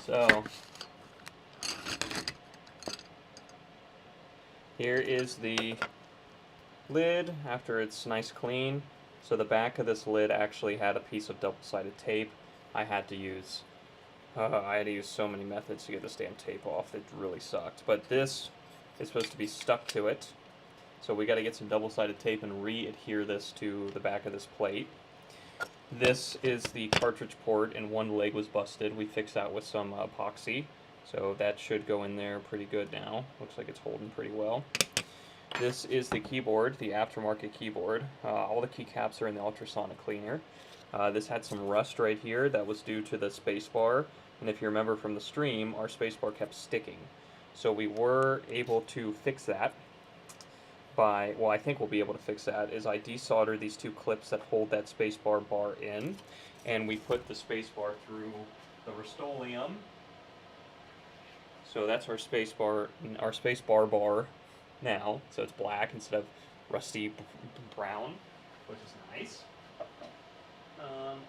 So Here is the lid after it's nice clean. So the back of this lid actually had a piece of double-sided tape. I had to use so many methods to get this damn tape off. It really sucked. But this is supposed to be stuck to it. So we got to get some double-sided tape and re-adhere this to the back of this plate. This is the cartridge port, and one leg was busted. We fixed that with some epoxy. So that should go in there pretty good now. Looks like it's holding pretty well. This is the keyboard, the aftermarket keyboard. All the keycaps are in the ultrasonic cleaner. This had some rust right here that was due to the spacebar, and if you remember from the stream, our spacebar kept sticking. So we were able to fix that by, well, I think we'll be able to fix that, is I desoldered these two clips that hold that spacebar bar in, and we put the spacebar through the Rust-Oleum. So that's our spacebar bar now, so it's black instead of rusty brown, which is nice.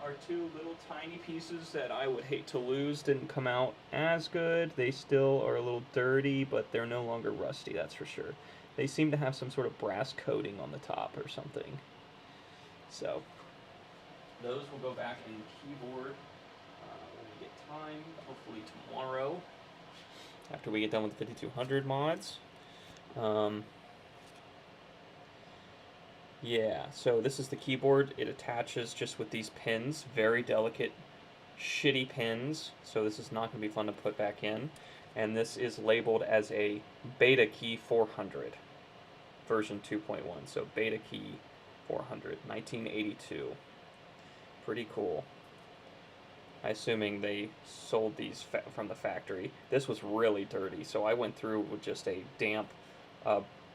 Our two little tiny pieces that I would hate to lose didn't come out as good. They still are a little dirty, but they're no longer rusty, that's for sure. They seem to have some sort of brass coating on the top or something. So those will go back in the keyboard when we get time, hopefully tomorrow, after we get done with the 5200 mods. Yeah, so this is the keyboard. It attaches just with these pins, very delicate, shitty pins, so this is not going to be fun to put back in. And this is labeled as a Beta Key 400, version 2.1, so Beta Key 400, 1982. Pretty cool. I'm assuming they sold these from the factory. This was really dirty, so I went through with just a damp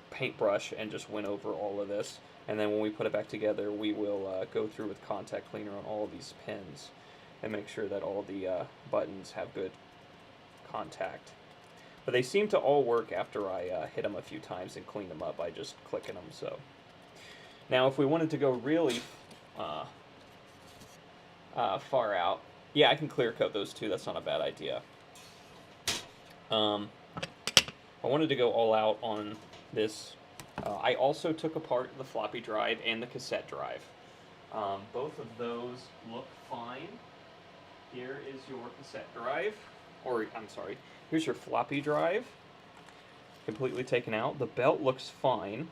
paintbrush and just went over all of this. And then when we put it back together, we will go through with contact cleaner on all of these pins and make sure that all the buttons have good contact. But they seem to all work after I hit them a few times and clean them up by just clicking them. So now if we wanted to go really far out, yeah, I can clear coat those too. That's not a bad idea. I wanted to go all out on this. I also took apart the floppy drive and the cassette drive. Both of those look fine. Here is your cassette drive, or I'm sorry, here's your floppy drive, completely taken out. The belt looks fine,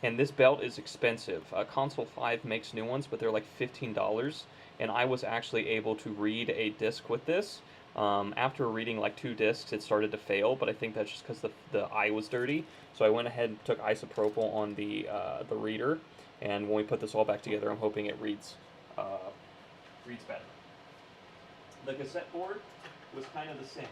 and this belt is expensive. Console 5 makes new ones, but they're like $15, and I was actually able to read a disc with this. After reading like 2 discs, it started to fail, but I think that's just because the eye was dirty. So I went ahead and took isopropyl on the reader, and when we put this all back together, I'm hoping it reads better. The cassette board was kind of the same.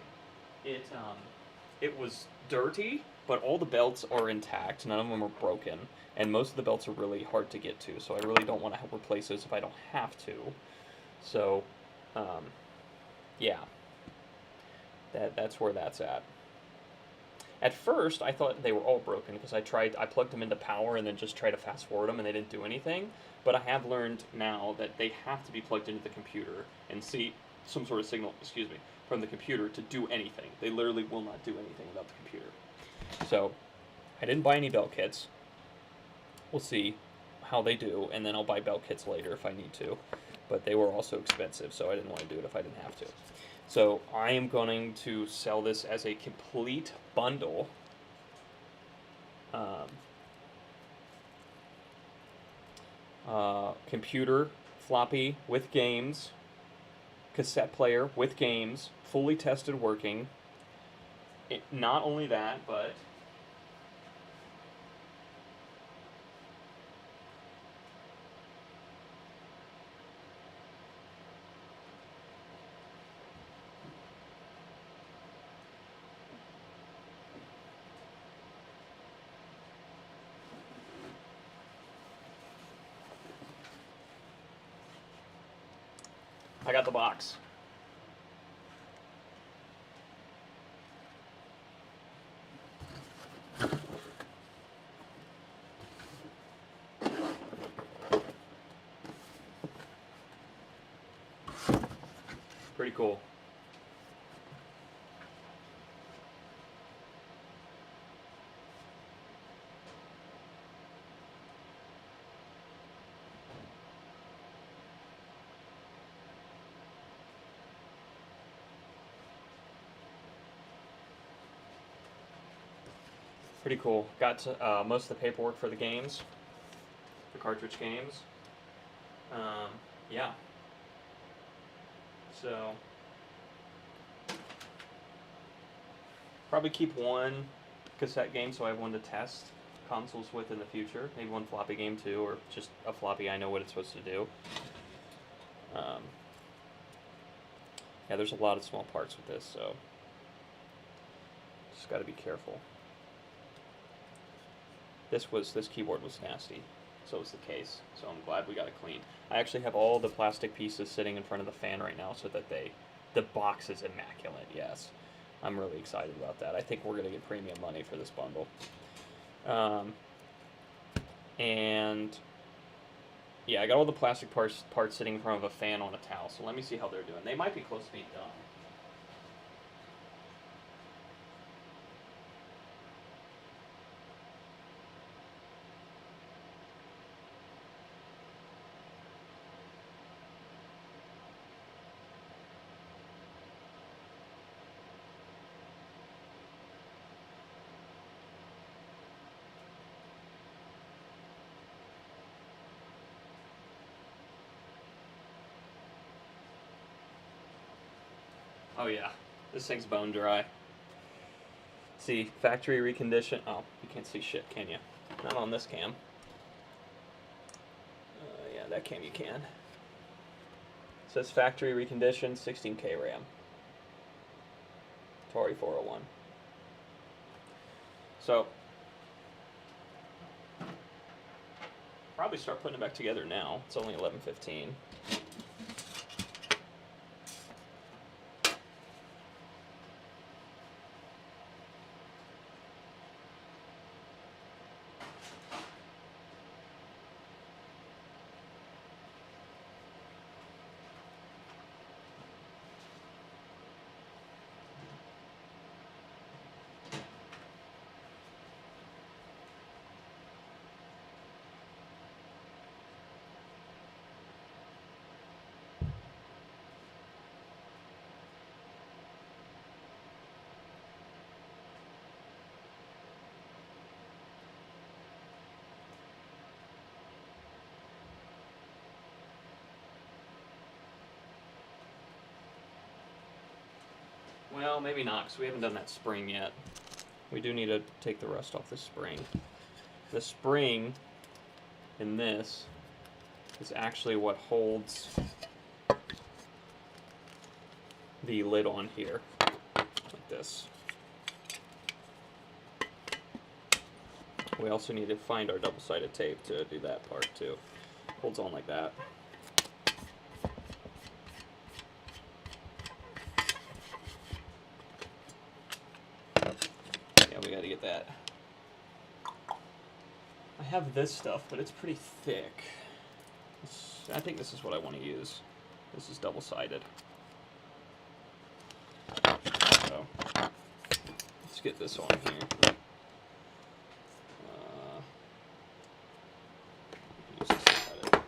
It was dirty, but all the belts are intact. None of them are broken, and most of the belts are really hard to get to. So I really don't want to replace those if I don't have to. So, yeah. That's where that's at. At first, I thought they were all broken because I plugged them into power and then just tried to fast forward them and they didn't do anything. But I have learned now that they have to be plugged into the computer and see some sort of signal, from the computer to do anything. They literally will not do anything without the computer. So, I didn't buy any belt kits. We'll see how they do, and then I'll buy belt kits later if I need to. But they were also expensive, so I didn't want to do it if I didn't have to. So I am going to sell this as a complete bundle. Computer, floppy with games, cassette player with games, fully tested working. Not only that, but I got the box. Pretty cool. Pretty cool. Got to, most of the paperwork for the games, the cartridge games. Yeah. So, probably keep one cassette game so I have one to test consoles with in the future. Maybe one floppy game too, or just a floppy I know what it's supposed to do. Yeah, there's a lot of small parts with this, so just got to be careful. This keyboard was nasty, so was the case. So I'm glad we got it cleaned. I actually have all the plastic pieces sitting in front of the fan right now, so that the box is immaculate. Yes, I'm really excited about that. I think we're gonna get premium money for this bundle. And yeah, I got all the plastic parts sitting in front of a fan on a towel. So let me see how they're doing. They might be close to being done. Oh yeah, this thing's bone dry. See, factory recondition. Oh, you can't see shit, can you? Not on this cam. Yeah, that cam you can. It says factory reconditioned, 16K RAM. Atari 401. So, probably start putting it back together now. It's only 11:15. Well, maybe not, because we haven't done that spring yet. We do need to take the rust off the spring. The spring in this is actually what holds the lid on here, like this. We also need to find our double-sided tape to do that part too. Holds on like that. Yeah, we gotta get that. I have this stuff, but it's pretty thick. I think this is what I want to use. This is double-sided. So, let's get this on here. Use this to cut it.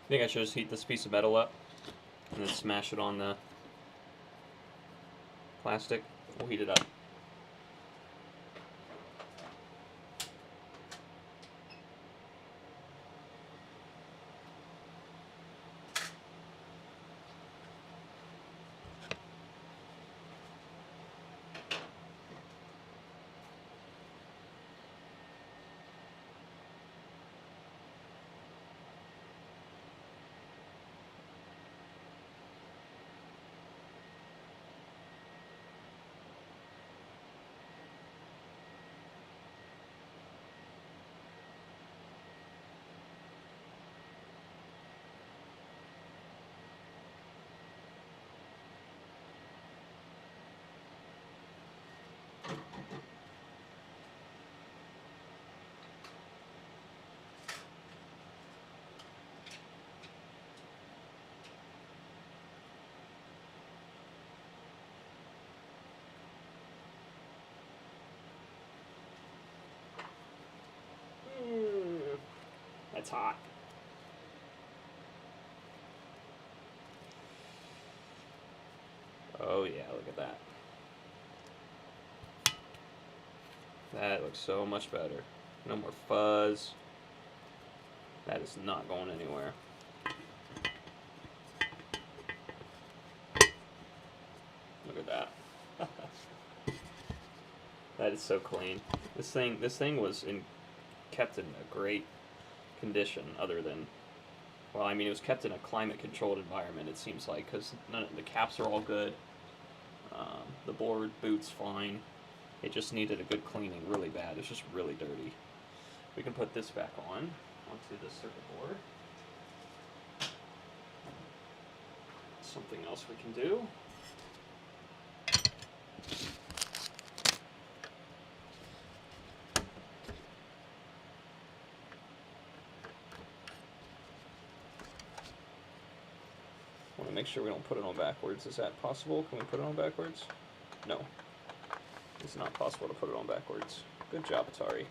I think I should just heat this piece of metal up and then smash it on the plastic. We'll heat it up. That's hot. Oh yeah, look at that. That looks so much better. No more fuzz. That is not going anywhere. Look at that. That is so clean. This thing was kept in a great condition, other than, well, I mean, it was kept in a climate-controlled environment, it seems like, because the caps are all good. The board boot's fine. It just needed a good cleaning really bad. It's just really dirty. We can put this back on onto the circuit board. Something else we can do. Want to make sure we don't put it on backwards. Is that possible? Can we put it on backwards? No. It's not possible to put it on backwards. Good job, Atari.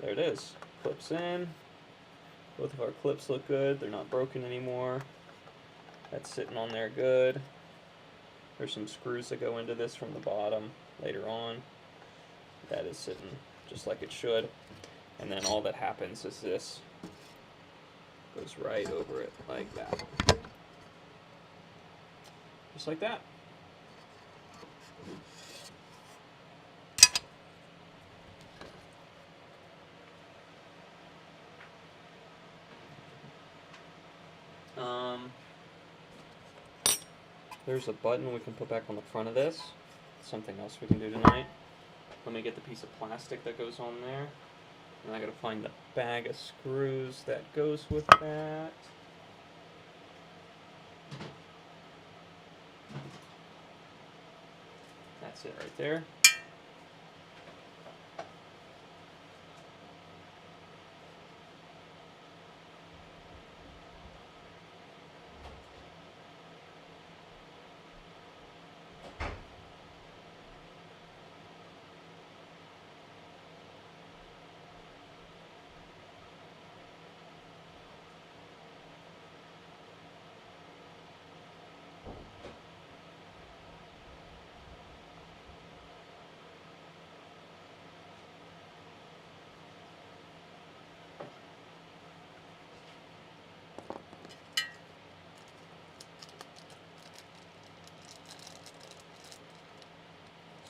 There it is. Clips in. Both of our clips look good. They're not broken anymore. That's sitting on there good. There's some screws that go into this from the bottom later on. That is sitting just like it should. And then all that happens is this goes right over it like that. Just like that. There's a button we can put back on the front of this. Something else we can do tonight. Let me get the piece of plastic that goes on there. And I gotta find the bag of screws that goes with that. That's it right there.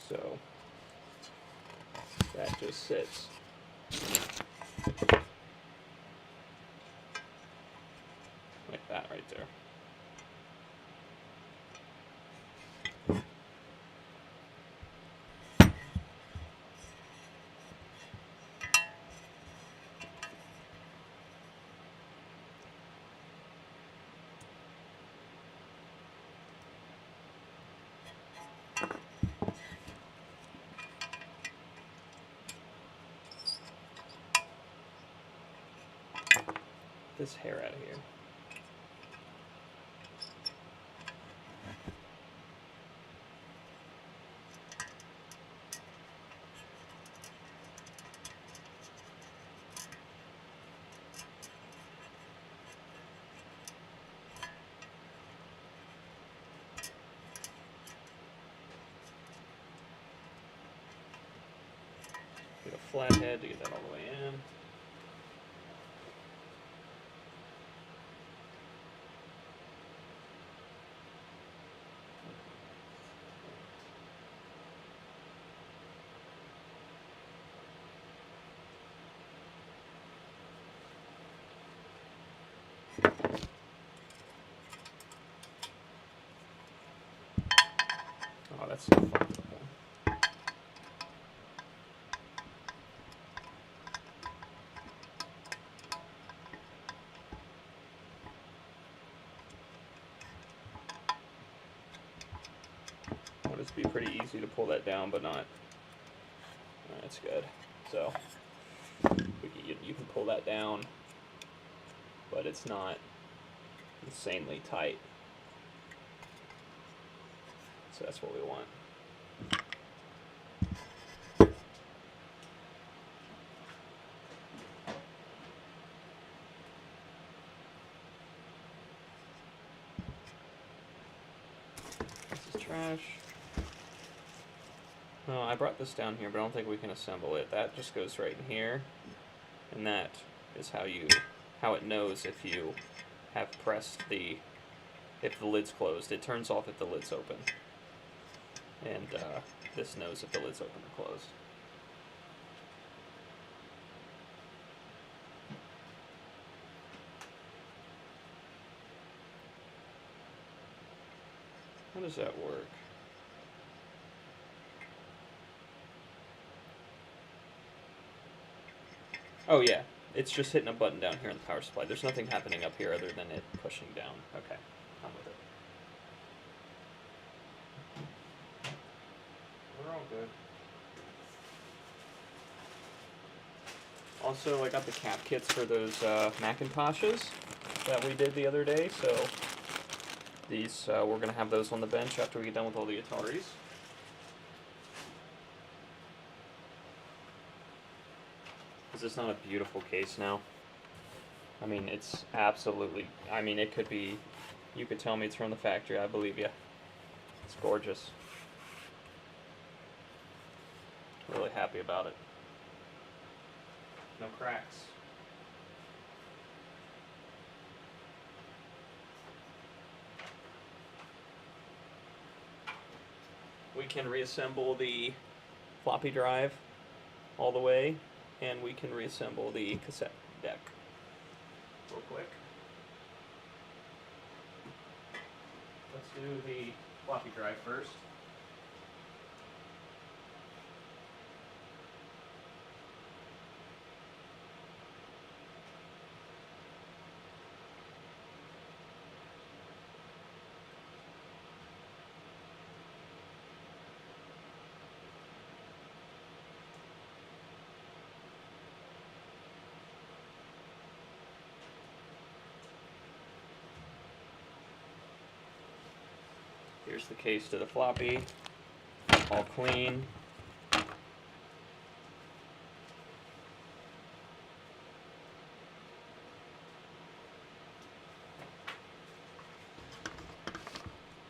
So that just sits. Like that right there. This hair out of here. Get a flat head to get that all the way in. Oh, that's so fun. It'll just be pretty easy to pull that down, but not. That's good. So you can pull that down, but it's not insanely tight. So that's what we want. trash. No, I brought this down here, but I don't think we can assemble it. That just goes right in here, and that is how it knows if you have pressed if the lid's closed. It turns off if the lid's open, and this knows if the lid's open or closed. How does that work? Oh yeah, it's just hitting a button down here on the power supply. There's nothing happening up here other than it pushing down. Okay, I'm with it. We're all good. Also, I got the cap kits for those Macintoshes that we did the other day, so these we're going to have those on the bench after we get done with all the Ataris. Is this not a beautiful case now? I mean, it's absolutely, I mean, it could be, you could tell me it's from the factory, I believe you. It's gorgeous. Really happy about it. No cracks. We can reassemble the floppy drive all the way, and we can reassemble the cassette deck real quick. Let's do the floppy drive first. Here's the case to the floppy, all clean.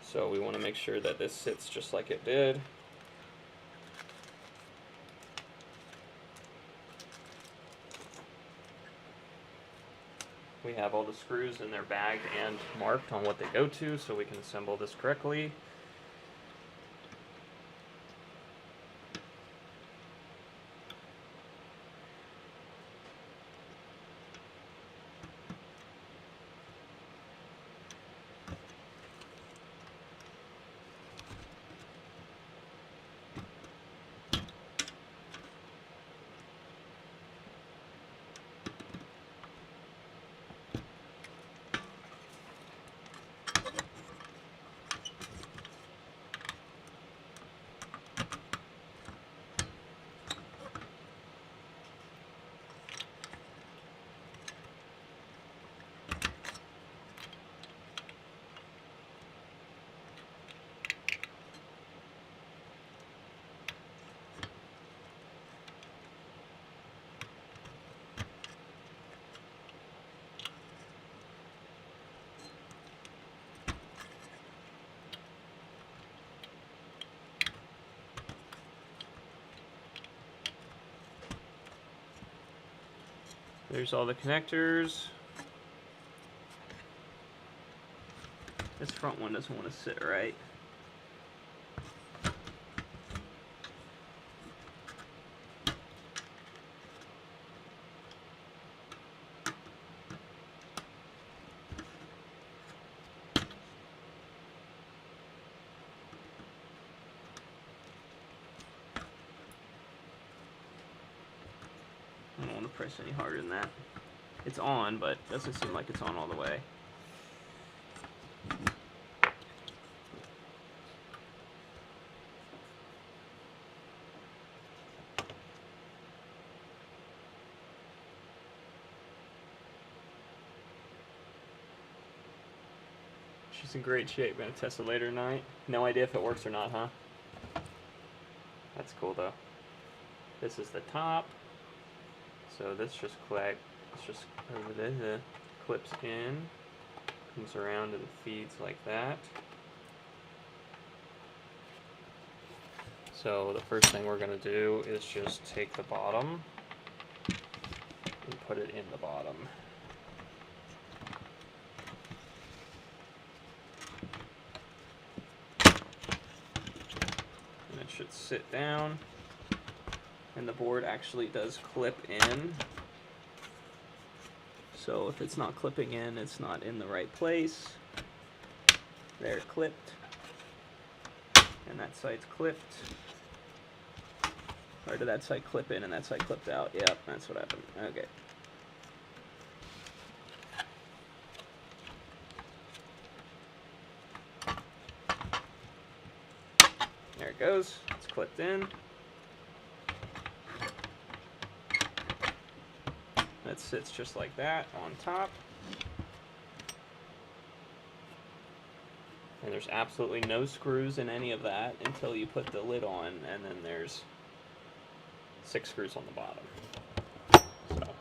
So we want to make sure that this sits just like it did. We have all the screws in their bag and marked on what they go to, so we can assemble this correctly. There's all the connectors. This front one doesn't want to sit right. I don't want to press any harder than that. It's on, but it doesn't seem like it's on all the way. She's in great shape. Gonna test it later tonight. No idea if it works or not, huh? That's cool though. This is the top. So this just over there, clips in, comes around and feeds like that. So the first thing we're going to do is just take the bottom and put it in the bottom. And it should sit down. And the board actually does clip in. So if it's not clipping in, it's not in the right place. There, it clipped. And that side's clipped. Or did that side clip in and that side clipped out? Yep, that's what happened. Okay. There it goes. It's clipped in. That sits just like that on top. And there's absolutely no screws in any of that until you put the lid on, and then there's 6 screws on the bottom. So.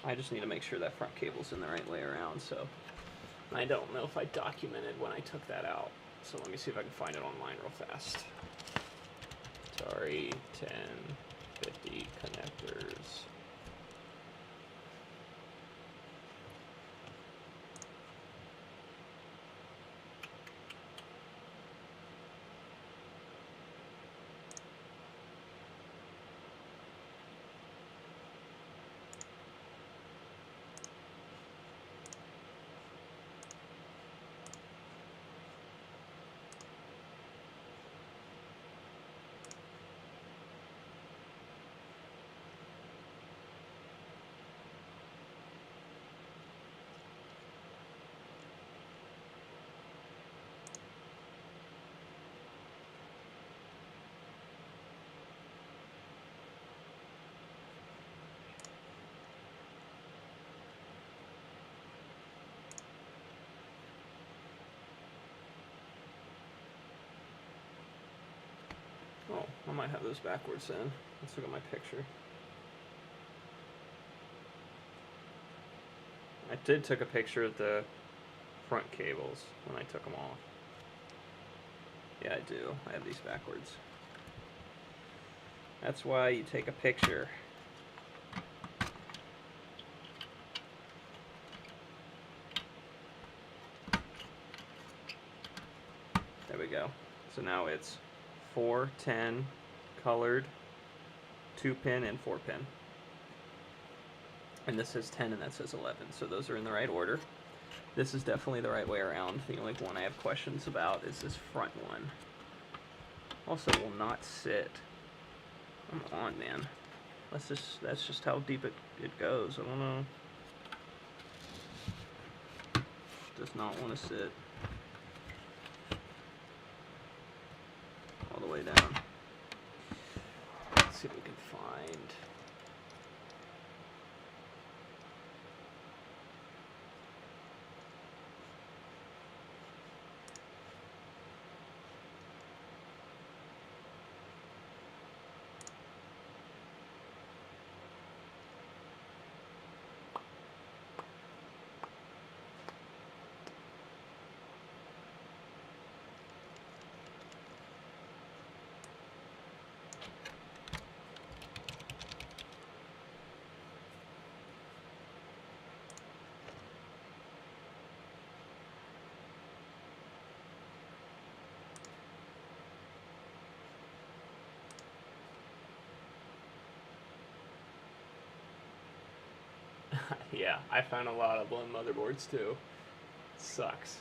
I just need to make sure that front cable's in the right way around, so I don't know if I documented when I took that out. So let me see if I can find it online real fast. Atari 1050 connectors. Oh, I might have those backwards then. Let's look at my picture. I did take a picture of the front cables when I took them off. Yeah, I do. I have these backwards. That's why you take a picture. There we go. So now it's 4, 10, colored, 2-pin, and 4-pin. And this says 10 and that says 11, so those are in the right order. This is definitely the right way around. The only one I have questions about is this front one. Also will not sit. Come on, man. That's just how deep it goes. I don't know. Does not want to sit. All the way down. Let's see if we can find. Yeah, I found a lot of blown motherboards too. Sucks.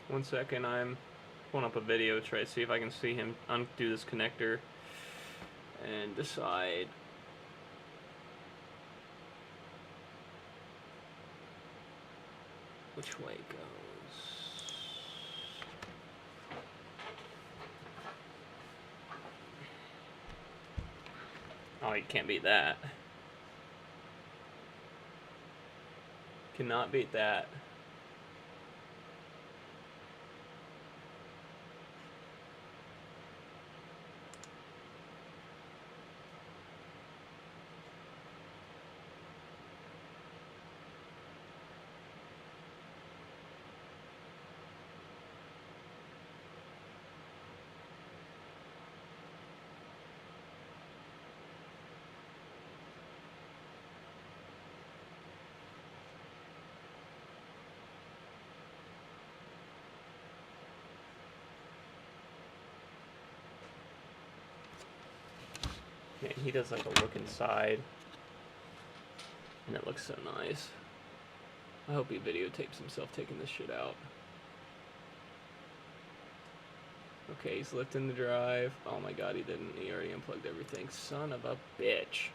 One second, I'm pulling up a video to try to see if I can see him undo this connector and decide which way it goes. Oh, you can't beat that. cannot beat that. Man, he does like a look inside, and it looks so nice. I hope he videotapes himself taking this shit out. Okay, he's lifting the drive. Oh my god, he didn't. He already unplugged everything. Son of a bitch.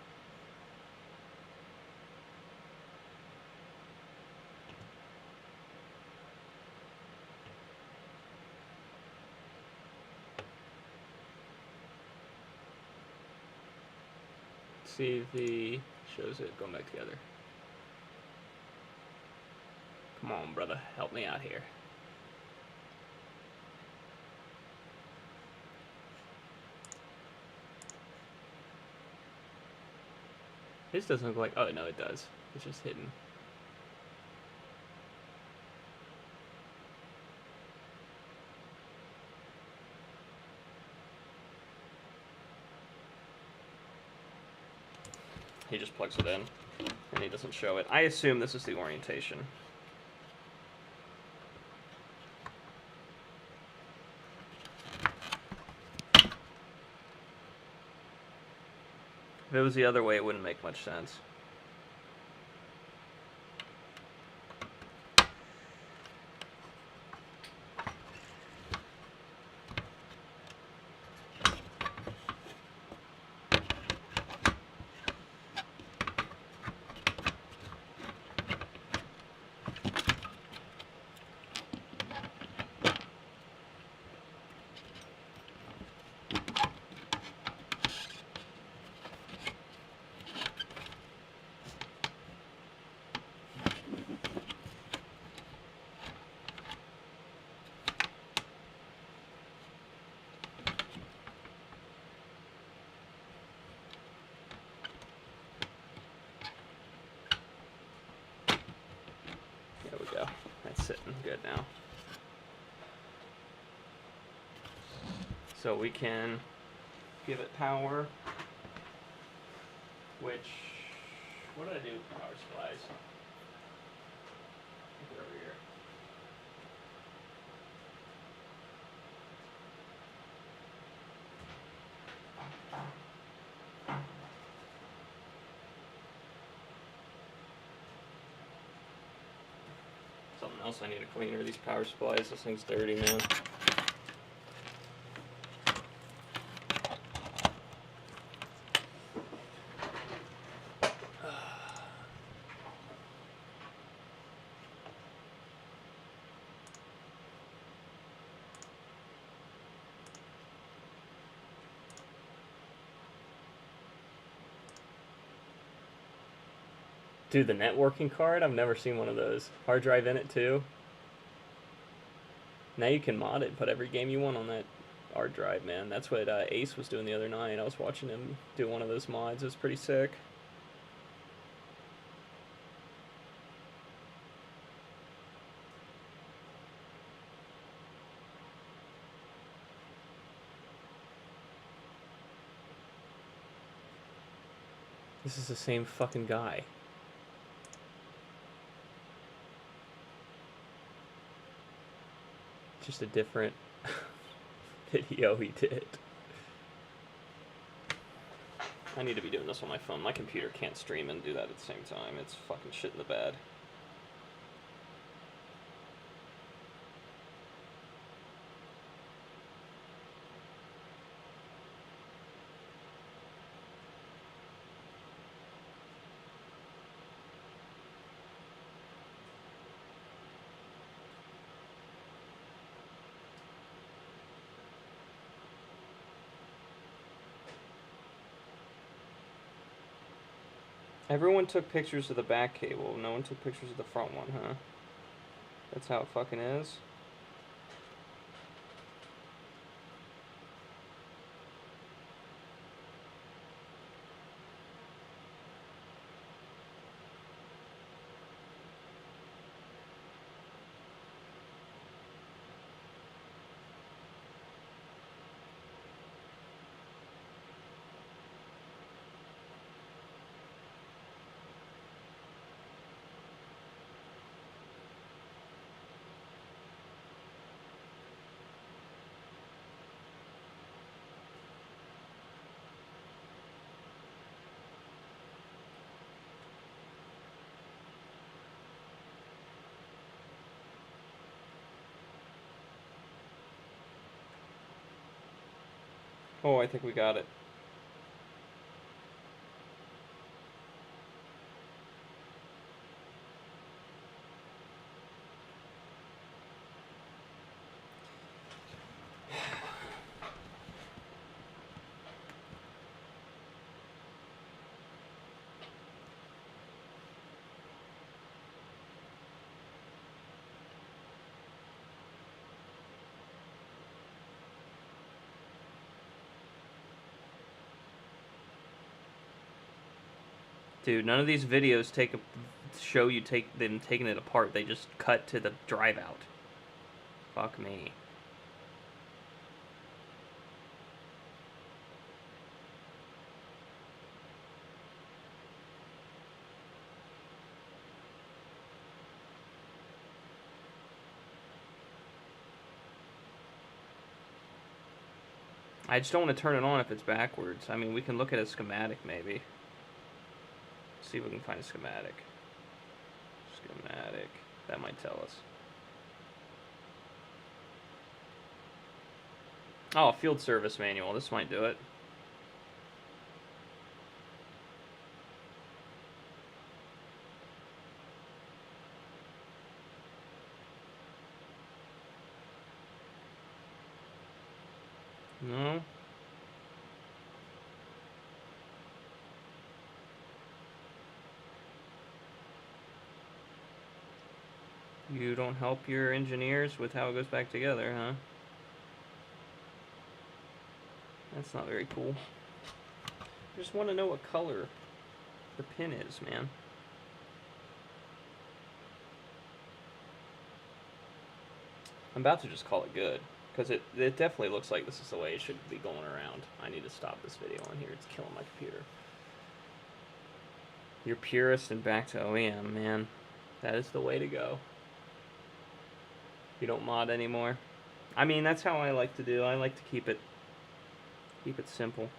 See if he shows it going back together. Come on, brother. Help me out here. His doesn't look like... Oh, no, it does. It's just hidden. He just plugs it in, and he doesn't show it. I assume this is the orientation. If it was the other way, it wouldn't make much sense. There we go. That's sitting good now. So we can give it power, which, what did I do with power supplies? They're over here. Something else I need to clean are these power supplies. This thing's dirty, man. Dude, the networking card? I've never seen one of those. Hard drive in it too. Now you can mod it, put every game you want on that hard drive, man. That's what Ace was doing the other night. I was watching him do one of those mods. It was pretty sick. This is the same fucking guy. Just a different video he did. I need to be doing this on my phone. My computer can't stream and do that at the same time. It's fucking shit in the bed. Everyone took pictures of the back cable. No one took pictures of the front one, huh? That's how it fucking is. Oh, I think we got it. Dude, none of these videos show you them taking it apart. They just cut to the drive out. Fuck me. I just don't want to turn it on if it's backwards. I mean, we can look at a schematic maybe. See if we can find a schematic. Schematic. That might tell us. Oh, field service manual. This might do it. No. You don't help your engineers with how it goes back together, huh? That's not very cool. I just want to know what color the pin is, man. I'm about to just call it good, because it definitely looks like this is the way it should be going around. I need to stop this video on here. It's killing my computer. You're purist and back to OEM, man. That is the way to go. You don't mod anymore. I mean, that's how I like to do. I like to keep it simple.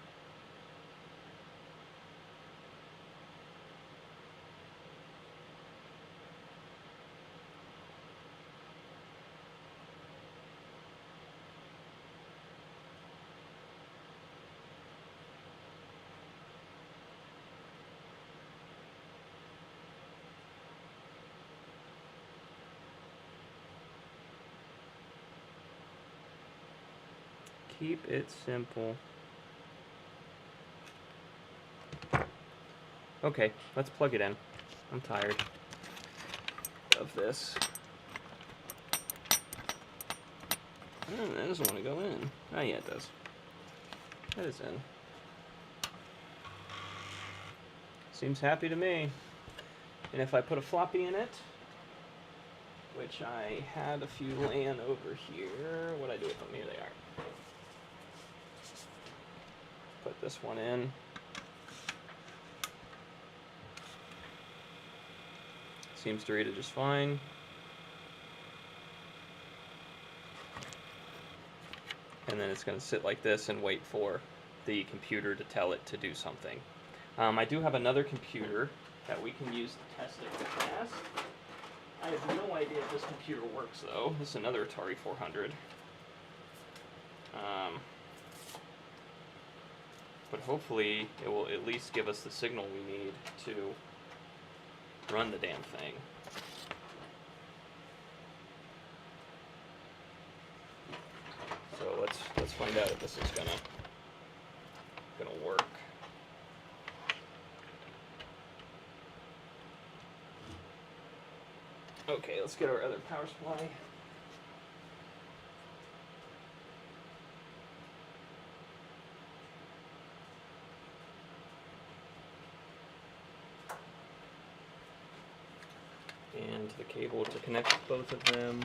Keep it simple. Okay, let's plug it in. I'm tired of this. It doesn't want to go in. Oh yeah, it does. It is in. Seems happy to me. And if I put a floppy in it, which I had a few laying over here, what'd I do with them? Here they are. Put this one in. Seems to read it just fine. And then it's going to sit like this and wait for the computer to tell it to do something. I do have another computer that we can use to test it real fast. I have no idea if this computer works though. This is another Atari 400. But hopefully it will at least give us the signal we need to run the damn thing. So let's find out if this is gonna work. Okay, let's get our other power supply. And the cable to connect both of them.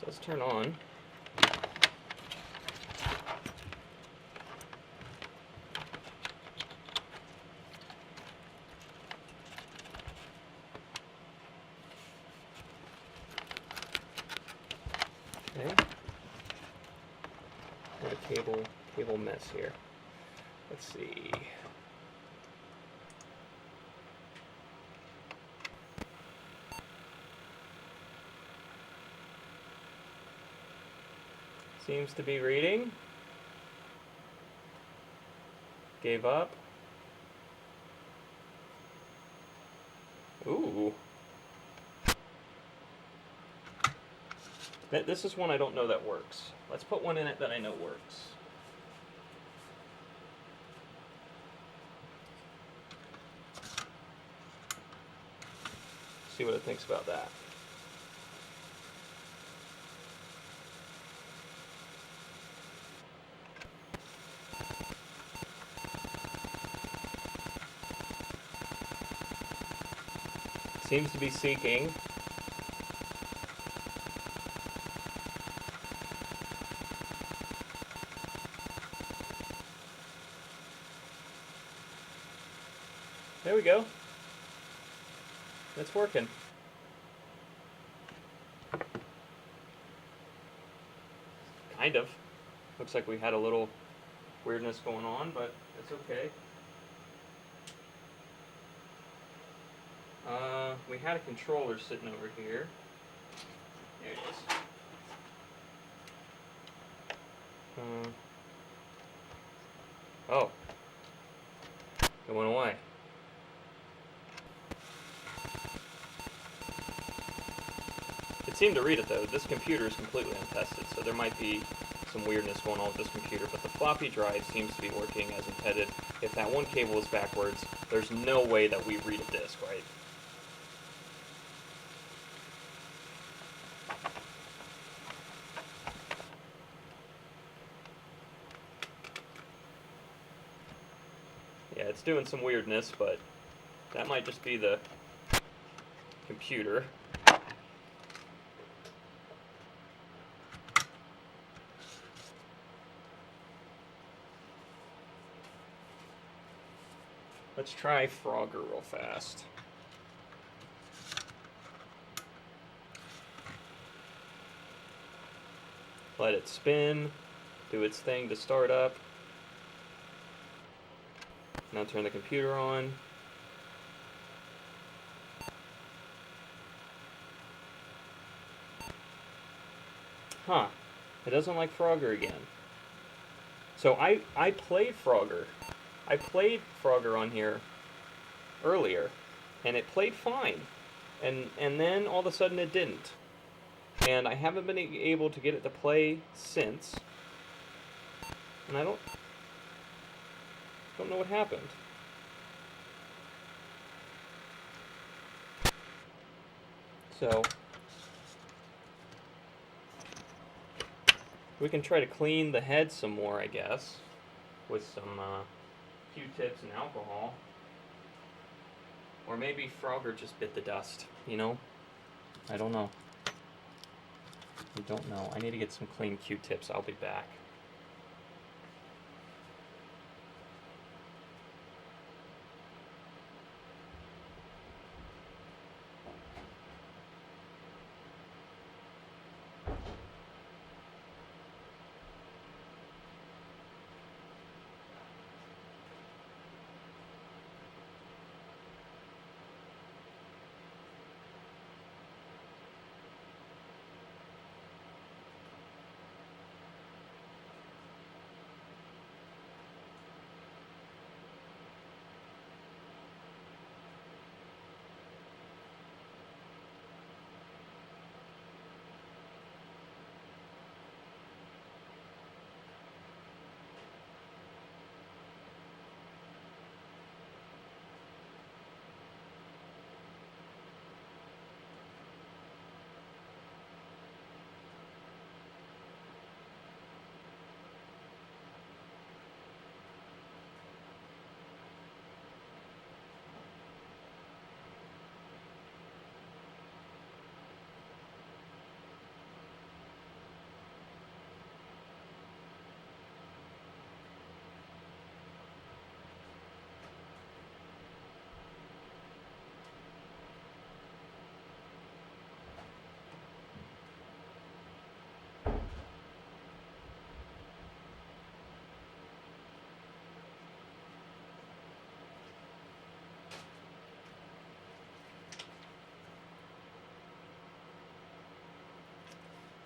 Let's turn on. Okay. Got a cable mess here. Let's see. Seems to be reading. Gave up. Ooh. This is one I don't know that works. Let's put one in it that I know works. See what it thinks about that. Seems to be seeking. There we go. It's working. Kind of. Looks like we had a little weirdness going on, but it's okay. We had a controller sitting over here. There it is. Oh. It went away. It seemed to read it though. This computer is completely untested, so there might be some weirdness going on with this computer, but the floppy drive seems to be working as intended. If that one cable is backwards, there's no way that we read a disk, right? Yeah, it's doing some weirdness, but that might just be the computer. Let's try Frogger real fast. Let it spin, do its thing to start up. Now turn the computer on. Huh, it doesn't like Frogger again. So I played Frogger. I played Frogger on here earlier, and it played fine. And then all of a sudden it didn't. And I haven't been able to get it to play since. And I don't know what happened. So we can try to clean the head some more, I guess, with some Q-tips and alcohol. Or maybe Frogger just bit the dust, you know? I don't know. I don't know. I need to get some clean Q-tips. I'll be back.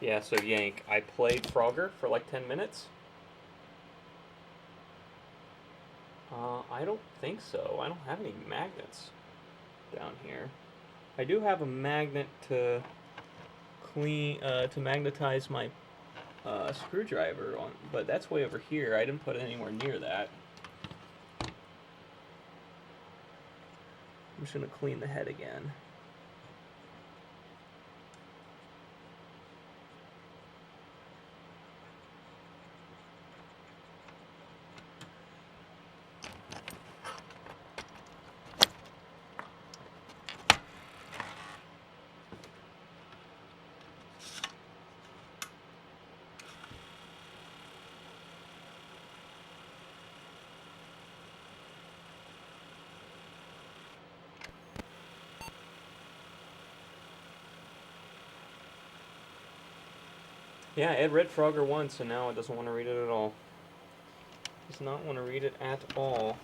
Yeah, so Yank, I played Frogger for like 10 minutes. I don't think so. I don't have any magnets down here. I do have a magnet to to magnetize my screwdriver on, but that's way over here. I didn't put it anywhere near that. I'm just gonna clean the head again. Yeah, it read Frogger once, and now it doesn't want to read it at all. Does not want to read it at all.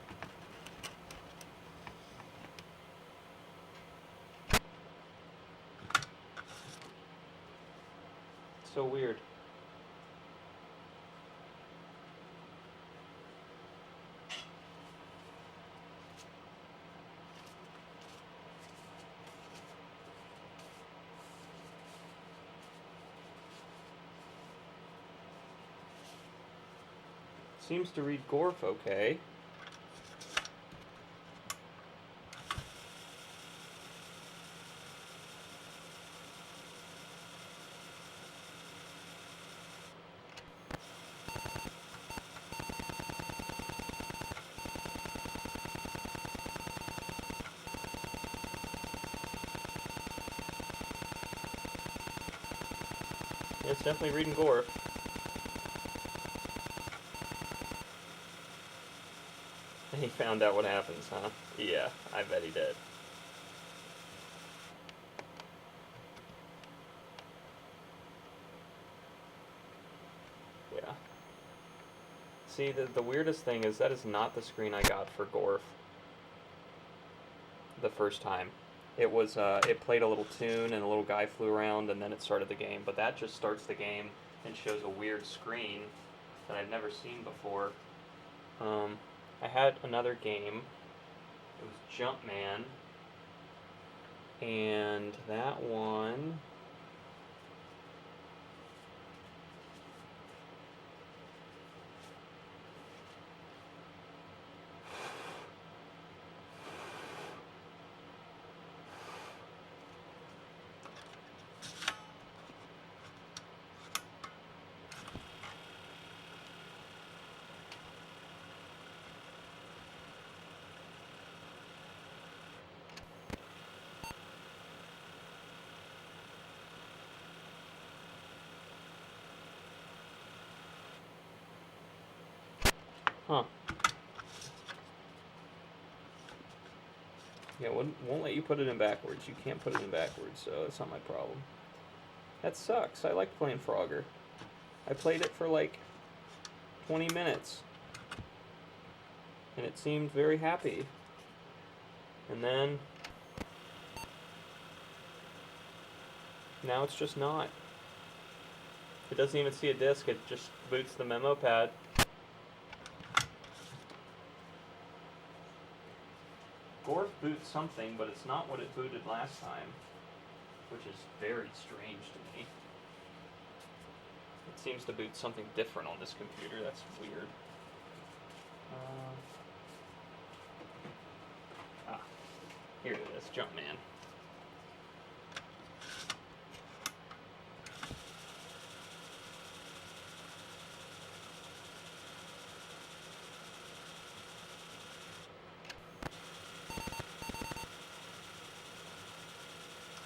So weird. Seems to read Gorf okay. Yeah, it's definitely reading Gorf. And he found out what happens, huh? Yeah, I bet he did. Yeah. See, the weirdest thing is that is not the screen I got for Gorf the first time. It was, it played a little tune and a little guy flew around and then it started the game. But that just starts the game and shows a weird screen that I've never seen before. I had another game. It was Jumpman. And that one... Huh. Yeah, won't let you put it in backwards. You can't put it in backwards, so that's not my problem. That sucks. I like playing Frogger. I played it for like 20 minutes. And it seemed very happy. And then... now it's just not. It doesn't even see a disk, it just boots the memo pad. Gorf boots something, but it's not what it booted last time, which is very strange to me. It seems to boot something different on this computer. That's weird. Here it is, Jumpman.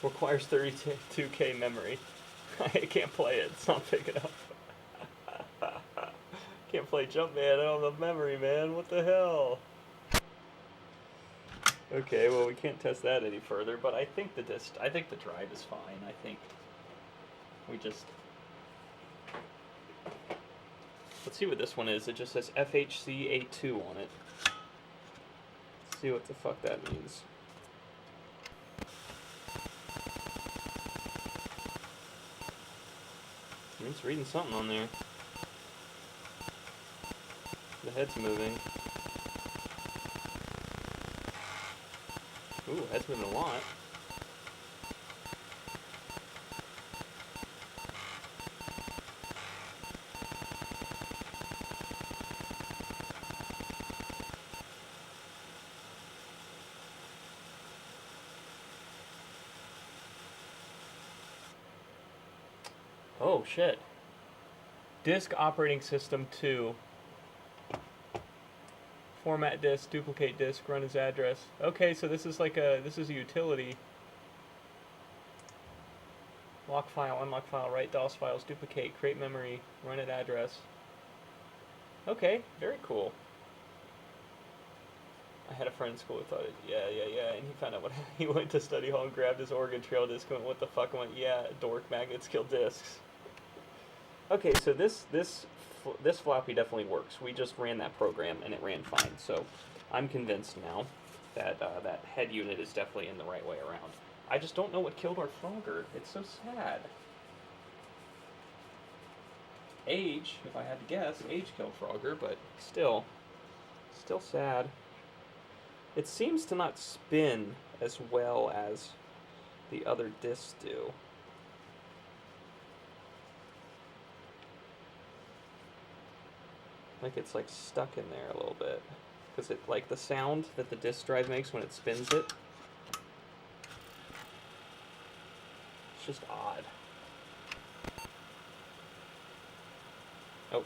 Requires 32K memory. I can't play it, it's not big enough. Can't play Jumpman, I don't have memory, man, what the hell? Okay, well we can't test that any further, but I think the drive is fine. I think we just... let's see what this one is. It just says FHC82 on it. Let's see what the fuck that means. It's reading something on there. The head's moving. Ooh, head's moving a lot. Oh, shit. Disk operating system 2. Format disk, duplicate disk, run as address. Okay, so this is like this is a utility. Lock file, unlock file, write DOS files, duplicate, create memory, run at address. Okay, very cool. I had a friend in school who thought it, yeah, and he found out what, he went to study hall and grabbed his Oregon Trail disc and went, what the fuck, and went, yeah, dork, magnets kill discs. Okay, so this floppy definitely works. We just ran that program and it ran fine. So I'm convinced now that that head unit is definitely in the right way around. I just don't know what killed our Frogger. It's so sad. Age, if I had to guess, age killed Frogger, but still sad. It seems to not spin as well as the other discs do. Like it's like stuck in there a little bit. Because it, like the sound that the disk drive makes when it spins it, it's just odd. Oh.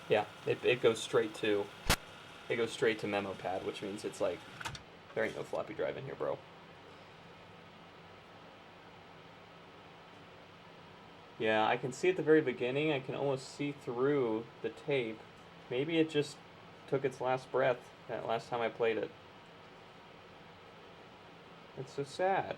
Yeah, it goes straight to memo pad, which means it's like, there ain't no floppy drive in here, bro. Yeah, I can see at the very beginning, I can almost see through the tape. Maybe it just took its last breath that last time I played it. It's so sad.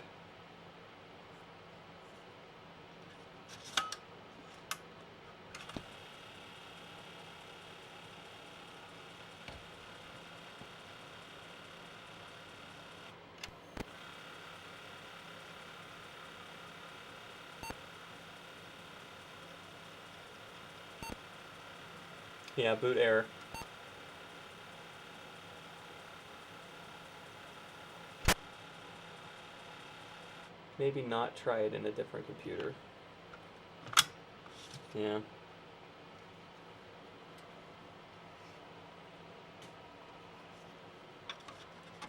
Yeah, boot error. Maybe not try it in a different computer. Yeah.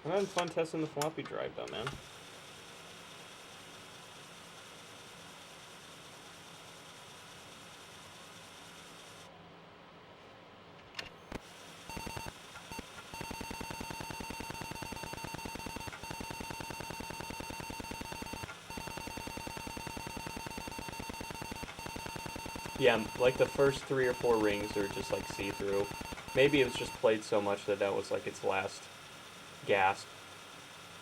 I'm having fun testing the floppy drive though, man. Yeah, like the first 3 or 4 rings are just like see-through. Maybe it was just played so much that that was like its last gasp.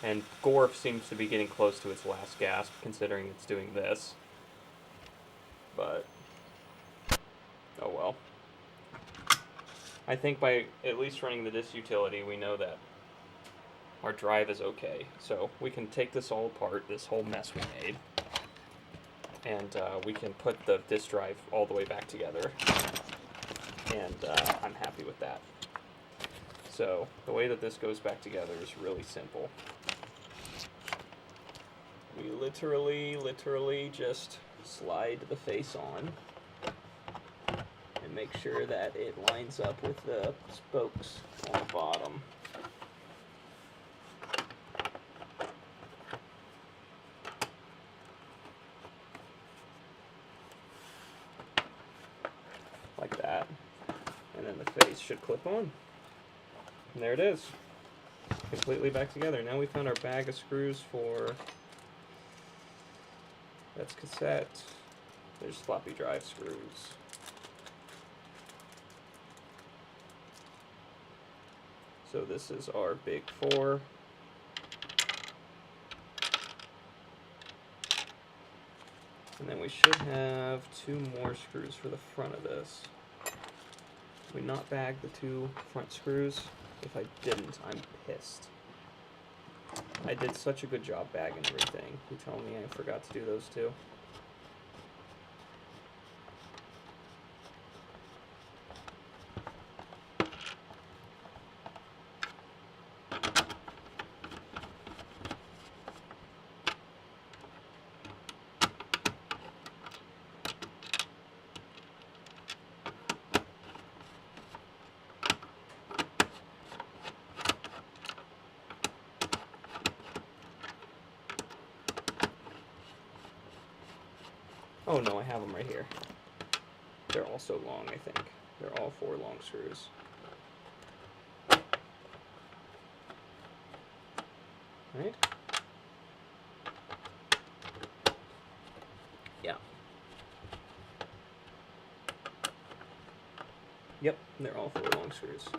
And Gorf seems to be getting close to its last gasp, considering it's doing this. But, oh well. I think by at least running the disk utility, we know that our drive is okay. So we can take this all apart, this whole mess we made, and we can put the disk drive all the way back together. And I'm happy with that. So the way that this goes back together is really simple. We literally just slide the face on and make sure that it lines up with the spokes on the bottom. Like that. And then the face should clip on. And there it is. Completely back together. Now we found our bag of screws for... That's cassette. There's floppy drive screws. So this is our big 4. And then we should have 2 more screws for the front of this. Did we not bag the 2 front screws? If I didn't, I'm pissed. I did such a good job bagging everything. You tell me I forgot to do those two. Oh no, I have them right here. They're all so long, I think. They're all 4 long screws. Right? Yeah. Yep, they're all 4 long screws.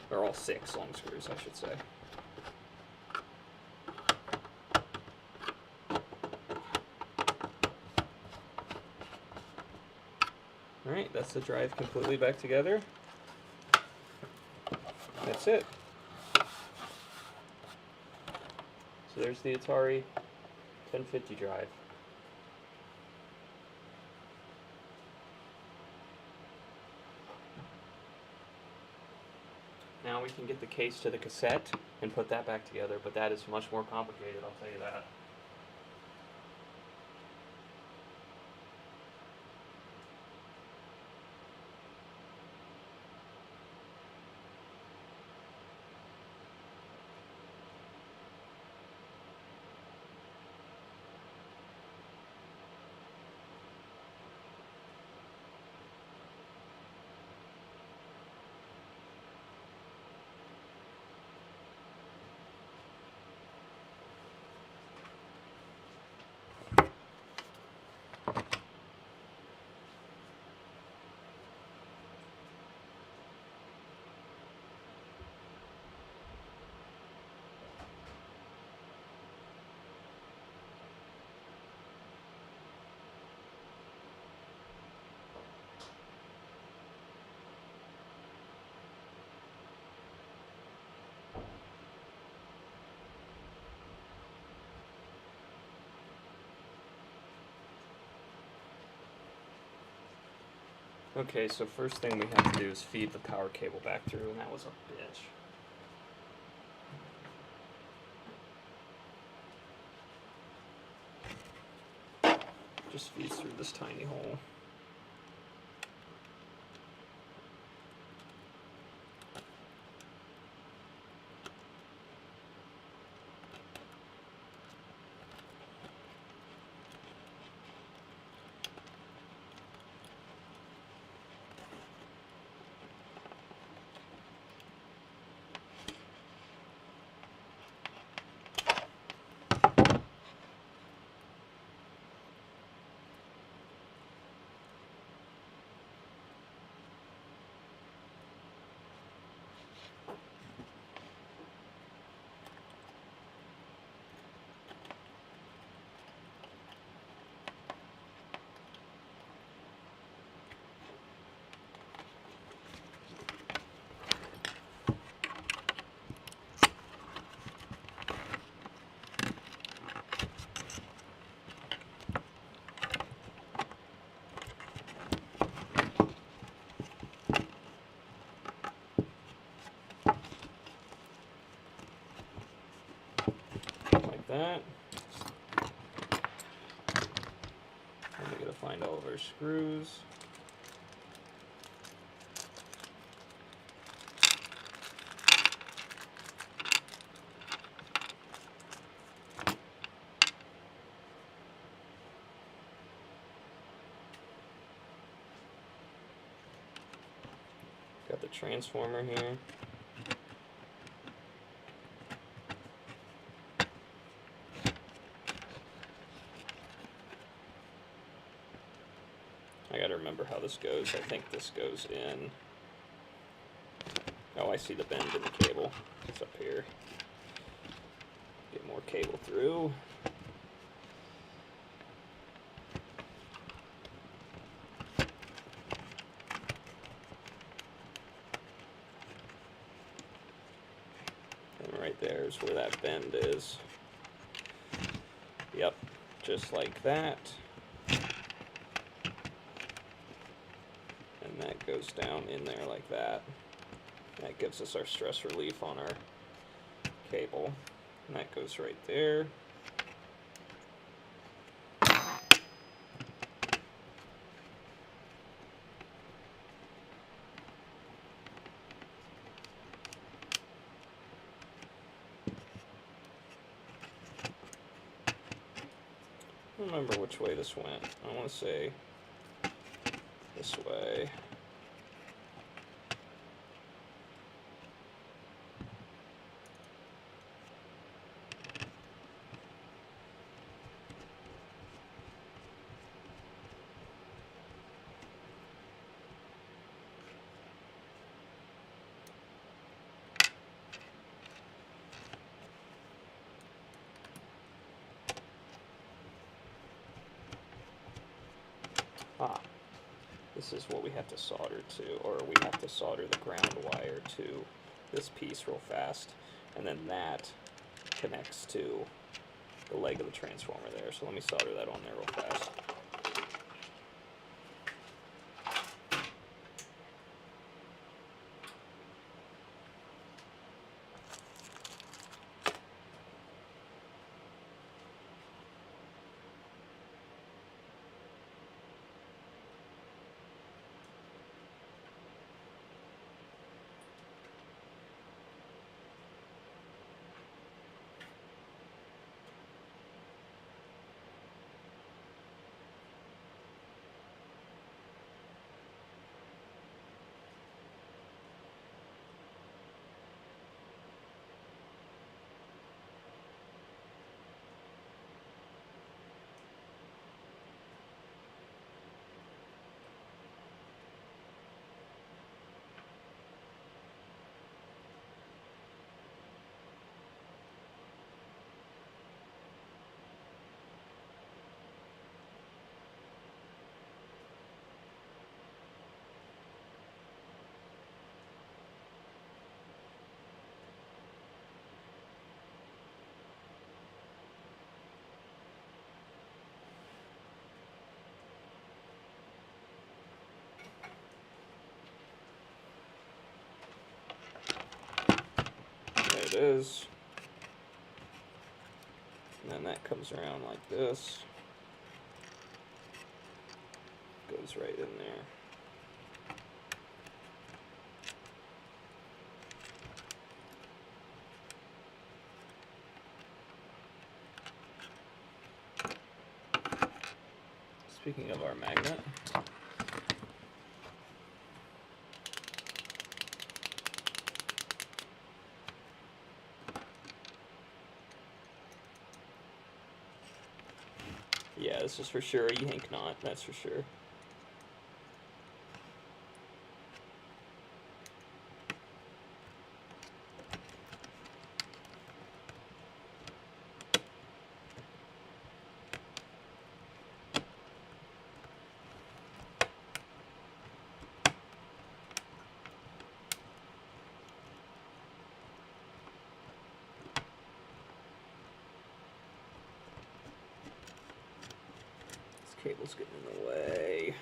They're all 6 long screws, I should say. Alright, that's the drive completely back together. That's it. So there's the Atari 1050 drive. Now we can get the case to the cassette and put that back together, but that is much more complicated, I'll tell you that. Okay, so first thing we have to do is feed the power cable back through, and that was a bitch. Just feeds through this tiny hole. Like that. And we gotta find all of our screws. Got the transformer here. I gotta remember how this goes. I think this goes in. Oh, I see the bend in the cable. It's up here. Get more cable through. And right There's where that bend is. Yep, just like that. And that goes down in there like that. That gives us our stress relief on our cable. And that goes right there. I don't remember which way this went. I want to say this way. Ah, this is what we have to solder to, or we have to solder the ground wire to this piece real fast, and then that connects to the leg of the transformer there. So let me solder that on there real fast. There it is. And then that comes around like this. Goes right in there. Speaking of our magnet, yeah, this is for sure a yank knot, that's for sure. Cable's getting in the way.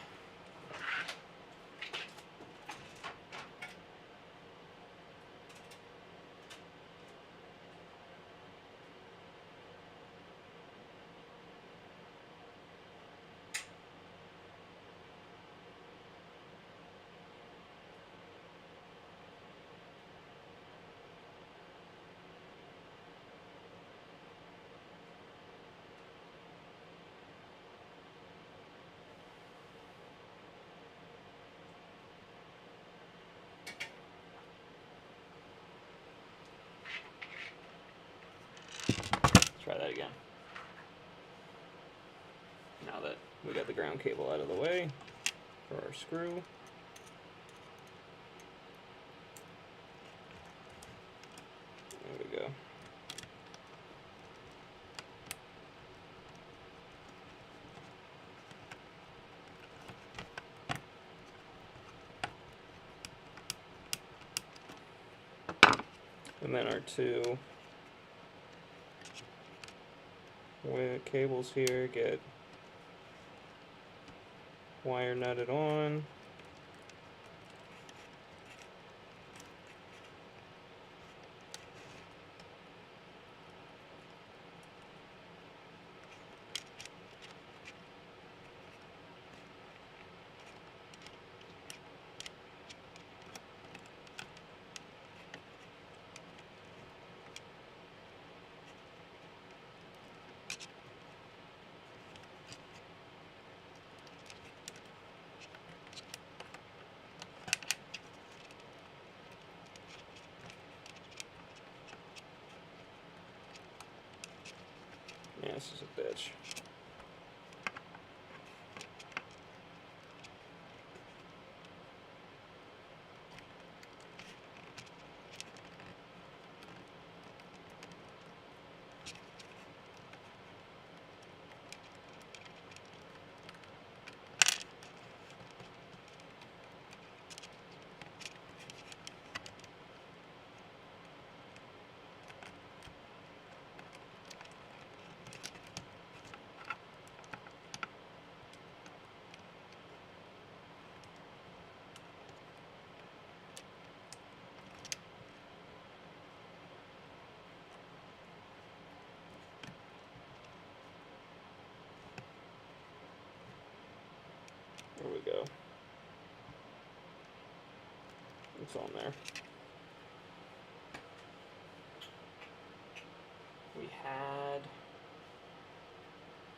Try that again. Now that we got the ground cable out of the way for our screw. There we go. And then our two cables here get wire nutted on. Yeah, this is a bitch. There we go. It's on there. We had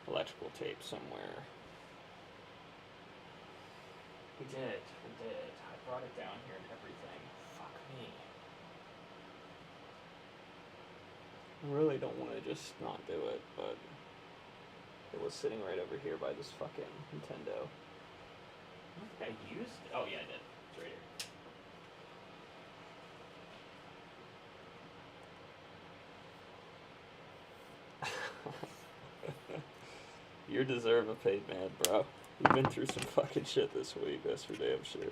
electrical tape somewhere. We did. I brought it down here and everything. Fuck me. I really don't want to just not do it, but it was sitting right over here by this fucking Nintendo. I don't think I used it. Oh yeah, I did. It's right here. You deserve a paid man, bro. You've been through some fucking shit this week, that's for damn sure.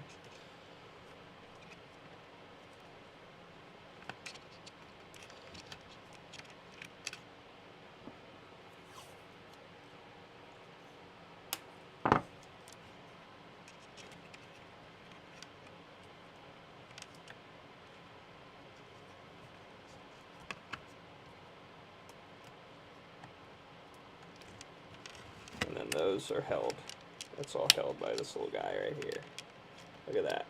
And then those are held. That's all held by this little guy right here. Look at that.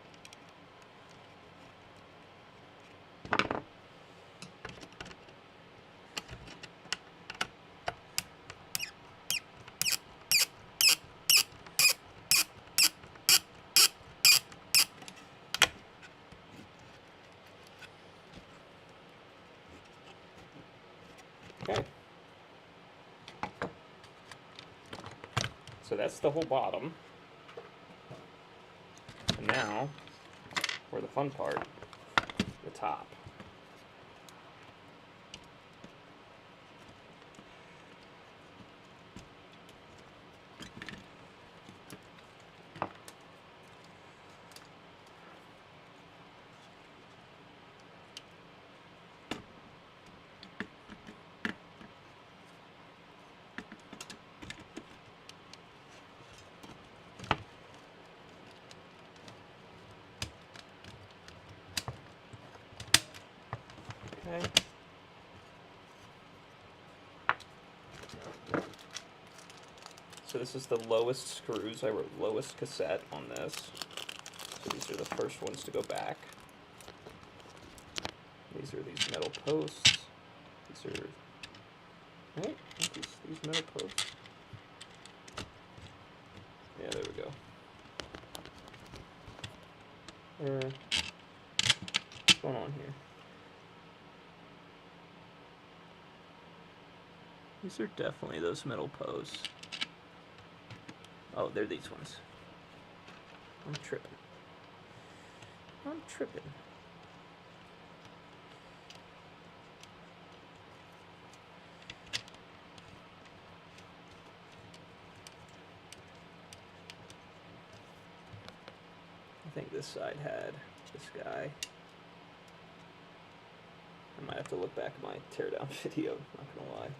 Okay. So that's the whole bottom. And now, for the fun part, the top. Okay. So this is the lowest screws. I wrote lowest cassette on this. So these are the first ones to go back. These are these metal posts. These are, right? These metal posts. Yeah, there we go. What's going on here? These are definitely those metal posts. Oh, they're these ones. I'm tripping. I think this side had this guy. I might have to look back at my teardown video, not gonna lie.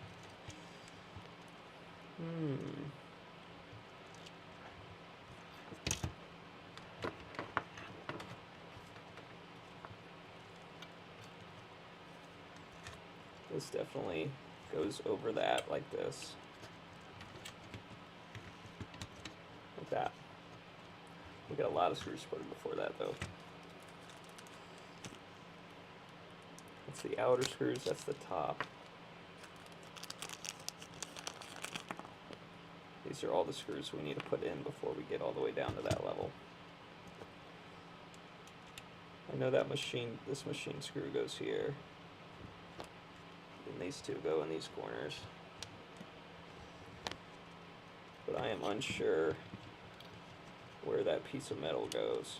This definitely goes over that like this. Like that. We got a lot of screws put in before that though. That's the outer screws, that's the top. These are all the screws we need to put in before we get all the way down to that level. I know that this machine screw goes here. And these two go in these corners. But I am unsure where that piece of metal goes.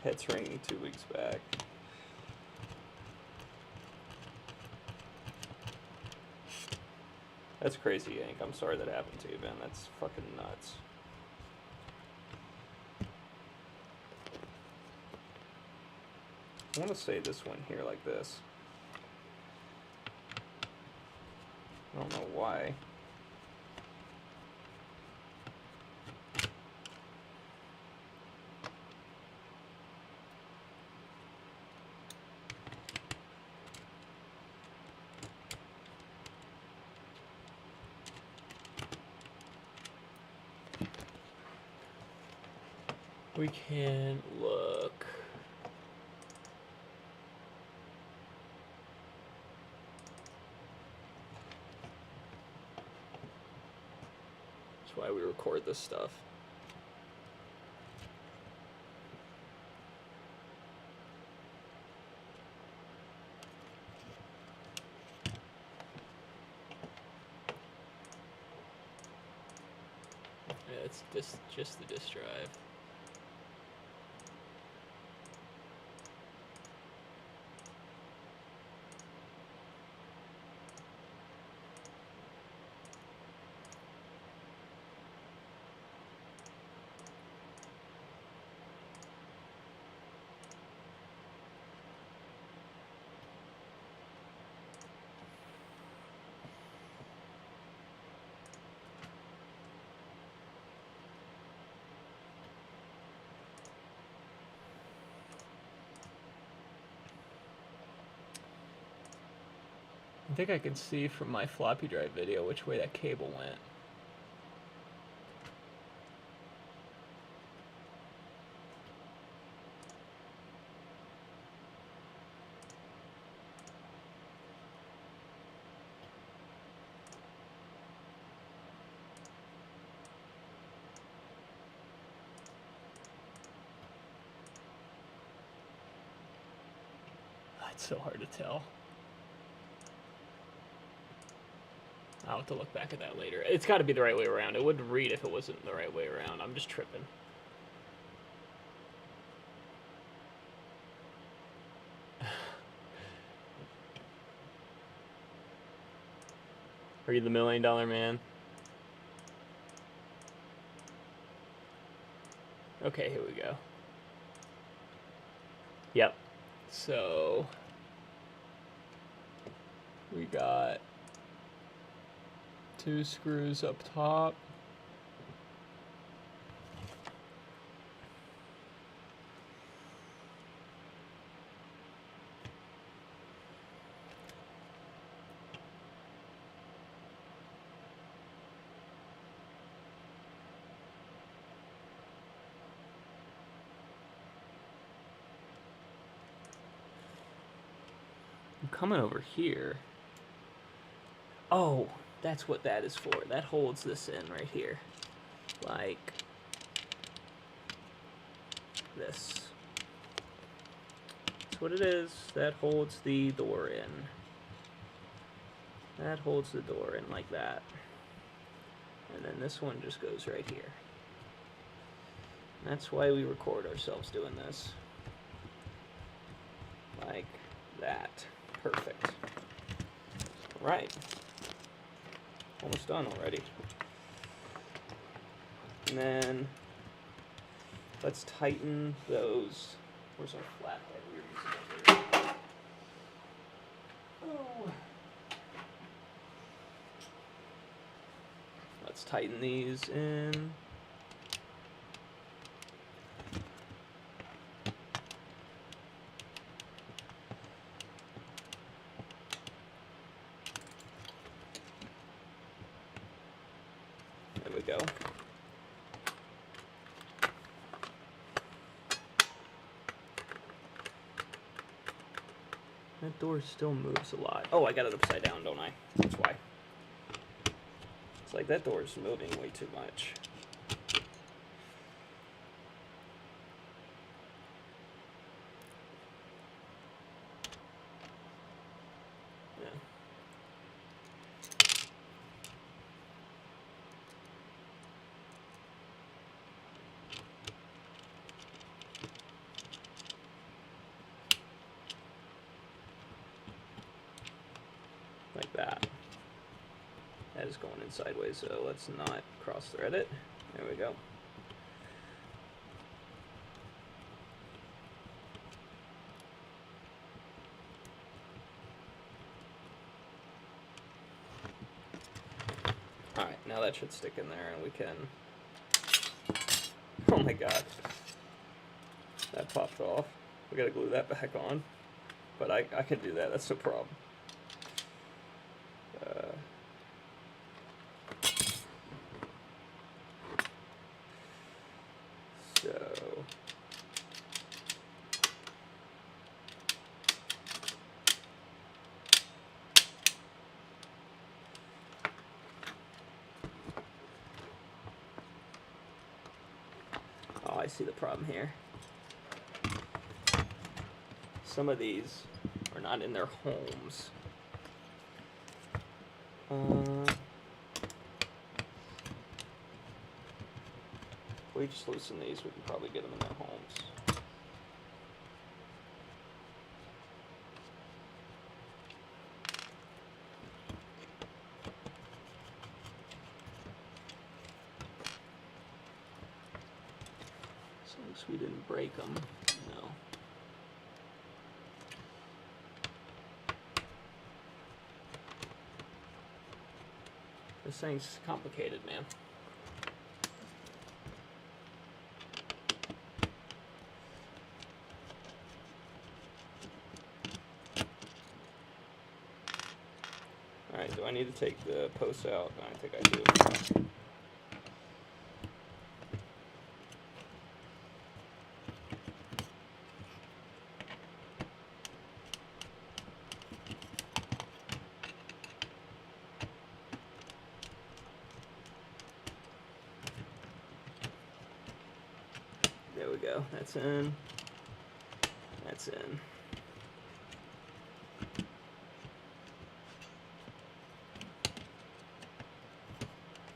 Head's ringing 2 weeks back. That's crazy, Yank. I'm sorry that happened to you, man. That's fucking nuts. I want to say this one here like this. I don't know why. We can look. That's why we record this stuff. Yeah, it's just the disk drive. I think I can see from my floppy drive video which way that cable went. It's so hard to tell. I'll have to look back at that later. It's got to be the right way around. It wouldn't read if it wasn't the right way around. I'm just tripping. Are you the $1 million man? Okay, here we go. Yep. So we got 2 screws up top. I'm coming over here. Oh, that's what that is for. That holds this in right here. Like this. That's what it is. That holds the door in. That holds the door in like that. And then this one just goes right here. And that's why we record ourselves doing this. Like that. Perfect. Right. almost done already. And then let's tighten those. Where's our flathead we were using up there? Oh. Let's tighten these in. There we go. That door still moves a lot. Oh, I got it upside down, don't I? That's why. It's like that door is moving way too much. Yeah. Like that. That is going in sideways, so let's not cross thread it. There we go. Alright, now that should stick in there and we can... Oh my god. That popped off. We gotta glue that back on. But I can do that, that's no problem. Oh, I see the problem here. Some of these are not in their homes. If we just loosen these, we can probably get them in their homes. As long as we didn't break them, no. This thing's complicated, man. Alright, do I need to take the posts out? I think I do. There we go. That's in. That's in.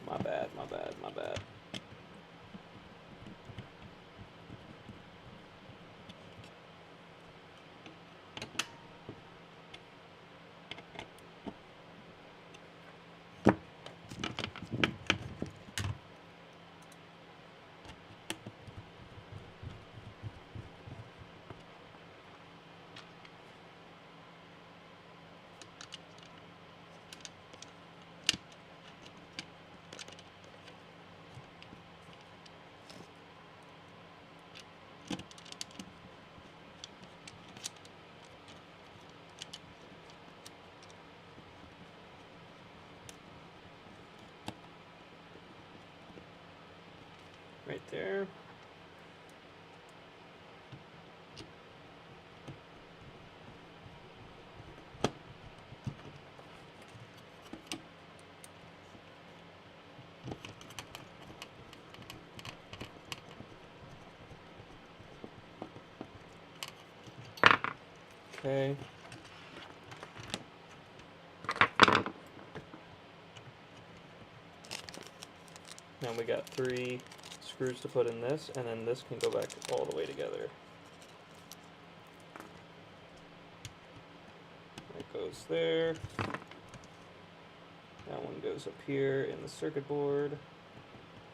My bad, my bad, my bad. Right there. Okay. Now we got 3 screws to put in this, and then this can go back all the way together. That goes there. That one goes up here in the circuit board,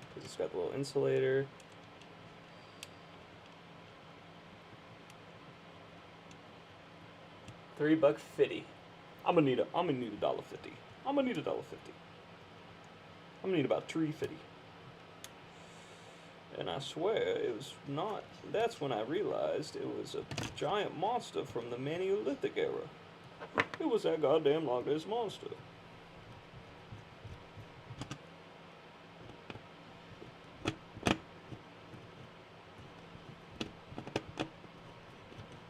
because it's got the little insulator. $3.50. I'm gonna need $1.50. I'm gonna need $1.50. I'm gonna need about $3.50. And I swear it was not. That's when I realized it was a giant monster from the Neolithic era. It was that goddamn Loch Ness monster.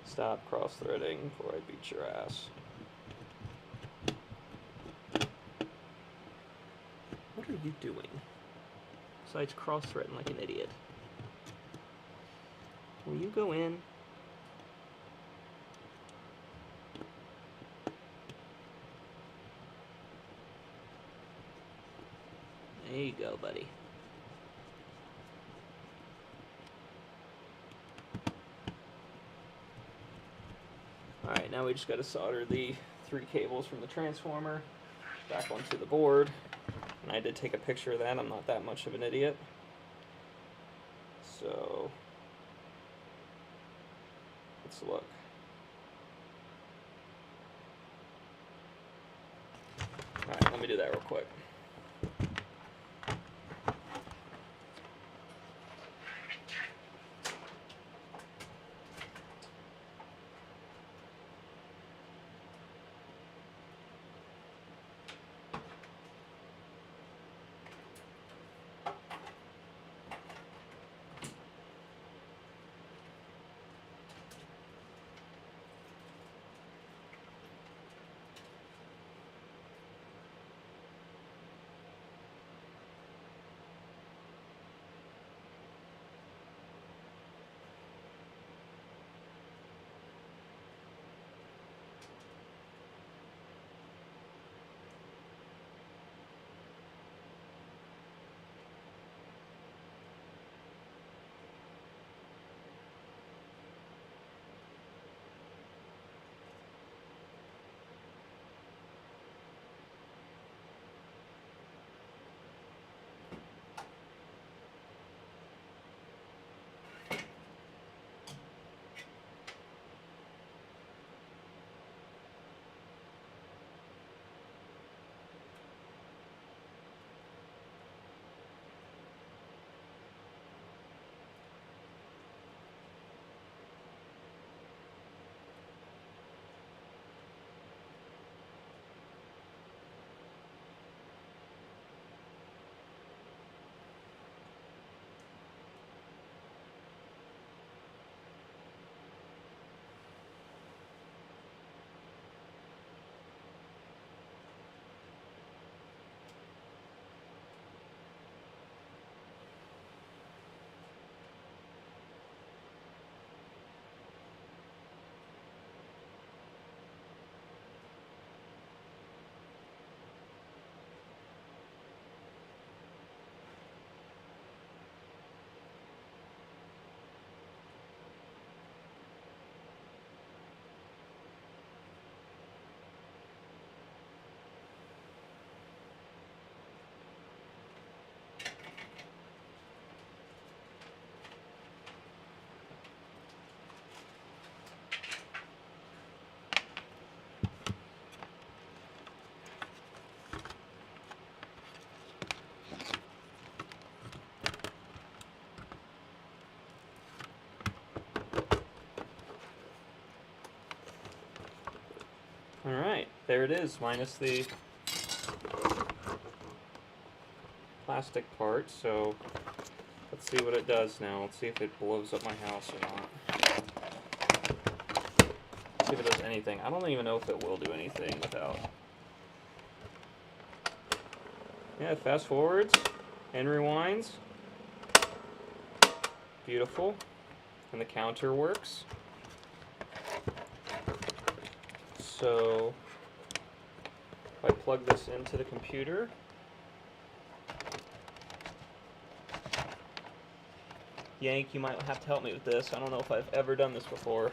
Stop cross-threading before I beat your ass. What are you doing? Besides cross-threading like an idiot. Will you go in? There you go, buddy. Alright, now we just gotta solder the 3 cables from the transformer back onto the board. And I did take a picture of that, I'm not that much of an idiot. So, let's look. Alright, let me do that real quick. Alright, there it is, minus the plastic part, so let's see what it does now. Let's see if it blows up my house or not. See if it does anything. I don't even know if it will do anything without. Yeah, it fast forwards and rewinds. Beautiful. And the counter works. So, if I plug this into the computer, Yank, you might have to help me with this. I don't know if I've ever done this before.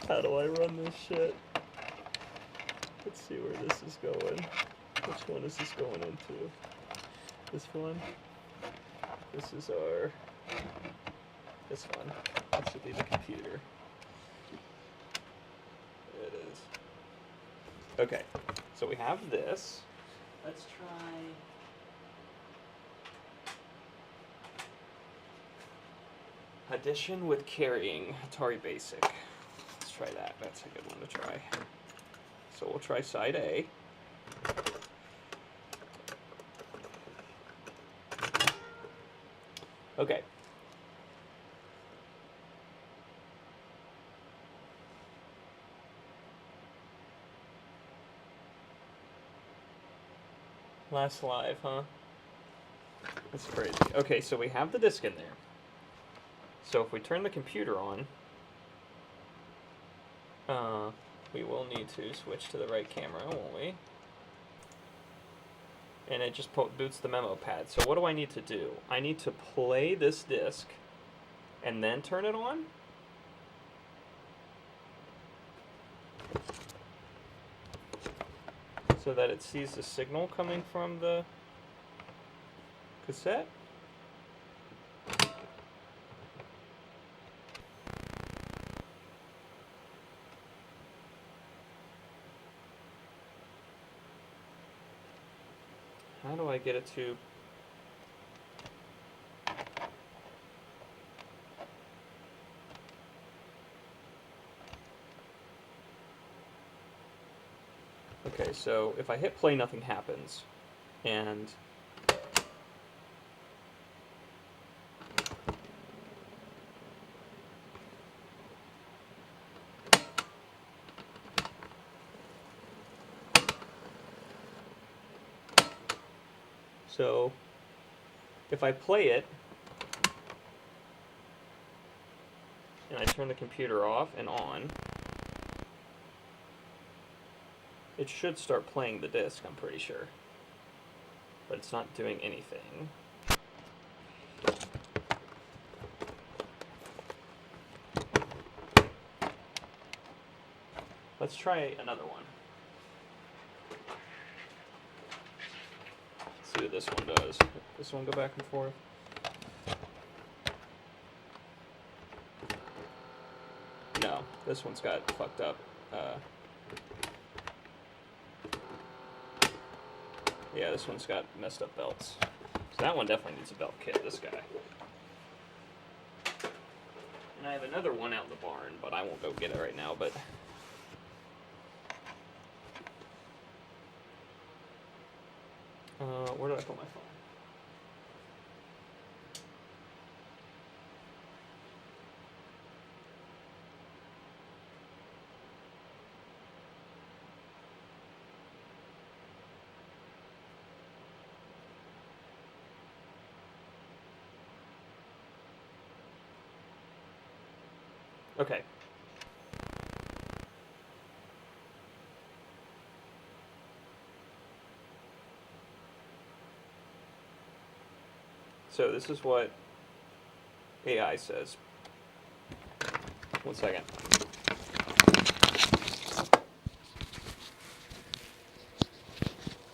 How do I run this shit? Let's see where this is going. Which one is this going into? This one? This is this one. That should be the computer. There it is. Okay, so we have this. Let's try... Addition with carrying, Atari Basic. Let's try that. That's a good one to try. So we'll try side A. Okay. Last live, huh? That's crazy. Okay, so we have the disc in there. So if we turn the computer on, we will need to switch to the right camera, won't we? And it just boots the memo pad. So what do I need to do? I need to play this disc and then turn it on? So that it sees the signal coming from the cassette? How do I get it to... Okay, so if I hit play, nothing happens. And... So, if I play it, and I turn the computer off and on, it should start playing the disc, I'm pretty sure. But it's not doing anything. Let's try another one. See what this one does. This one go back and forth. No, this one's got fucked up. Yeah, this one's got messed up belts. So that one definitely needs a belt kit, this guy. And I have another one out in the barn, but I won't go get it right now, but... where did I put my phone? Okay. So this is what AI says. 1 second.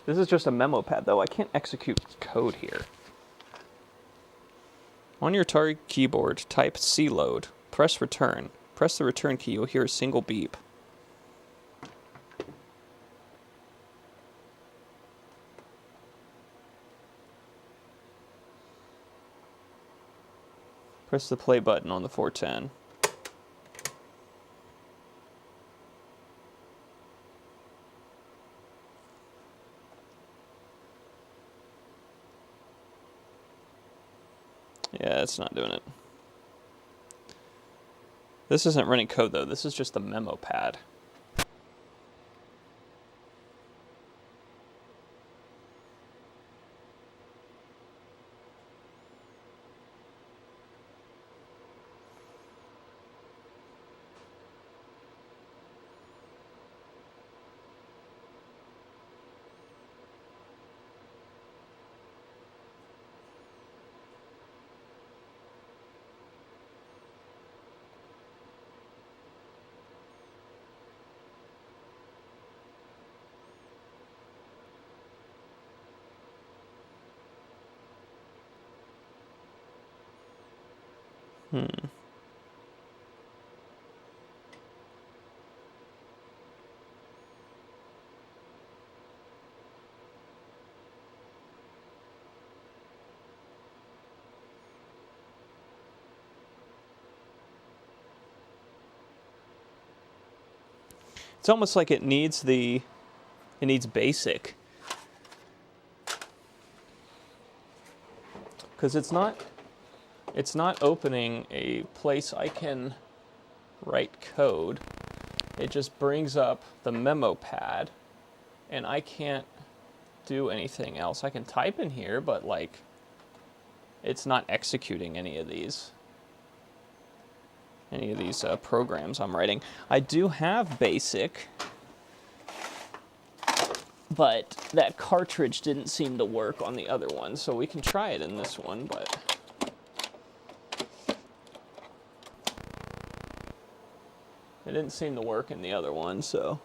This is just a memo pad, though. I can't execute code here. On your Atari keyboard, type cload. Press return. Press the return key. You'll hear a single beep. Press the play button on the 410. Yeah, it's not doing it. This isn't running code, though. This is just the memo pad. Hmm. It's almost like it needs basic. Because it's not opening a place I can write code. It just brings up the memo pad, and I can't do anything else. I can type in here, but like, it's not executing any of these programs I'm writing. I do have BASIC, but that cartridge didn't seem to work on the other one, so we can try it in this one, but it didn't seem to work in the other one, so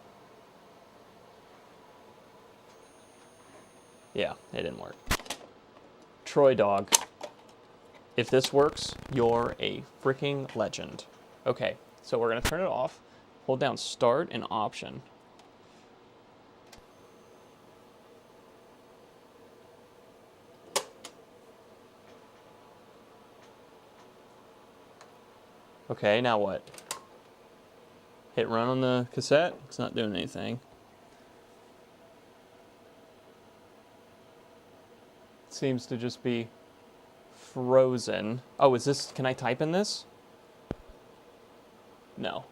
yeah, it didn't work. Troy Dog, if this works, you're a freaking legend. Okay, so we're gonna turn it off, hold down Start and Option. Okay, now what? Hit run on the cassette? It's not doing anything. It seems to just be frozen. Oh, is this, can I type in this? No.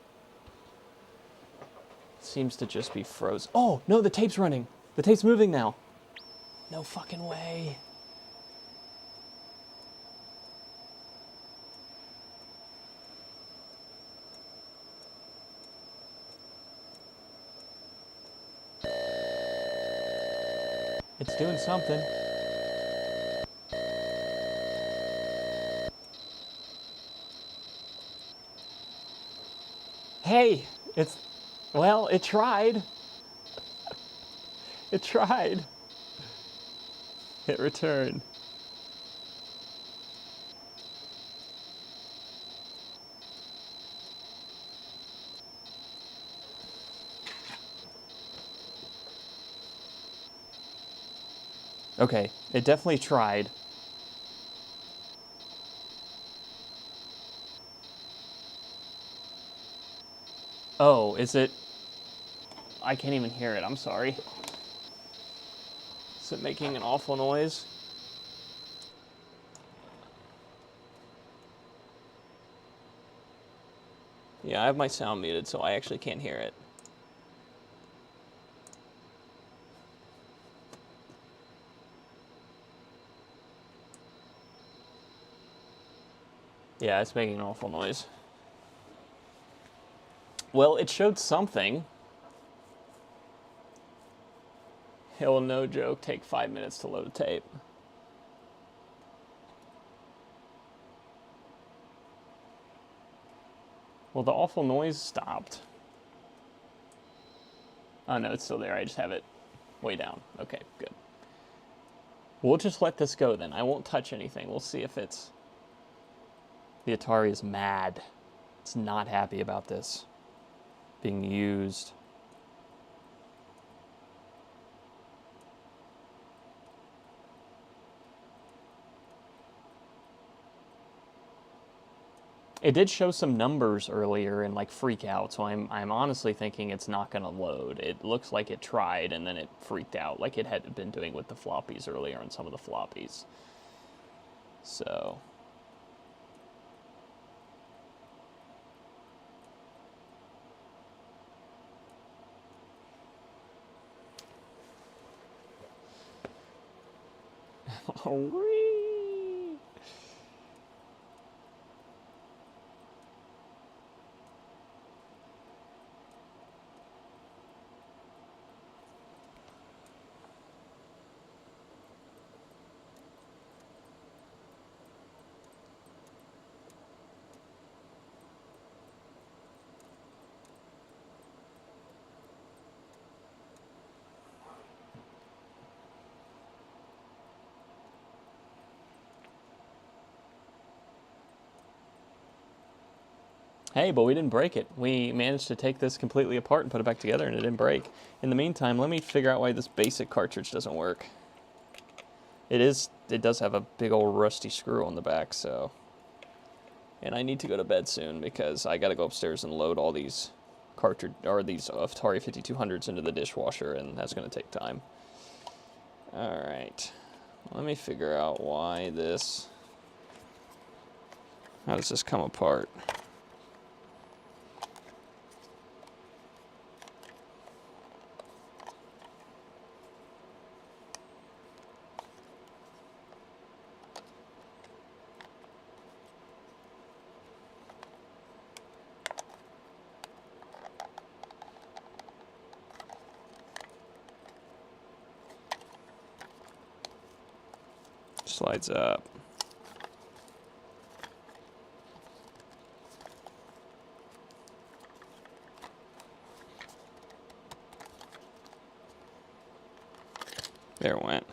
It seems to just be frozen. Oh, no, the tape's running. The tape's moving now. No fucking way. It's doing something. Hey, well, it tried. It tried. Hit return. Okay, it definitely tried. Oh, is it? I can't even hear it, I'm sorry. Is it making an awful noise? Yeah, I have my sound muted, so I actually can't hear it. Yeah, it's making an awful noise. Well, it showed something. It will, no joke, take 5 minutes to load a tape. Well, the awful noise stopped. Oh no, it's still there. I just have it way down. Okay, good. We'll just let this go then. I won't touch anything. We'll see if it's... The Atari is mad. It's not happy about this being used. It did show some numbers earlier and like freak out, so I'm honestly thinking it's not going to load. It looks like it tried and then it freaked out, like it had been doing with the floppies earlier on some of the floppies. So... Hey, but we didn't break it. We managed to take this completely apart and put it back together, and it didn't break. In the meantime, let me figure out why this basic cartridge doesn't work. It does have a big old rusty screw on the back, so. And I need to go to bed soon because I got to go upstairs and load all these these Atari 5200s into the dishwasher, and that's going to take time. All right. Let me figure out why this. How does this come apart? Slides up. There it went.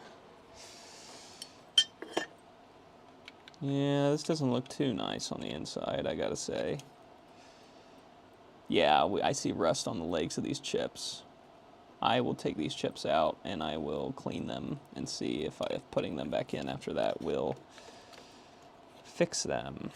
Yeah, this doesn't look too nice on the inside, I gotta say. Yeah, I see rust on the legs of these chips. I will take these chips out and I will clean them and see if putting them back in after that will fix them.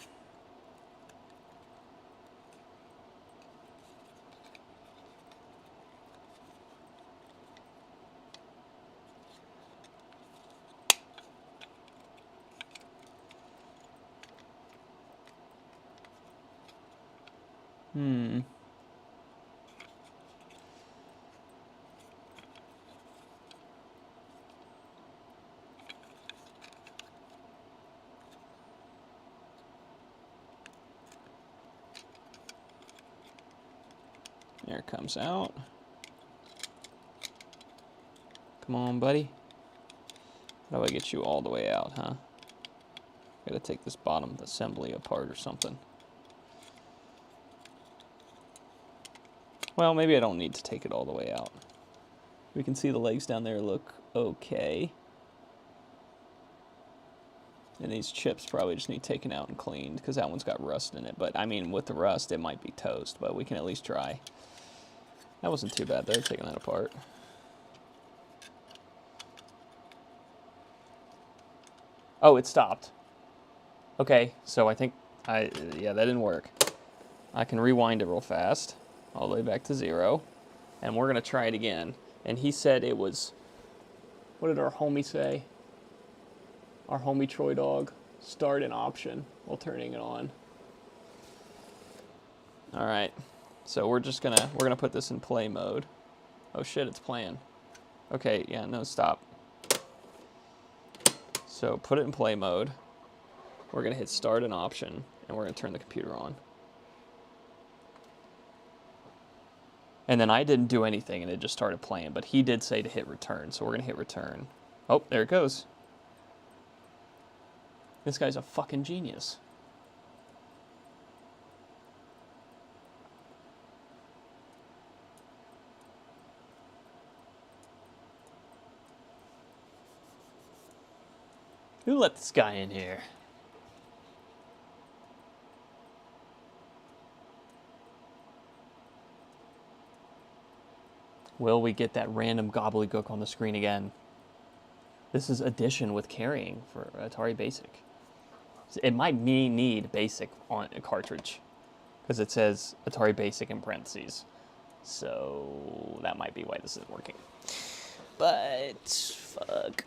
There it comes out. Come on, buddy. How do I get you all the way out, huh? Gotta take this bottom assembly apart or something. Well, maybe I don't need to take it all the way out. We can see the legs down there look okay. And these chips probably just need taken out and cleaned because that one's got rust in it. But, I mean, with the rust, it might be toast, but we can at least try. That wasn't too bad, though, taking that apart. Oh, it stopped. Okay, so I think yeah, that didn't work. I can rewind it real fast, all the way back to 0, and we're gonna try it again. And he said it was, what did our homie say? Our homie Troy Dog, start an option while turning it on. All right, so we're gonna put this in play mode. Oh shit, it's playing. Okay, yeah, no, stop. So put it in play mode. We're gonna hit start an option, and we're gonna turn the computer on. And then I didn't do anything, and it just started playing, but he did say to hit return, so we're gonna hit return. Oh, there it goes. This guy's a fucking genius. Who let this guy in here? Will we get that random gobbledygook on the screen again? This is addition with carrying for Atari Basic. It might need Basic on a cartridge because it says Atari Basic in parentheses. So that might be why this isn't working. But fuck.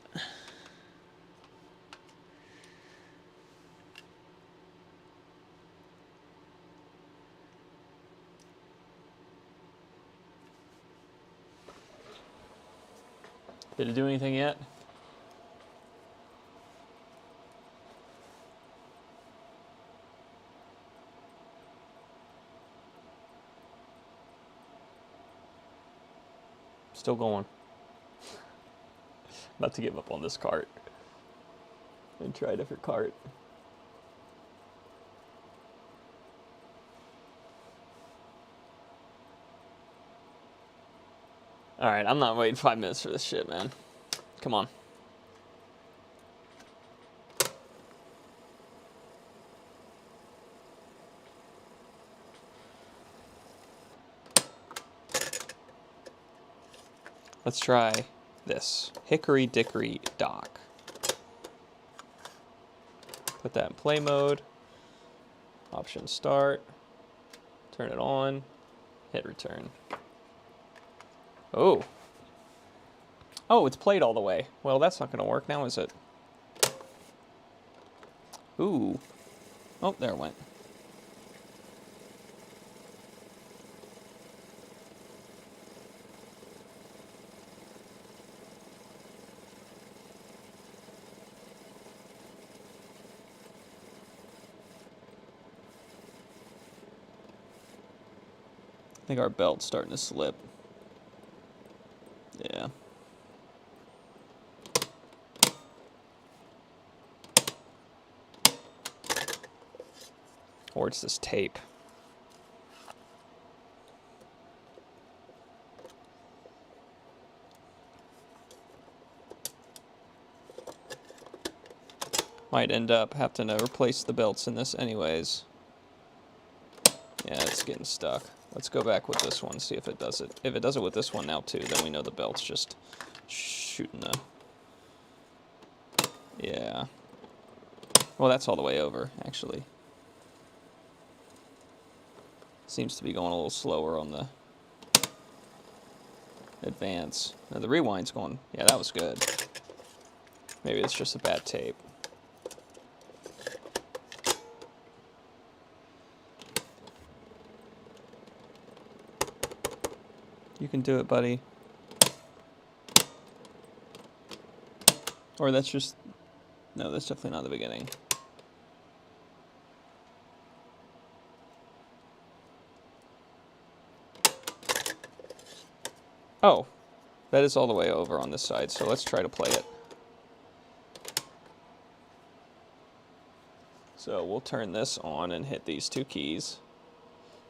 Did it do anything yet? Still going. About to give up on this cart and try a different cart. Alright, I'm not waiting 5 minutes for this shit, man. Come on. Let's try this. Hickory Dickory Dock. Put that in play mode. Option start. Turn it on. Hit return. Oh. Oh, it's played all the way. Well, that's not going to work now, is it? Ooh. Oh, there it went. I think our belt's starting to slip. Yeah. Or it's this tape. Might end up having to replace the belts in this anyways. Yeah, it's getting stuck. Let's go back with this one, see if it does it. If it does it with this one now too, then we know the belt's just shooting the... Yeah. Well, that's all the way over, actually. Seems to be going a little slower on the advance. Now the rewind's going... Yeah, that was good. Maybe it's just a bad tape. You can do it, buddy. Or that's just... No, that's definitely not the beginning. Oh, that is all the way over on this side, so let's try to play it. So we'll turn this on and hit these two keys,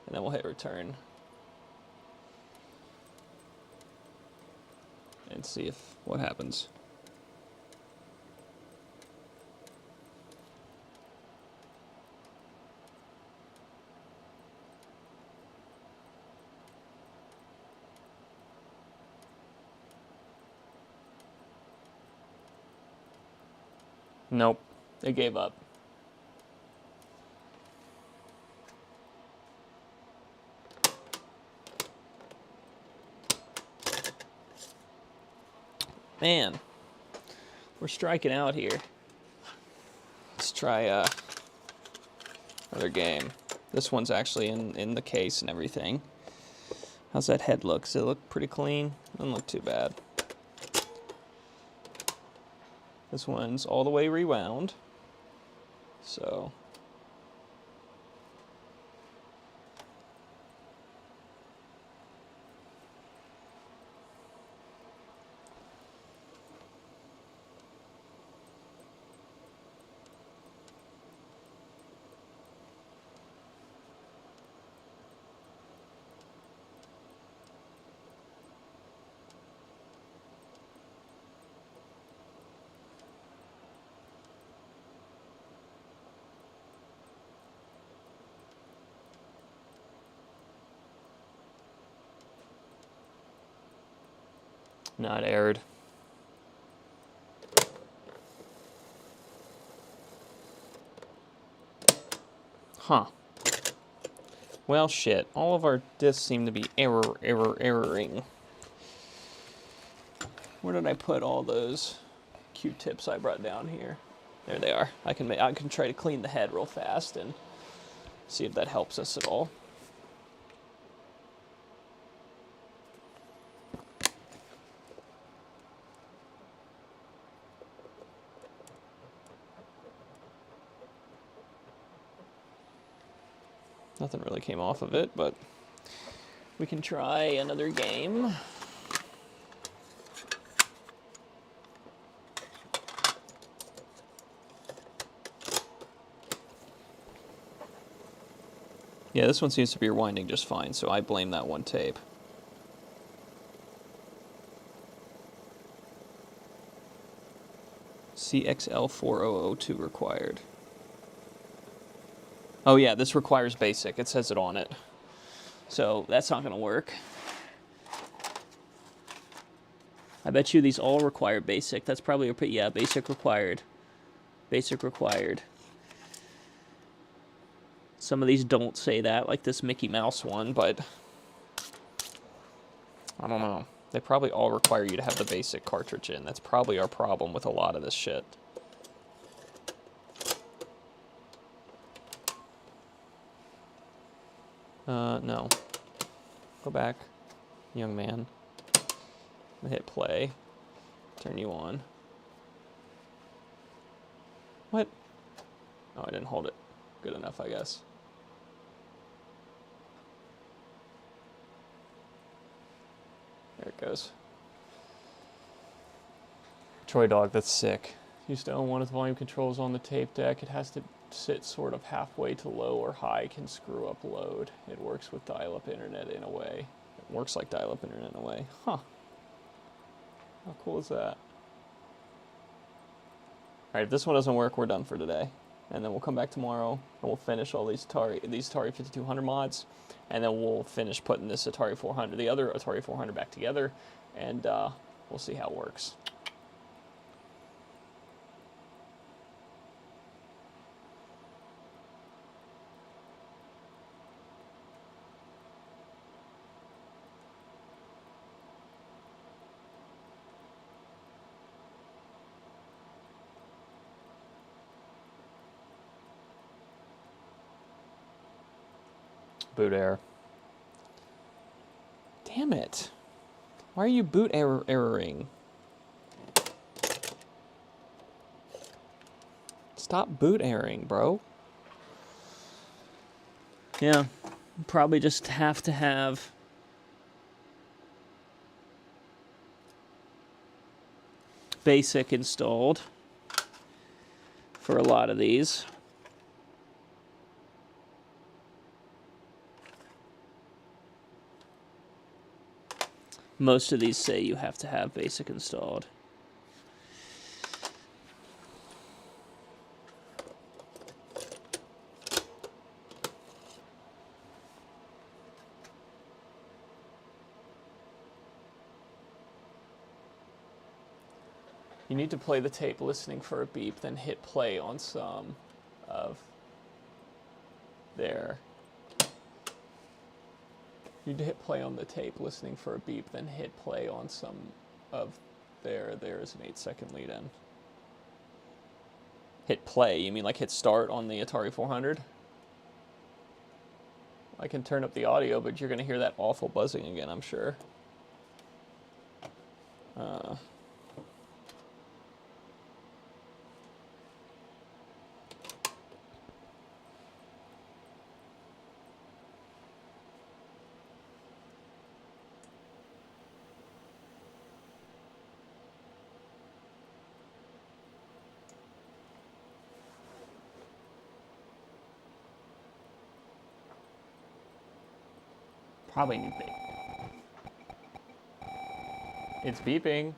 and then we'll hit return. And see if what happens. Nope, it gave up. Man, we're striking out here. Let's try another game. This one's actually in the case and everything. How's that head look? Does it look pretty clean? Doesn't look too bad. This one's all the way rewound. So... Not aired. Huh. Well, shit. All of our discs seem to be erroring. Where did I put all those Q-tips I brought down here? There they are. I can try to clean the head real fast and see if that helps us at all. Nothing really came off of it, but we can try another game. Yeah, this one seems to be rewinding just fine, so I blame that one tape. CXL4002 required. Oh yeah, this requires basic. It says it on it. So that's not going to work. I bet you these all require basic. That's probably yeah, basic required. Basic required. Some of these don't say that, like this Mickey Mouse one, but I don't know. They probably all require you to have the basic cartridge in. That's probably our problem with a lot of this shit. No. Go back, young man. Hit play. Turn you on. What? Oh, I didn't hold it good enough, I guess. There it goes. Troy Dog, that's sick. Used to own one with volume controls on the tape deck. It has to sit sort of halfway to low or high, can screw up load. It works with dial-up internet in a way. It works like dial-up internet in a way. Huh. How cool is that? Alright, if this one doesn't work, we're done for today. And then we'll come back tomorrow, and we'll finish all these Atari 5200 mods, and then we'll finish putting this Atari 400, the other Atari 400 back together, and we'll see how it works. Boot error. Damn it. Why are you boot erroring? Stop boot erroring, bro. Yeah, probably just have to have basic installed for a lot of these. Most of these say you have to have basic installed. You need to play the tape listening for a beep, then hit play on some of their... You need to hit play on the tape listening for a beep, then hit play on some of there's an 8-second lead in. Hit play, you mean like hit start on the Atari 400? I can turn up the audio, but you're going to hear that awful buzzing again, I'm sure. Probably need beep. It's beeping.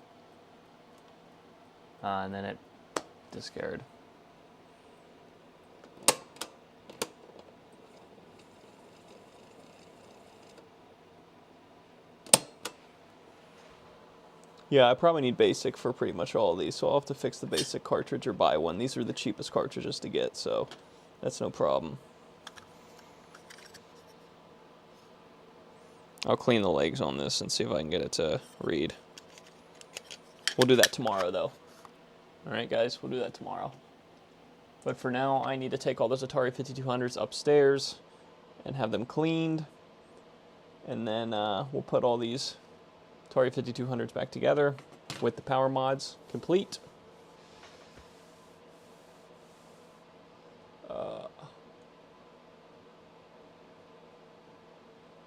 And then it discarded. Yeah, I probably need basic for pretty much all of these, so I'll have to fix the basic cartridge or buy one. These are the cheapest cartridges to get, so that's no problem. I'll clean the legs on this and see if I can get it to read. We'll do that tomorrow, though. Alright, guys, we'll do that tomorrow. But for now, I need to take all those Atari 5200s upstairs and have them cleaned. And then we'll put all these Atari 5200s back together with the power mods complete.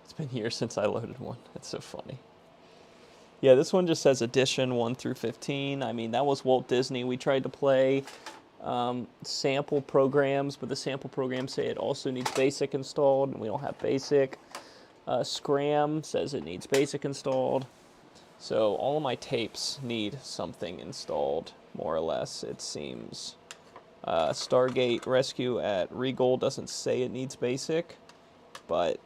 It's been years since I loaded one. That's so funny. Yeah, this one just says edition 1 through 15. I mean, that was Walt Disney. We tried to play sample programs, but the sample programs say it also needs basic installed, and we don't have basic. Scram says it needs basic installed. So all of my tapes need something installed, more or less, it seems. Stargate Rescue at Regal doesn't say it needs basic, but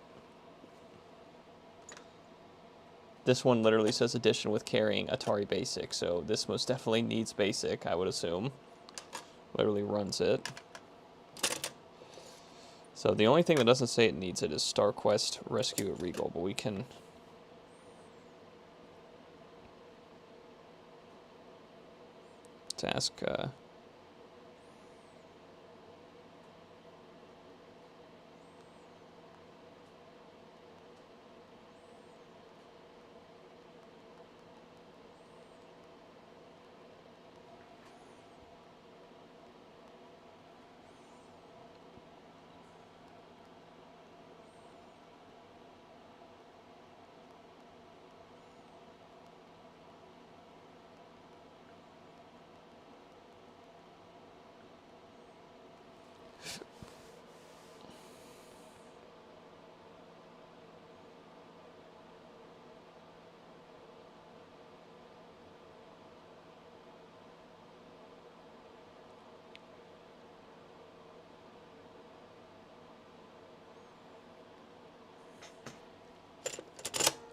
This one literally says edition with carrying Atari Basic, so this most definitely needs Basic, I would assume. Literally runs it. So the only thing that doesn't say it needs it is Star Quest Rescue at Regal, but we can... Let's ask...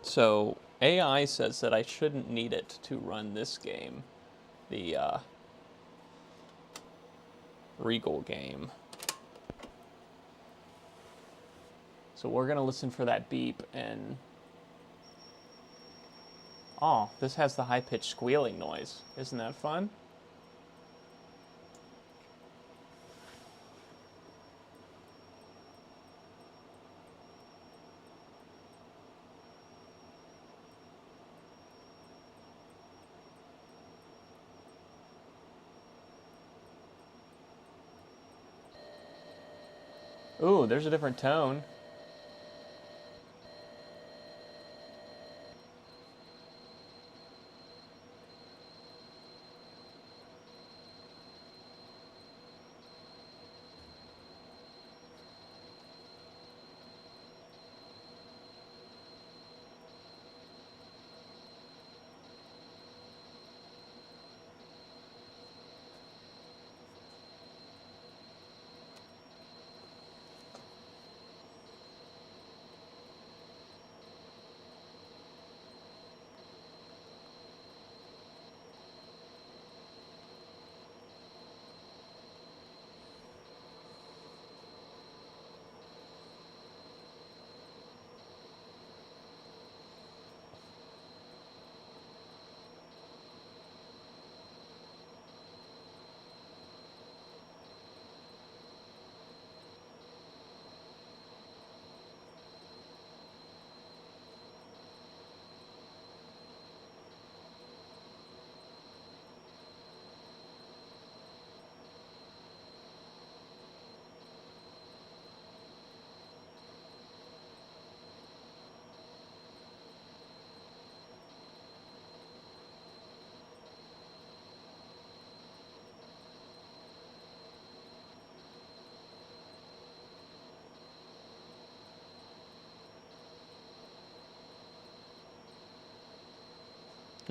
So AI says that I shouldn't need it to run this game, the Regal game. So we're going to listen for that beep and... Oh, this has the high-pitched squealing noise. Isn't that fun? Ooh, there's a different tone.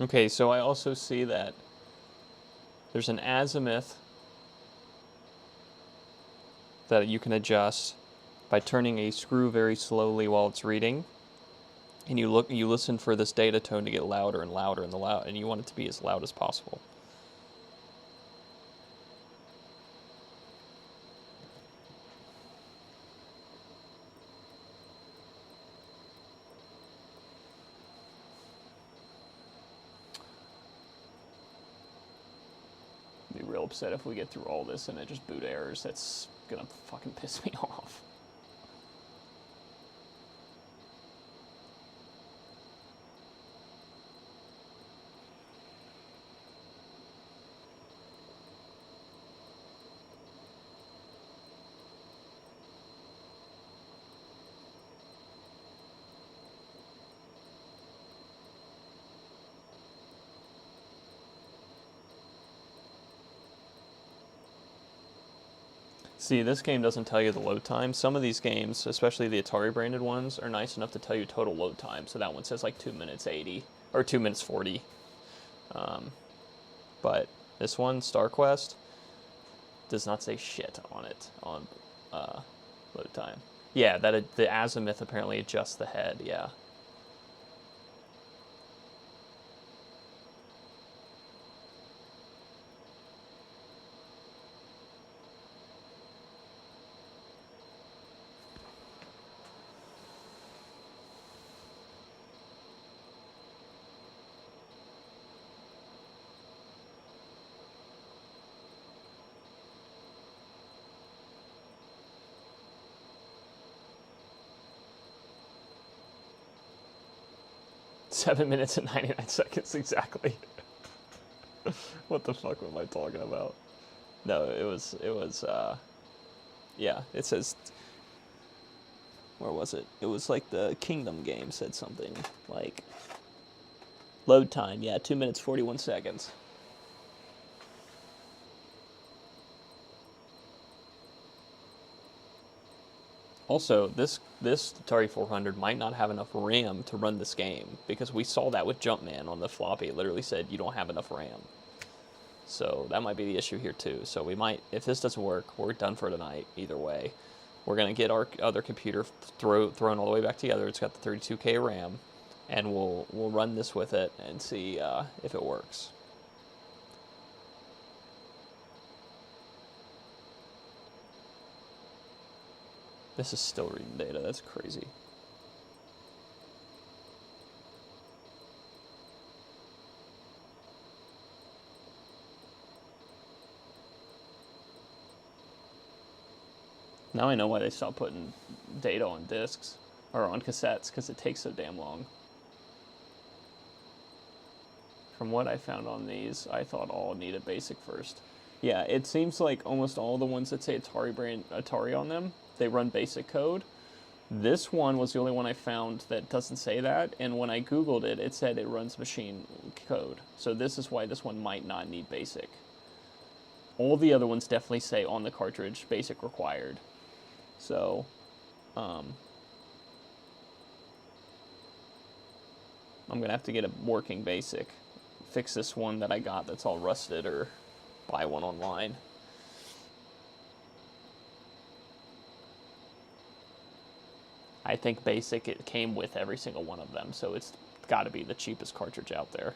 Okay, so I also see that there's an azimuth that you can adjust by turning a screw very slowly while it's reading. And you listen for this data tone to get louder and louder and you want it to be as loud as possible. I'd be real upset if we get through all this and it just boot errors. That's gonna fucking piss me off. See, this game doesn't tell you the load time. Some of these games, especially the Atari branded ones, are nice enough to tell you total load time. So that one says like 2 minutes 80 or 2 minutes 40. But this one, Star Quest, does not say shit on it on load time. Yeah, the azimuth apparently adjusts the head. Yeah. 7 minutes and 99 seconds exactly. What the fuck am I talking about? No, yeah, it says, where was it? It was like the Kingdom game said something like, load time, yeah, 2 minutes, 41 seconds. Also, this Atari 400 might not have enough RAM to run this game, because we saw that with Jumpman on the floppy. It literally said you don't have enough RAM. So that might be the issue here too. So we might, if this doesn't work, we're done for tonight either way. We're going to get our other computer thrown all the way back together. It's got the 32K RAM, and we'll run this with it and see if it works. This is still reading data. That's crazy. Now I know why they stopped putting data on discs, or on cassettes, because it takes so damn long. From what I found on these, I thought all needed BASIC first. Yeah, it seems like almost all the ones that say Atari on them, they run BASIC code. This one was the only one I found that doesn't say that, and when I Googled it, it said it runs machine code. So this is why this one might not need BASIC. All the other ones definitely say on the cartridge, BASIC required. So, I'm going to have to get a working BASIC. Fix this one that I got that's all rusted, or buy one online. I think BASIC, it came with every single one of them, so it's got to be the cheapest cartridge out there.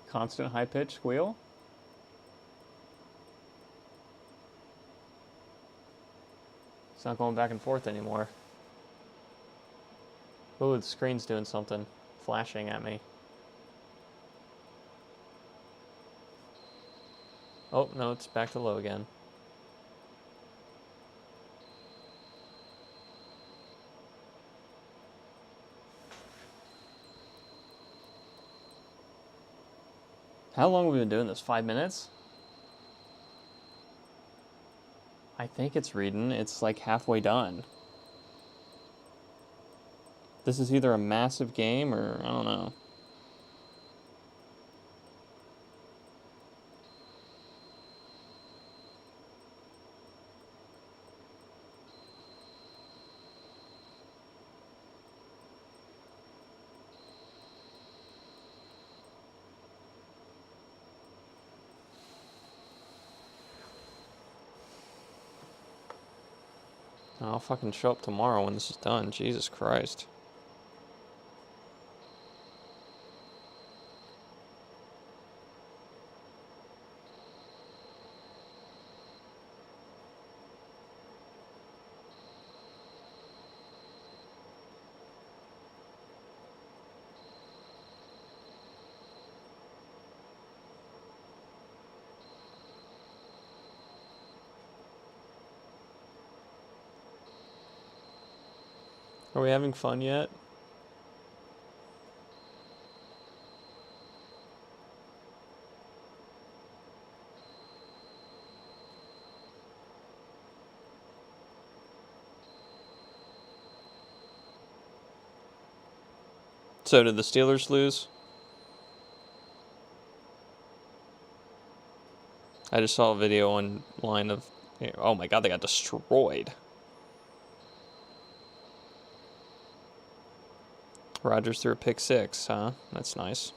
Constant high-pitched squeal? It's not going back and forth anymore. Ooh, the screen's doing something. Flashing at me. Oh, no, it's back to low again. How long have we been doing this? 5 minutes? I think it's reading. It's like halfway done. This is either a massive game or I don't know. I'll fucking show up tomorrow when this is done. Jesus Christ. Are we having fun yet? So did the Steelers lose? I just saw a video online of, oh my god, they got destroyed. Rodgers threw a pick six, huh? That's nice.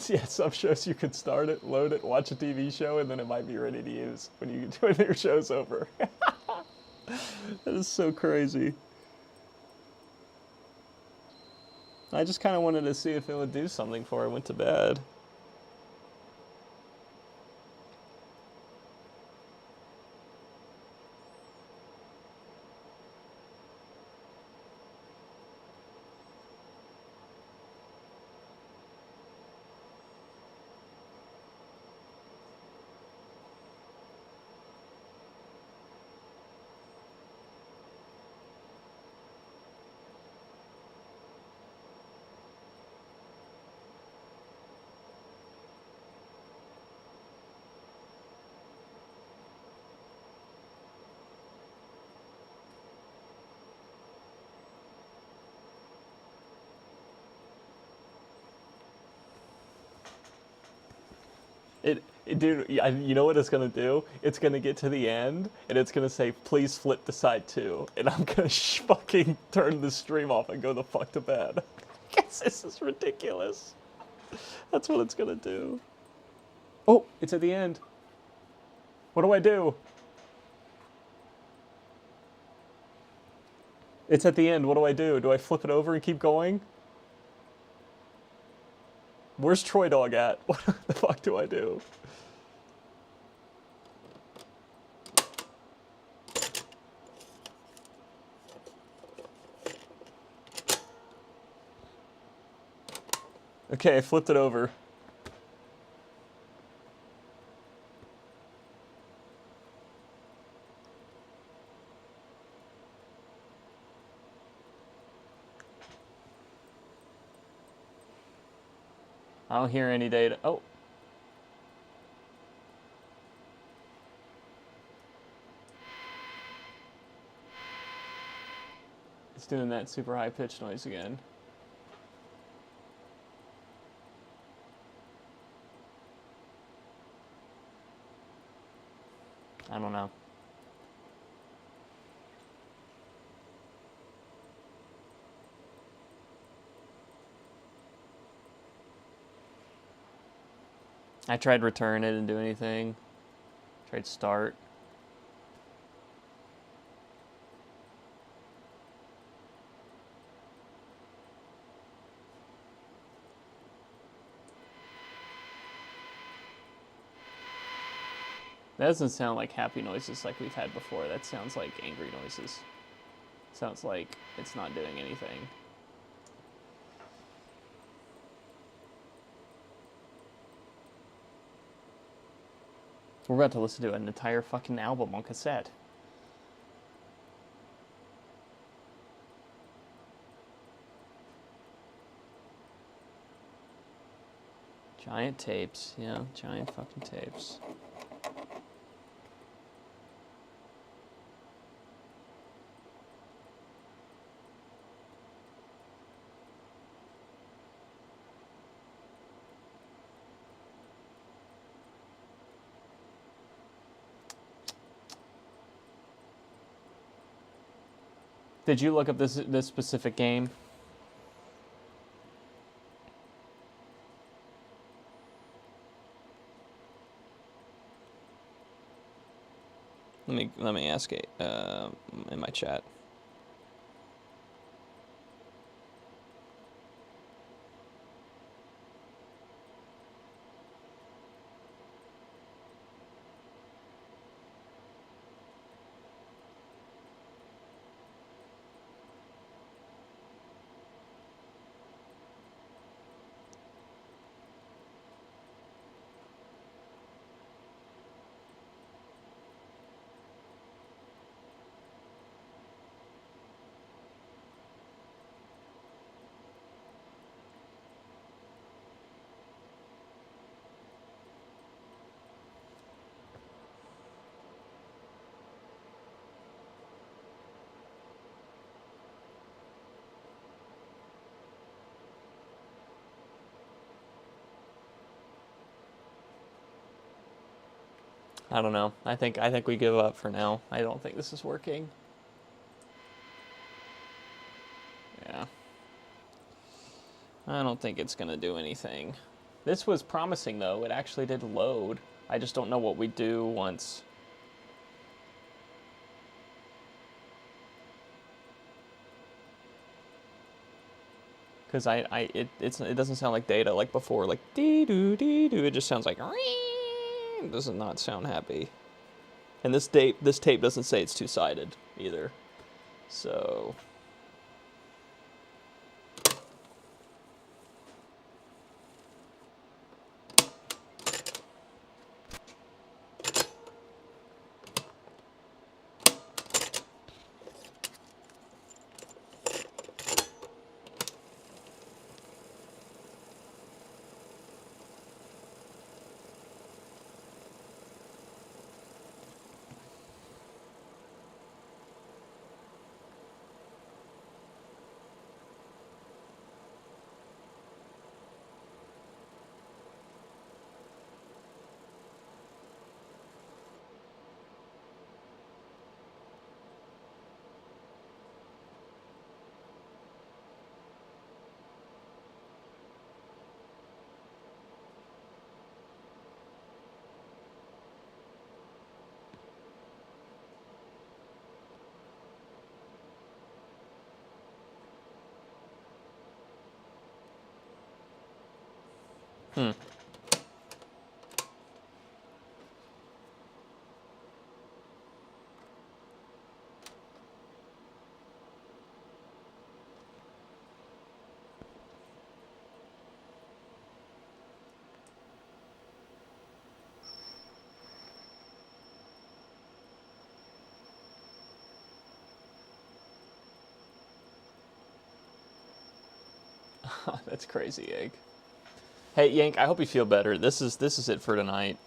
Yeah, some shows you can start it, load it, watch a TV show, and then it might be ready to use when your show's over. That is so crazy. I just kind of wanted to see if it would do something before I went to bed. Dude, you know what it's gonna do? It's gonna get to the end, and it's gonna say, "Please flip to side 2," and I'm gonna fucking turn the stream off and go the fuck to bed. Guess this is ridiculous. That's what it's gonna do. Oh, it's at the end. What do I do? It's at the end. What do I do? Do I flip it over and keep going? Where's Troy Dog at? What the fuck do I do? Okay, I flipped it over. I don't hear any data. Oh. It's doing that super high pitched noise again. I don't know. I tried return, it didn't do anything. Tried start. That doesn't sound like happy noises like we've had before. That sounds like angry noises. Sounds like it's not doing anything. We're about to listen to an entire fucking album on cassette. Giant tapes, yeah, giant fucking tapes. Did you look up this specific game? Let me ask it in my chat. I don't know. I think we give up for now. I don't think this is working. Yeah. I don't think it's gonna do anything. This was promising though. It actually did load. I just don't know what we do once. Because it doesn't sound like data like before, like dee doo dee doo. It just sounds like it does not sound happy. And this tape doesn't say it's two-sided either. So that's crazy, Egg. Hey, Yank, I hope you feel better. This is it for tonight.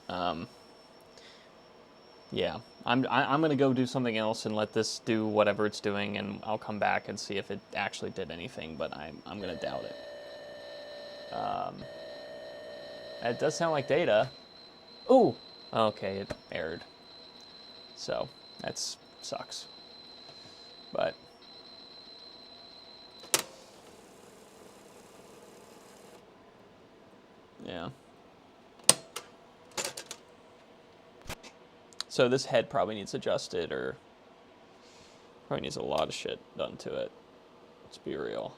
Yeah, I'm gonna go do something else and let this do whatever it's doing, and I'll come back and see if it actually did anything. But I'm gonna doubt it. It does sound like data. Ooh, okay, it errored. So that sucks. But yeah. So this head probably needs adjusted, or probably needs a lot of shit done to it. Let's be real.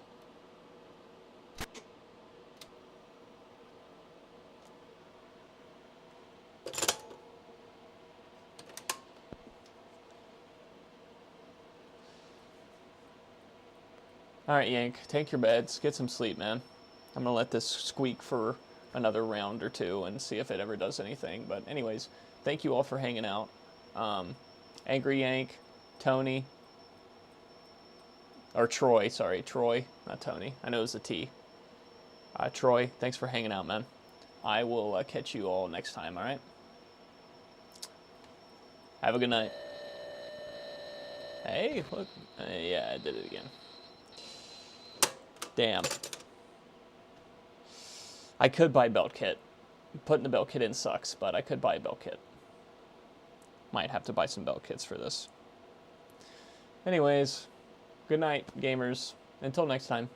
All right, Yank, take your beds, get some sleep, man. I'm gonna let this squeak for another round or two and see if it ever does anything. But anyways, thank you all for hanging out. Angry Yank, Tony, or Troy, sorry, Troy, not Tony. I know it was a T. Troy, thanks for hanging out, man. I will catch you all next time, all right? Have a good night. Hey, look. Yeah, I did it again. Damn. I could buy belt kit. Putting the belt kit in sucks, but I could buy a belt kit. Might have to buy some belt kits for this. Anyways, good night, gamers. Until next time.